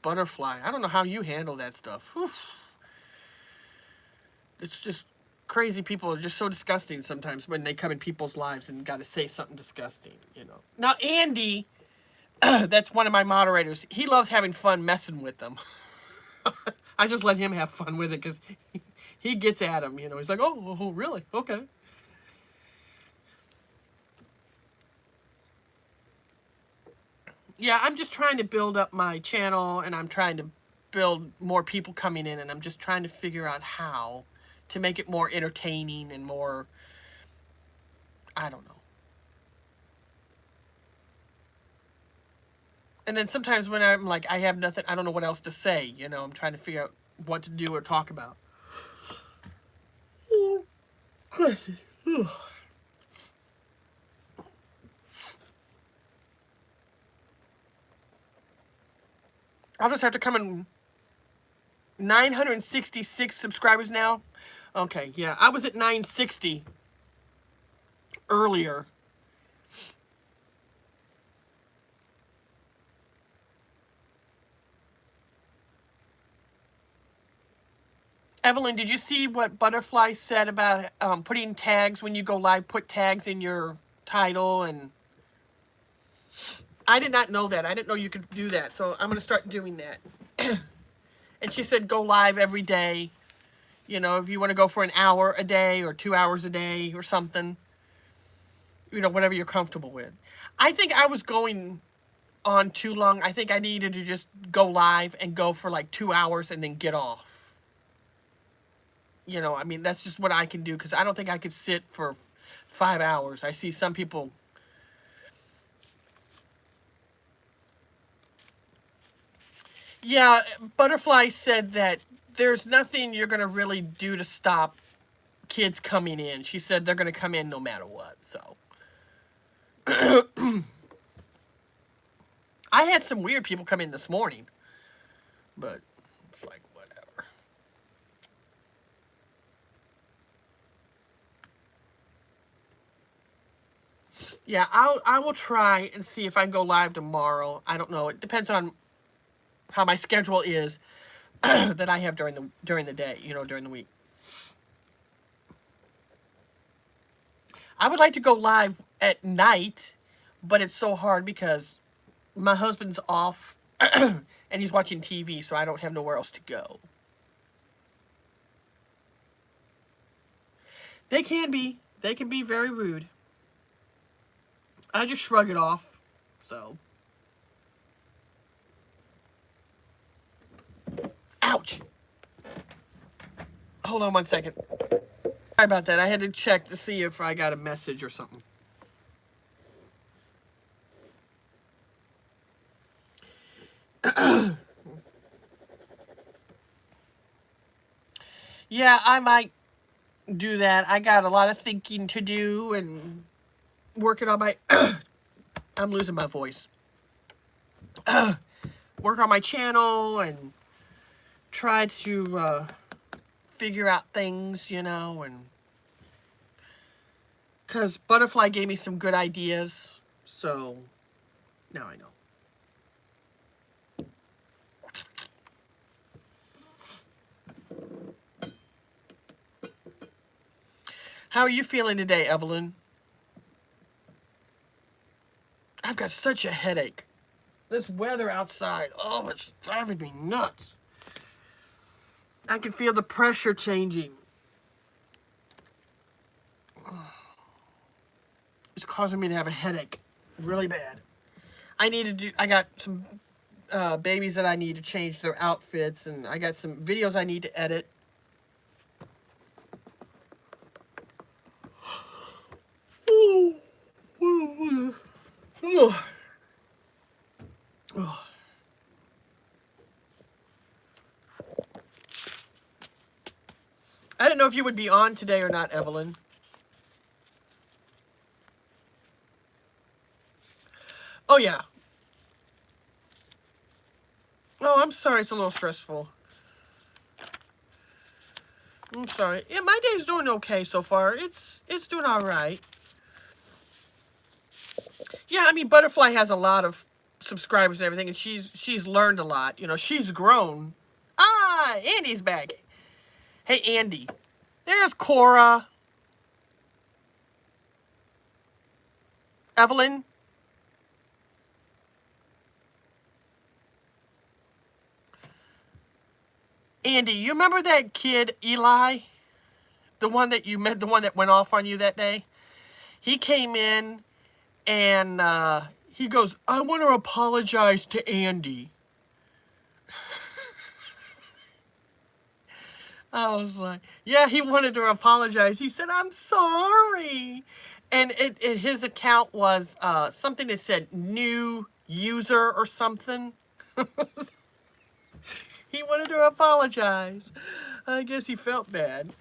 butterfly. I don't know how you handle that stuff. Whew. It's just crazy. People are just so disgusting sometimes when they come in people's lives and got to say something disgusting, you know. Now, Andy, that's one of my moderators. He loves having fun messing with them. I just let him have fun with it because he gets at them, you know. He's like, oh, really? Okay. Yeah, I'm just trying to build up my channel, and I'm trying to build more people coming in, and I'm just trying to figure out how to make it more entertaining and more, I don't know. And then sometimes when I'm like, I have nothing, I don't know what else to say, you know, I'm trying to figure out what to do or talk about. I'll just have to come in. 966 subscribers now. Okay, yeah, I was at 960 earlier. Evelyn, did you see what Butterfly said about putting tags when you go live? Put tags in your title, and I did not know that. I didn't know you could do that, so I'm going to start doing that. And she said go live every day. You know, if you want to go for an hour a day or 2 hours a day or something. You know, whatever you're comfortable with. I think I was going on too long. I think I needed to just go live and go for like 2 hours and then get off. You know, I mean, that's just what I can do because I don't think I could sit for 5 hours. I see some people. Yeah, Butterfly said that there's nothing you're going to really do to stop kids coming in. She said they're going to come in no matter what, so. I had some weird people come in this morning, but it's like, whatever. Yeah, I will try and see if I can go live tomorrow. I don't know. It depends on how my schedule is that I have during the day, you know, during the week. I would like to go live at night, but it's so hard because my husband's off and he's watching TV, so I don't have nowhere else to go. They can be very rude. I just shrug it off, so. Ouch! Hold on 1 second. Sorry about that. I had to check to see if I got a message or something. Yeah, I might do that. I got a lot of thinking to do and working on my... I'm losing my voice. Work on my channel and try to figure out things, you know, and... Because Butterfly gave me some good ideas, so now I know. How are you feeling today, Evelyn? I've got such a headache. This weather outside, oh, it's driving me nuts. I can feel the pressure changing. It's causing me to have a headache really bad. I got some babies that I need to change their outfits, and I got some videos I need to edit. Ooh. Ugh. Ugh. I didn't know if you would be on today or not, Evelyn. Oh, yeah. Oh, I'm sorry. It's a little stressful. I'm sorry. Yeah, my day's doing okay so far. It's doing all right. Yeah, I mean, Butterfly has a lot of subscribers and everything, and she's learned a lot. You know, she's grown. Ah, Andy's back. Hey, Andy. There's Cora. Evelyn. Andy, you remember that kid, Eli? The one that you met, the one that went off on you that day? He came in and he goes, I want to apologize to Andy. I was like, yeah, he wanted to apologize. He said, I'm sorry. And his account was something that said new user or something. He wanted to apologize. I guess he felt bad.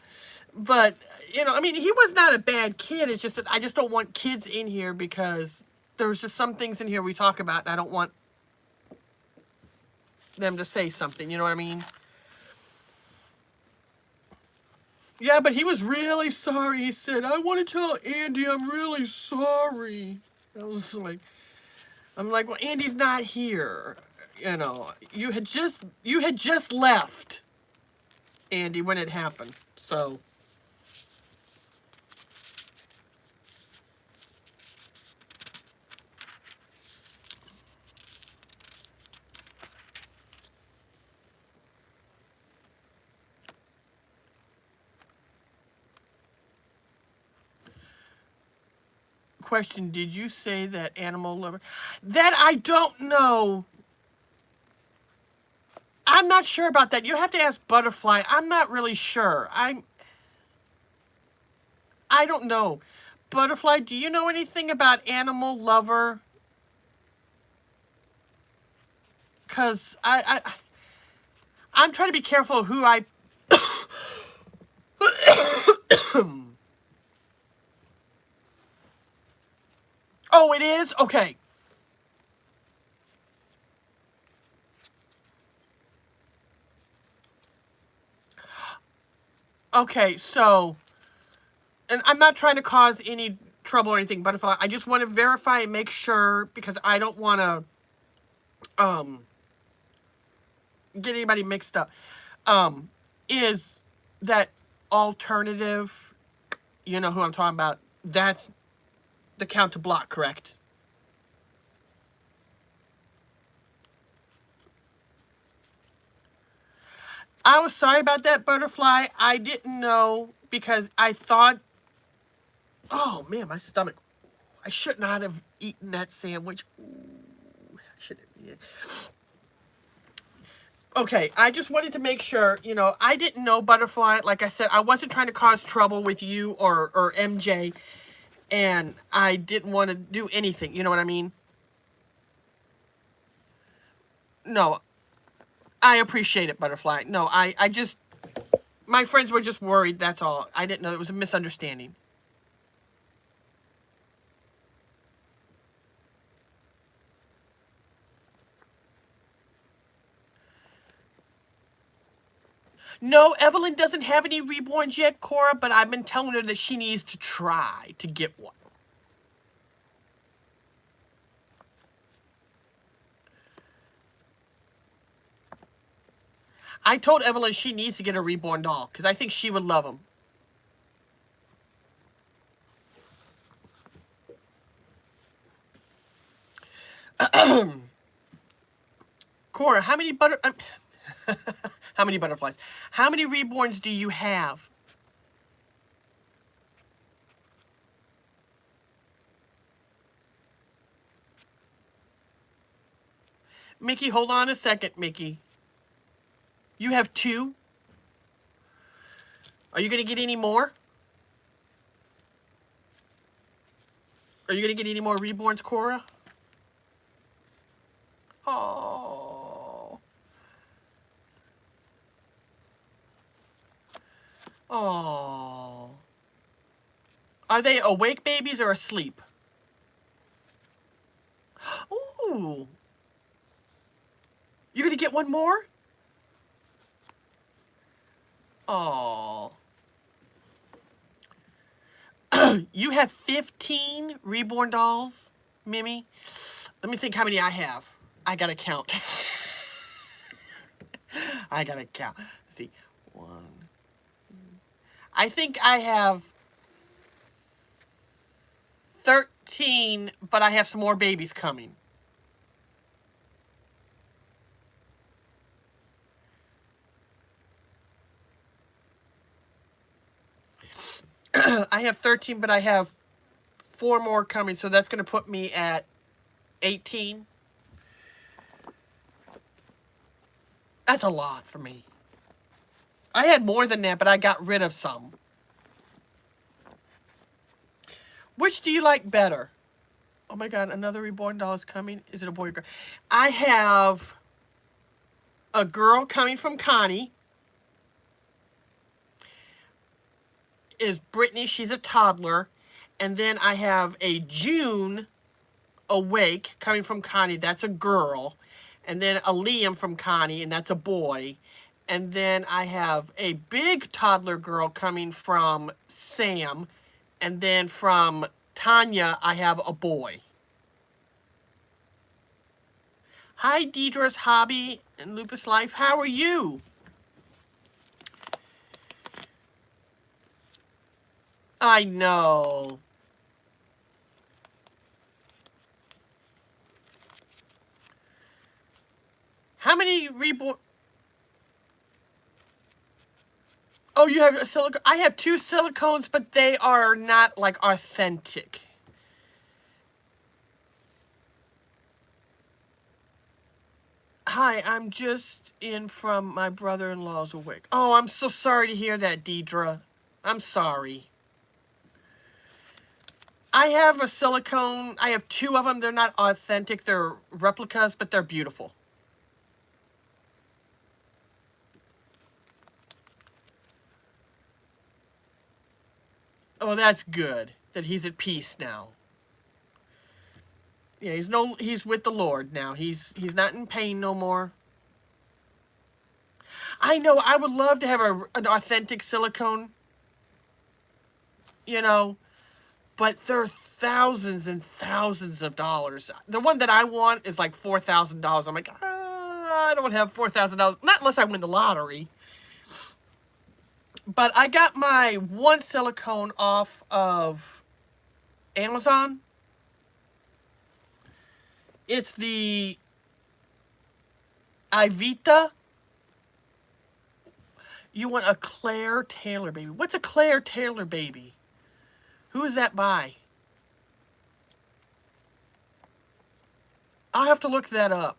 But, you know, I mean, he was not a bad kid. It's just that I just don't want kids in here because there's just some things in here we talk about and I don't want them to say something. You know what I mean? Yeah, but he was really sorry. He said, I want to tell Andy I'm really sorry. I was like, I'm like, well, Andy's not here. You know, you had just left, Andy, when it happened. So, question, did you say that animal lover? That I don't know. I'm not sure about that. You have to ask Butterfly. I'm not really sure. I don't know. Butterfly, do you know anything about animal lover? Because I'm trying to be careful who I... Oh, it is? Okay. Okay, so... And I'm not trying to cause any trouble or anything, Butterfly. I just want to verify and make sure, because I don't want to get anybody mixed up. Is that alternative, you know who I'm talking about, that's the count to block, correct? I was sorry about that, Butterfly. I didn't know because I thought, oh man, my stomach. I should not have eaten that sandwich. Ooh, I should have eaten. Okay, I just wanted to make sure, you know, I didn't know, Butterfly. Like I said, I wasn't trying to cause trouble with you or MJ, and I didn't want to do anything. You know what I mean? No, I appreciate it, Butterfly. No, I just, my friends were just worried, that's all. I didn't know it was a misunderstanding. No, Evelyn doesn't have any reborns yet, Cora, but I've been telling her that she needs to try to get one. I told Evelyn she needs to get a reborn doll because I think she would love them. Cora, how many how many butterflies? How many reborns do you have? Mickey, hold on a second, Mickey. You have 2? Are you going to get any more? Are you going to get any more reborns, Cora? Oh. Oh. Are they awake babies or asleep? Ooh. You're gonna get one more? Oh. You have 15 reborn dolls, Mimi? Let me think how many I have. I gotta count. I gotta count. Let's see. One. I think I have 13, but I have some more babies coming. I have 13, but I have 4 more coming, so that's going to put me at 18. That's a lot for me. I had more than that, but I got rid of some. Which do you like better? Oh my God, another reborn doll is coming. Is it a boy or girl? I have a girl coming from Connie. Is Brittany. She's a toddler. And then I have a June awake coming from Connie. That's a girl. And then a Liam from Connie, and that's a boy. And then I have a big toddler girl coming from Sam. And then from Tanya, I have a boy. Hi, Deidre's Hobby and Lupus Life. How are you? I know. How many reborn... Oh, you have a silicone? I have 2 silicones, but they are not, like, authentic. Hi, I'm just in from my brother-in-law's awake. Oh, I'm so sorry to hear that, Deidre. I'm sorry. I have a silicone. I have 2 of them. They're not authentic. They're replicas, but they're beautiful. Oh, that's good that he's at peace now. Yeah, he's with the Lord now. He's not in pain no more. I know, I would love to have an authentic silicone, you know, but they're thousands and thousands of dollars. The one that I want is like $4,000. I'm like, I don't have $4,000, not unless I win the lottery. But I got my 1 silicone off of Amazon. It's the Ivita. You want a Claire Taylor baby. What's a Claire Taylor baby? Who is that by? I'll have to look that up.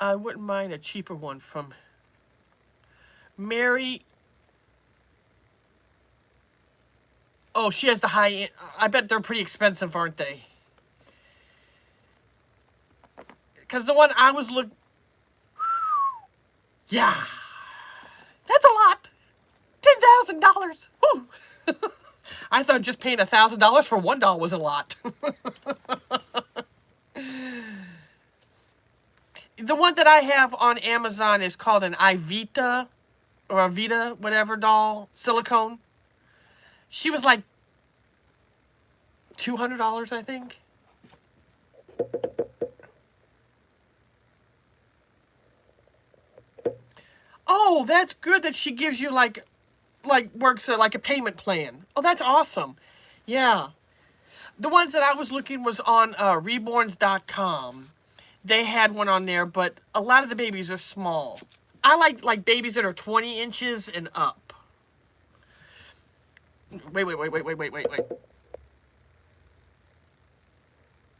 I wouldn't mind a cheaper one from Mary. Oh, she has the high end. I bet they're pretty expensive, aren't they? Because the one I was looking... Yeah. That's a lot. $10,000. I thought just paying $1,000 for one doll was a lot. The one that I have on Amazon is called an Ivita or Avita, whatever doll, silicone. She was like $200, I think. Oh, that's good that she gives you like works like a payment plan. Oh, that's awesome. Yeah. The ones that I was looking was on reborns.com. They had one on there, but a lot of the babies are small. I like babies that are 20 inches and up. Wait.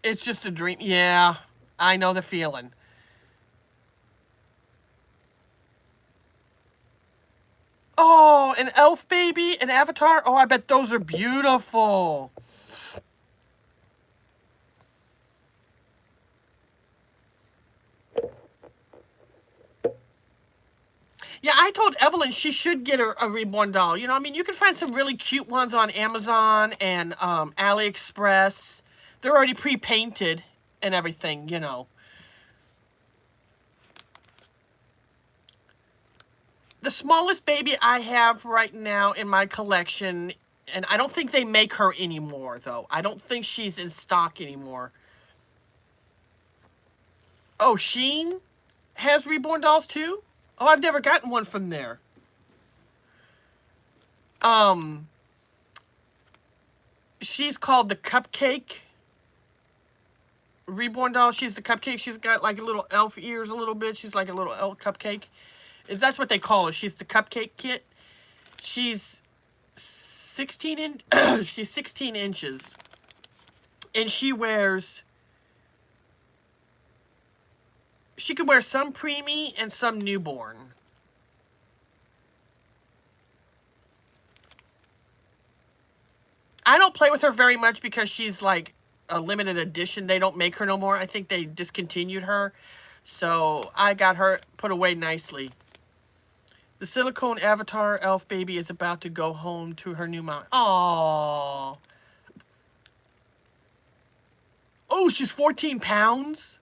It's just a dream. Yeah, I know the feeling. Oh, an elf baby, an avatar. Oh, I bet those are beautiful. Yeah, I told Evelyn she should get a reborn doll. You know, I mean, you can find some really cute ones on Amazon and AliExpress. They're already pre-painted and everything, you know. The smallest baby I have right now in my collection, and I don't think they make her anymore, though. I don't think she's in stock anymore. Oh, Sheen has reborn dolls too? Oh, I've never gotten one from there. Um, she's called the Cupcake reborn doll. She's the Cupcake. She's got like a little elf ears a little bit. She's like a little elf cupcake. That's what they call her. She's the Cupcake Kit. She's 16 she's 16 inches. And she can wear some preemie and some newborn. I don't play with her very much because she's like a limited edition. They don't make her no more. I think they discontinued her. So I got her put away nicely. The silicone avatar elf baby is about to go home to her new mom. Aww. Oh, she's 14 pounds?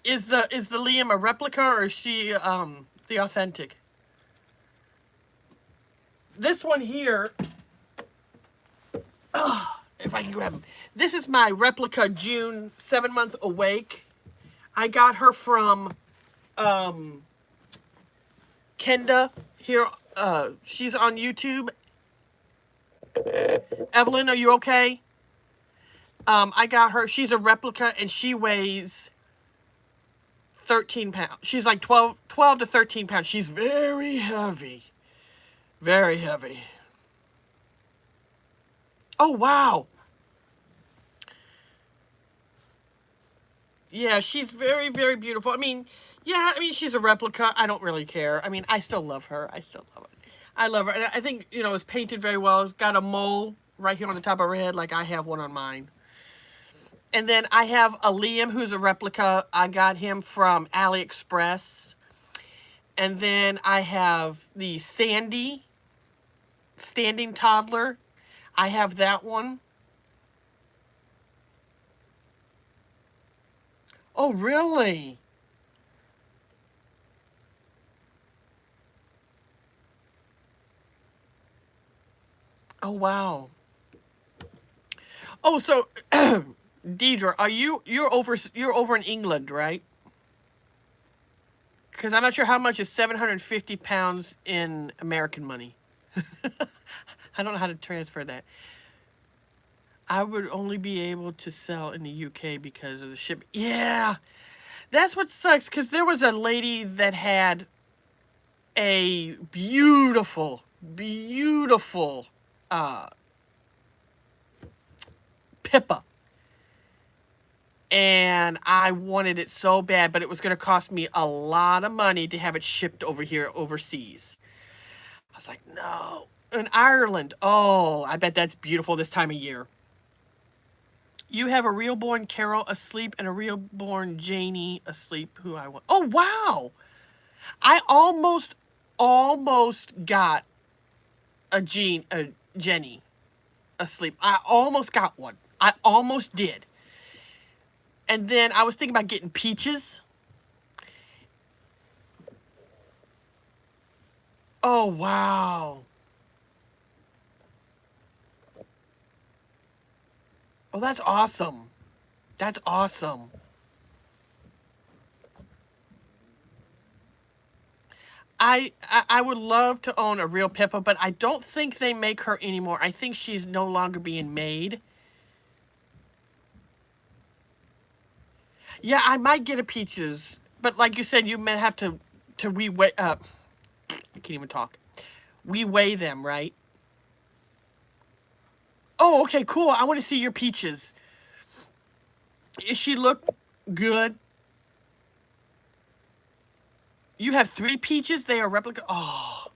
Is the Liam a replica or is she the authentic? This one here, if I can grab him. This is my replica June 7-month awake. I got her from Kenda here. She's on YouTube. Evelyn, are you okay? I got her. She's a replica and she weighs 13 pounds. She's like 12 to 13 pounds. She's very heavy. Very heavy. Oh, wow. Yeah, she's very, very beautiful. I mean, yeah, I mean, she's a replica. I don't really care. I mean, I still love her. I still love it. I love her. And I think, you know, it's painted very well. It's got a mole right here on the top of her head like I have one on mine. And then I have a Liam who's a replica. I got him from AliExpress. And then I have the Sandy standing toddler. I have that one. Oh, really? Oh, wow. Oh, so Deidre, you're over in England, right? Because I'm not sure how much is 750 pounds in American money. I don't know how to transfer that. I would only be able to sell in the UK because of the ship. Yeah, that's what sucks. Because there was a lady that had a beautiful, beautiful Pippa. And I wanted it so bad, but it was going to cost me a lot of money to have it shipped over here overseas. I was like, no. In Ireland, oh, I bet that's beautiful this time of year. You have a real-born Carol asleep and a real-born Janie asleep who I want. Oh, wow. I almost got a Jenny asleep. I almost got one. I almost did. And then I was thinking about getting Peaches. Oh, wow. Oh, that's awesome. That's awesome. I would love to own a real Pippa, but I don't think they make her anymore. I think she's no longer being made. Yeah, I might get a Peaches, but like you said, you may have to reweigh. I can't even talk. Reweigh them, right? Oh, okay, cool. I want to see your Peaches. Does she look good? You have 3 Peaches. They are replica. Oh.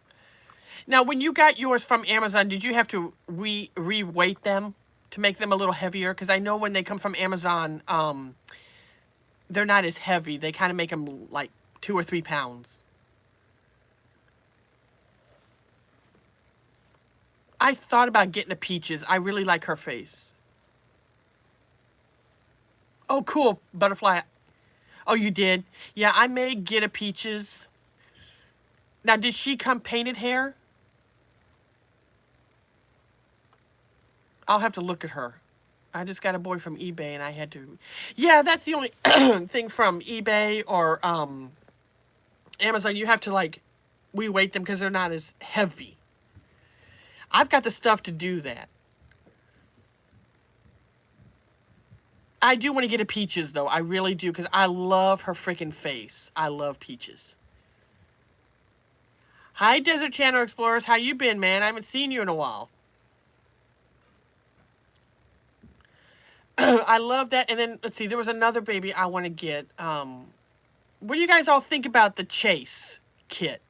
Now, when you got yours from Amazon, did you have to re-weight them to make them a little heavier? Because I know when they come from Amazon, they're not as heavy. They kind of make them like 2 or 3 pounds. I thought about getting a Peaches. I really like her face. Oh, cool. Butterfly. Oh, you did? Yeah, I may get a Peaches. Now, did she come painted hair? I'll have to look at her. I just got a boy from eBay and I had to... Yeah, that's the only thing from eBay or Amazon. You have to, like, weight them because they're not as heavy. I've got the stuff to do that. I do want to get a Peaches, though. I really do, because I love her freaking face. I love Peaches. Hi, Desert Channel Explorers. How you been, man? I haven't seen you in a while. I love that. And then, let's see, there was another baby I want to get. What do you guys all think about the Chase kit?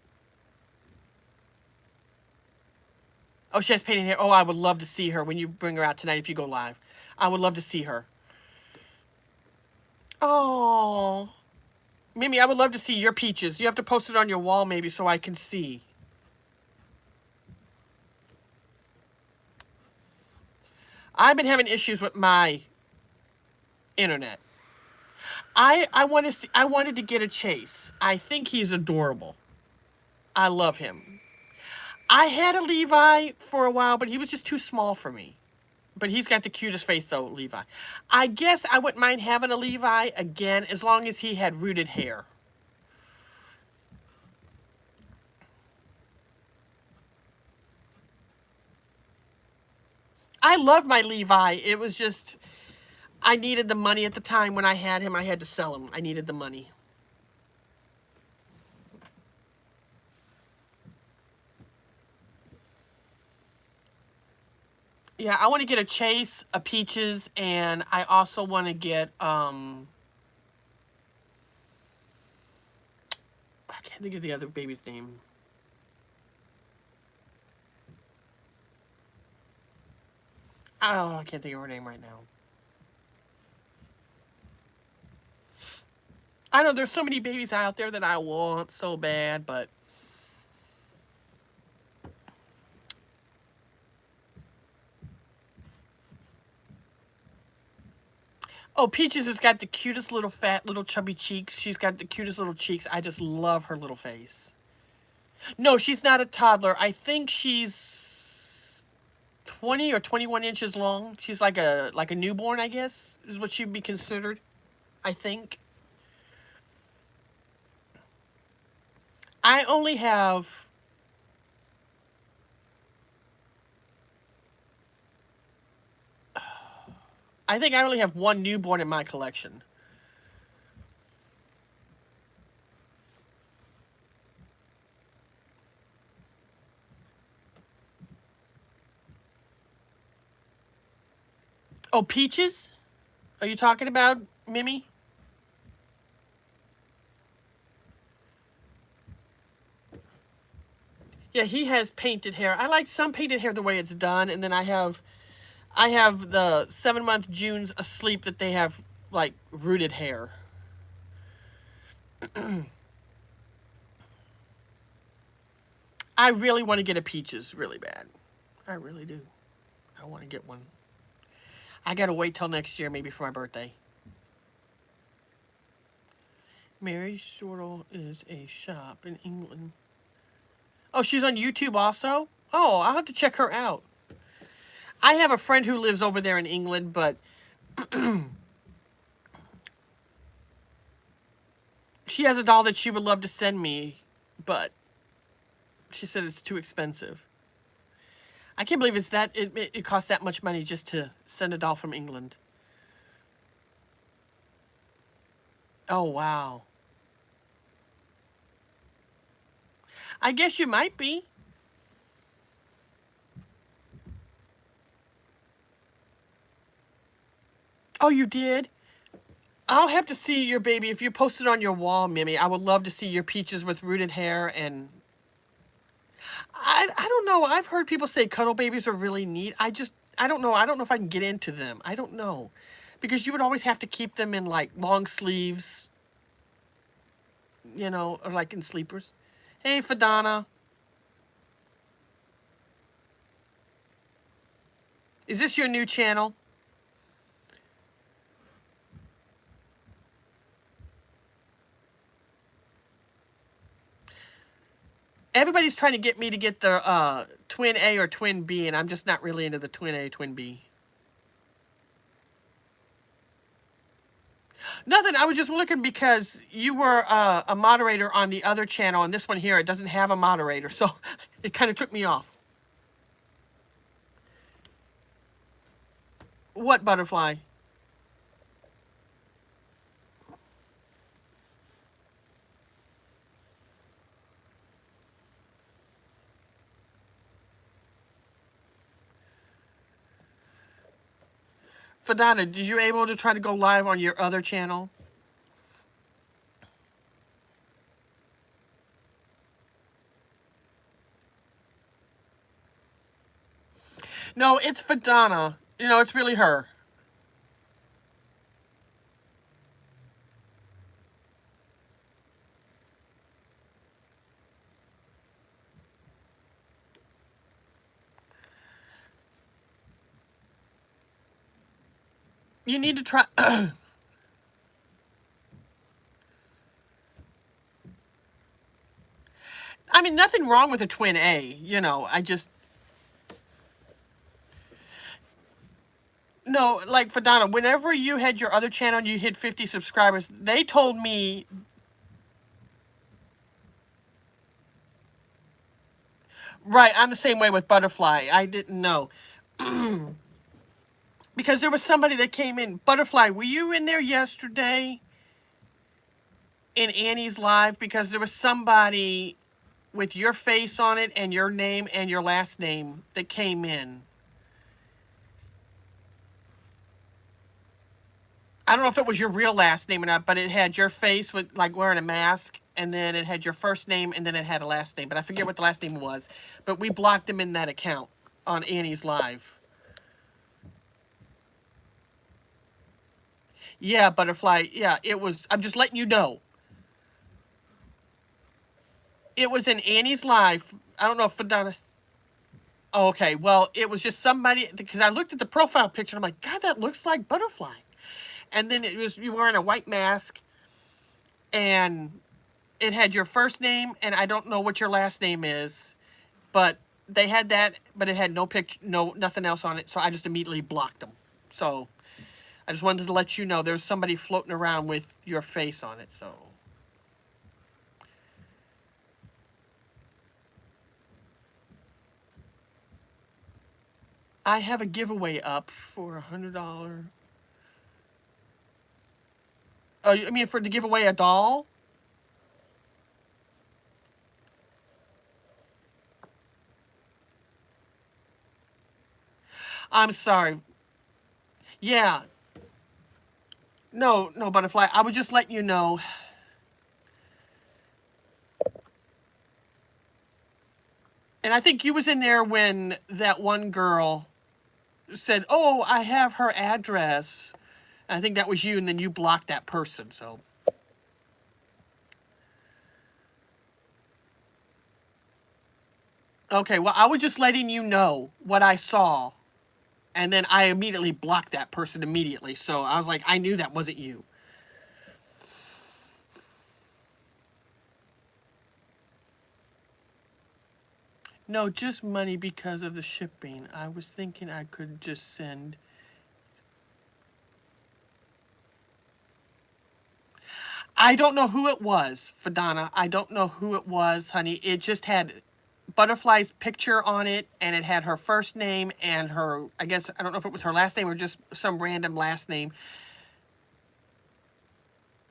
Oh, she has painted hair. Oh, I would love to see her when you bring her out tonight if you go live. I would love to see her. Oh, Mimi, I would love to see your Peaches. You have to post it on your wall maybe so I can see. I've been having issues with my internet. I wanted to get a Chase. I think he's adorable. I love him. I had a Levi for a while, but he was just too small for me. But he's got the cutest face, though, Levi. I guess I wouldn't mind having a Levi again, as long as he had rooted hair. I loved my Levi. It was just, I needed the money at the time when I had him. I had to sell him. I needed the money. Yeah, I want to get a Chase, a Peaches, and I also want to get, I can't think of the other baby's name. Oh, I can't think of her name right now. I know there's so many babies out there that I want so bad, but... Oh, Peaches has got the cutest little fat, little chubby cheeks. She's got the cutest little cheeks. I just love her little face. No, she's not a toddler. I think she's 20 or 21 inches long. She's like a newborn, I guess, is what she'd be considered, I think. I only have... I think I only have one newborn in my collection. Oh, Peaches? Are you talking about Mimi? Yeah, he has painted hair. I like some painted hair the way it's done, and then I have the 7-month Junes asleep that they have like rooted hair. I really want to get a Peaches really bad. I really do. I want to get one. I gotta wait till next year, maybe for my birthday. Mary Shortle is a shop in England. Oh, she's on YouTube also? Oh, I'll have to check her out. I have a friend who lives over there in England, but she has a doll that she would love to send me, but she said it's too expensive. I can't believe it costs that much money just to send a doll from England. Oh, wow. I guess you might be. Oh, you did? I'll have to see your baby. If you post it on your wall, Mimi, I would love to see your Peaches with rooted hair. And I don't know. I've heard people say cuddle babies are really neat. I don't know. I don't know if I can get into them. I don't know. Because you would always have to keep them in like long sleeves, you know, or like in sleepers. Hey, Fadana. Is this your new channel? Everybody's trying to get me to get the twin A or twin B, and I'm just not really into the twin A, twin B. Nothing. I was just looking because you were a moderator on the other channel, and this one here, it doesn't have a moderator, so it kind of took me off. What butterfly? Fadana, did you able to try to go live on your other channel? No, it's Fadana. You know, it's really her. You need to try... I mean, nothing wrong with a twin A, you know, I just... No, like Fadana, whenever you had your other channel and you hit 50 subscribers, they told me... Right, I'm the same way with Butterfly. I didn't know. Because there was somebody that came in. Butterfly, were you in there yesterday? In Annie's live? Because there was somebody with your face on it and your name and your last name that came in. I don't know if it was your real last name or not, but it had your face with like wearing a mask, and then it had your first name, and then it had a last name. But I forget what the last name was. But we blocked him in that account on Annie's live. Yeah, Butterfly. Yeah, it was. I'm just letting you know. It was in Annie's live. I don't know if Fadana... Oh, okay, well, it was just somebody, because I looked at the profile picture, and I'm like, God, that looks like Butterfly. And then it was you wearing a white mask, and it had your first name, and I don't know what your last name is, but they had that, but it had no picture, nothing else on it, so I just immediately blocked them. So I just wanted to let you know there's somebody floating around with your face on it, so... I have a giveaway up for $100. Oh, I mean for to give away a doll? I'm sorry. Yeah. No, Butterfly. I was just letting you know. And I think you was in there when that one girl said, oh, I have her address. And I think that was you, and then you blocked that person, so... Okay, well, I was just letting you know what I saw. And then I immediately blocked that person immediately. So I was like, I knew that wasn't you. No, just money because of the shipping. I was thinking I could just send... I don't know who it was, Fadana. I don't know who it was, honey. It just had Butterfly's picture on it, and it had her first name and her, I guess, I don't know if it was her last name or just some random last name,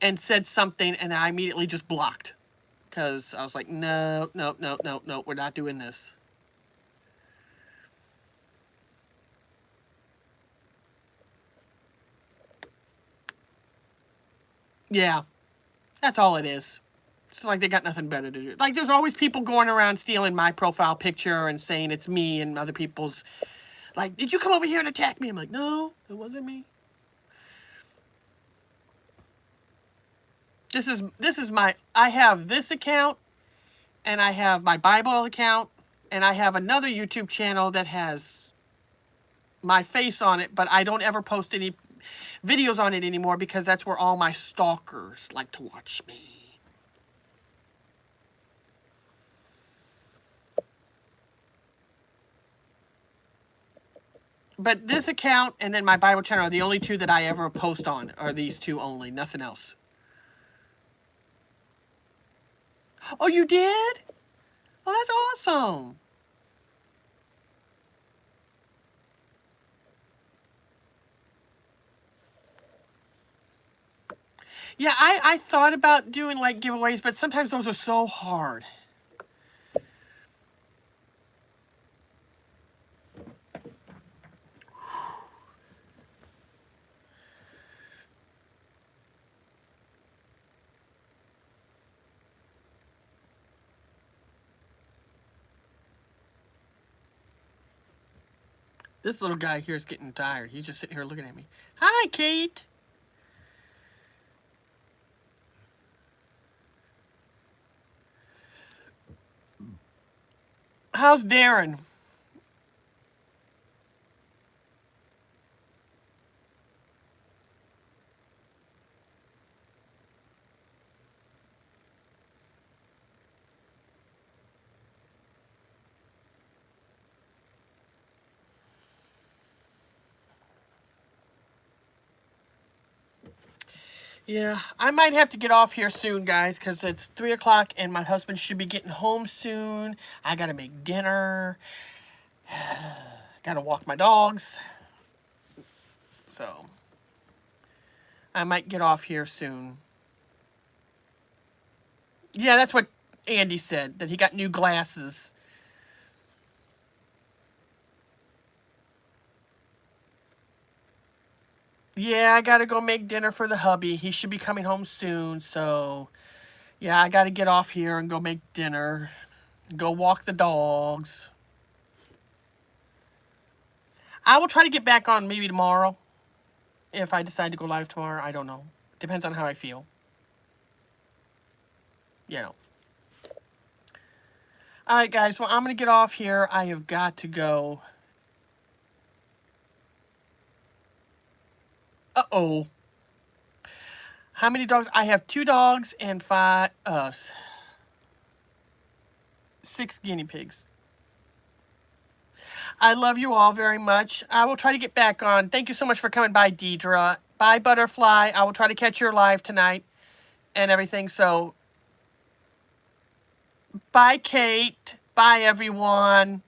and said something, and I immediately just blocked. Because I was like, no, we're not doing this. Yeah, that's all it is. It's like they got nothing better to do. Like, there's always people going around stealing my profile picture and saying it's me, and other people's like, did you come over here and attack me? I'm like, no, it wasn't me. This is my, I have this account, and I have my Bible account, and I have another YouTube channel that has my face on it, but I don't ever post any videos on it anymore because that's where all my stalkers like to watch me. But this account and then my Bible channel are the only two that I ever post on, are these two only, nothing else. Oh, you did? Oh, that's awesome. Yeah, I thought about doing like giveaways, but sometimes those are so hard. This little guy here is getting tired. He's just sitting here looking at me. Hi, Kate. How's Darren? Yeah, I might have to get off here soon, guys, because it's 3 o'clock and my husband should be getting home soon. I gotta make dinner. Gotta walk my dogs. So, I might get off here soon. Yeah, that's what Andy said, that he got new glasses. Yeah, I gotta go make dinner for the hubby. He should be coming home soon, so yeah, I gotta get off here and go make dinner. Go walk the dogs. I will try to get back on maybe tomorrow. If I decide to go live tomorrow, I don't know. Depends on how I feel. You know. Alright, guys, well, I'm gonna get off here. I have got to go. Uh-oh. How many dogs? I have 2 dogs and 6 guinea pigs. I love you all very much. I will try to get back on. Thank you so much for coming by, Deidre. Bye, Butterfly. I will try to catch your live tonight and everything. So, bye, Kate. Bye, everyone.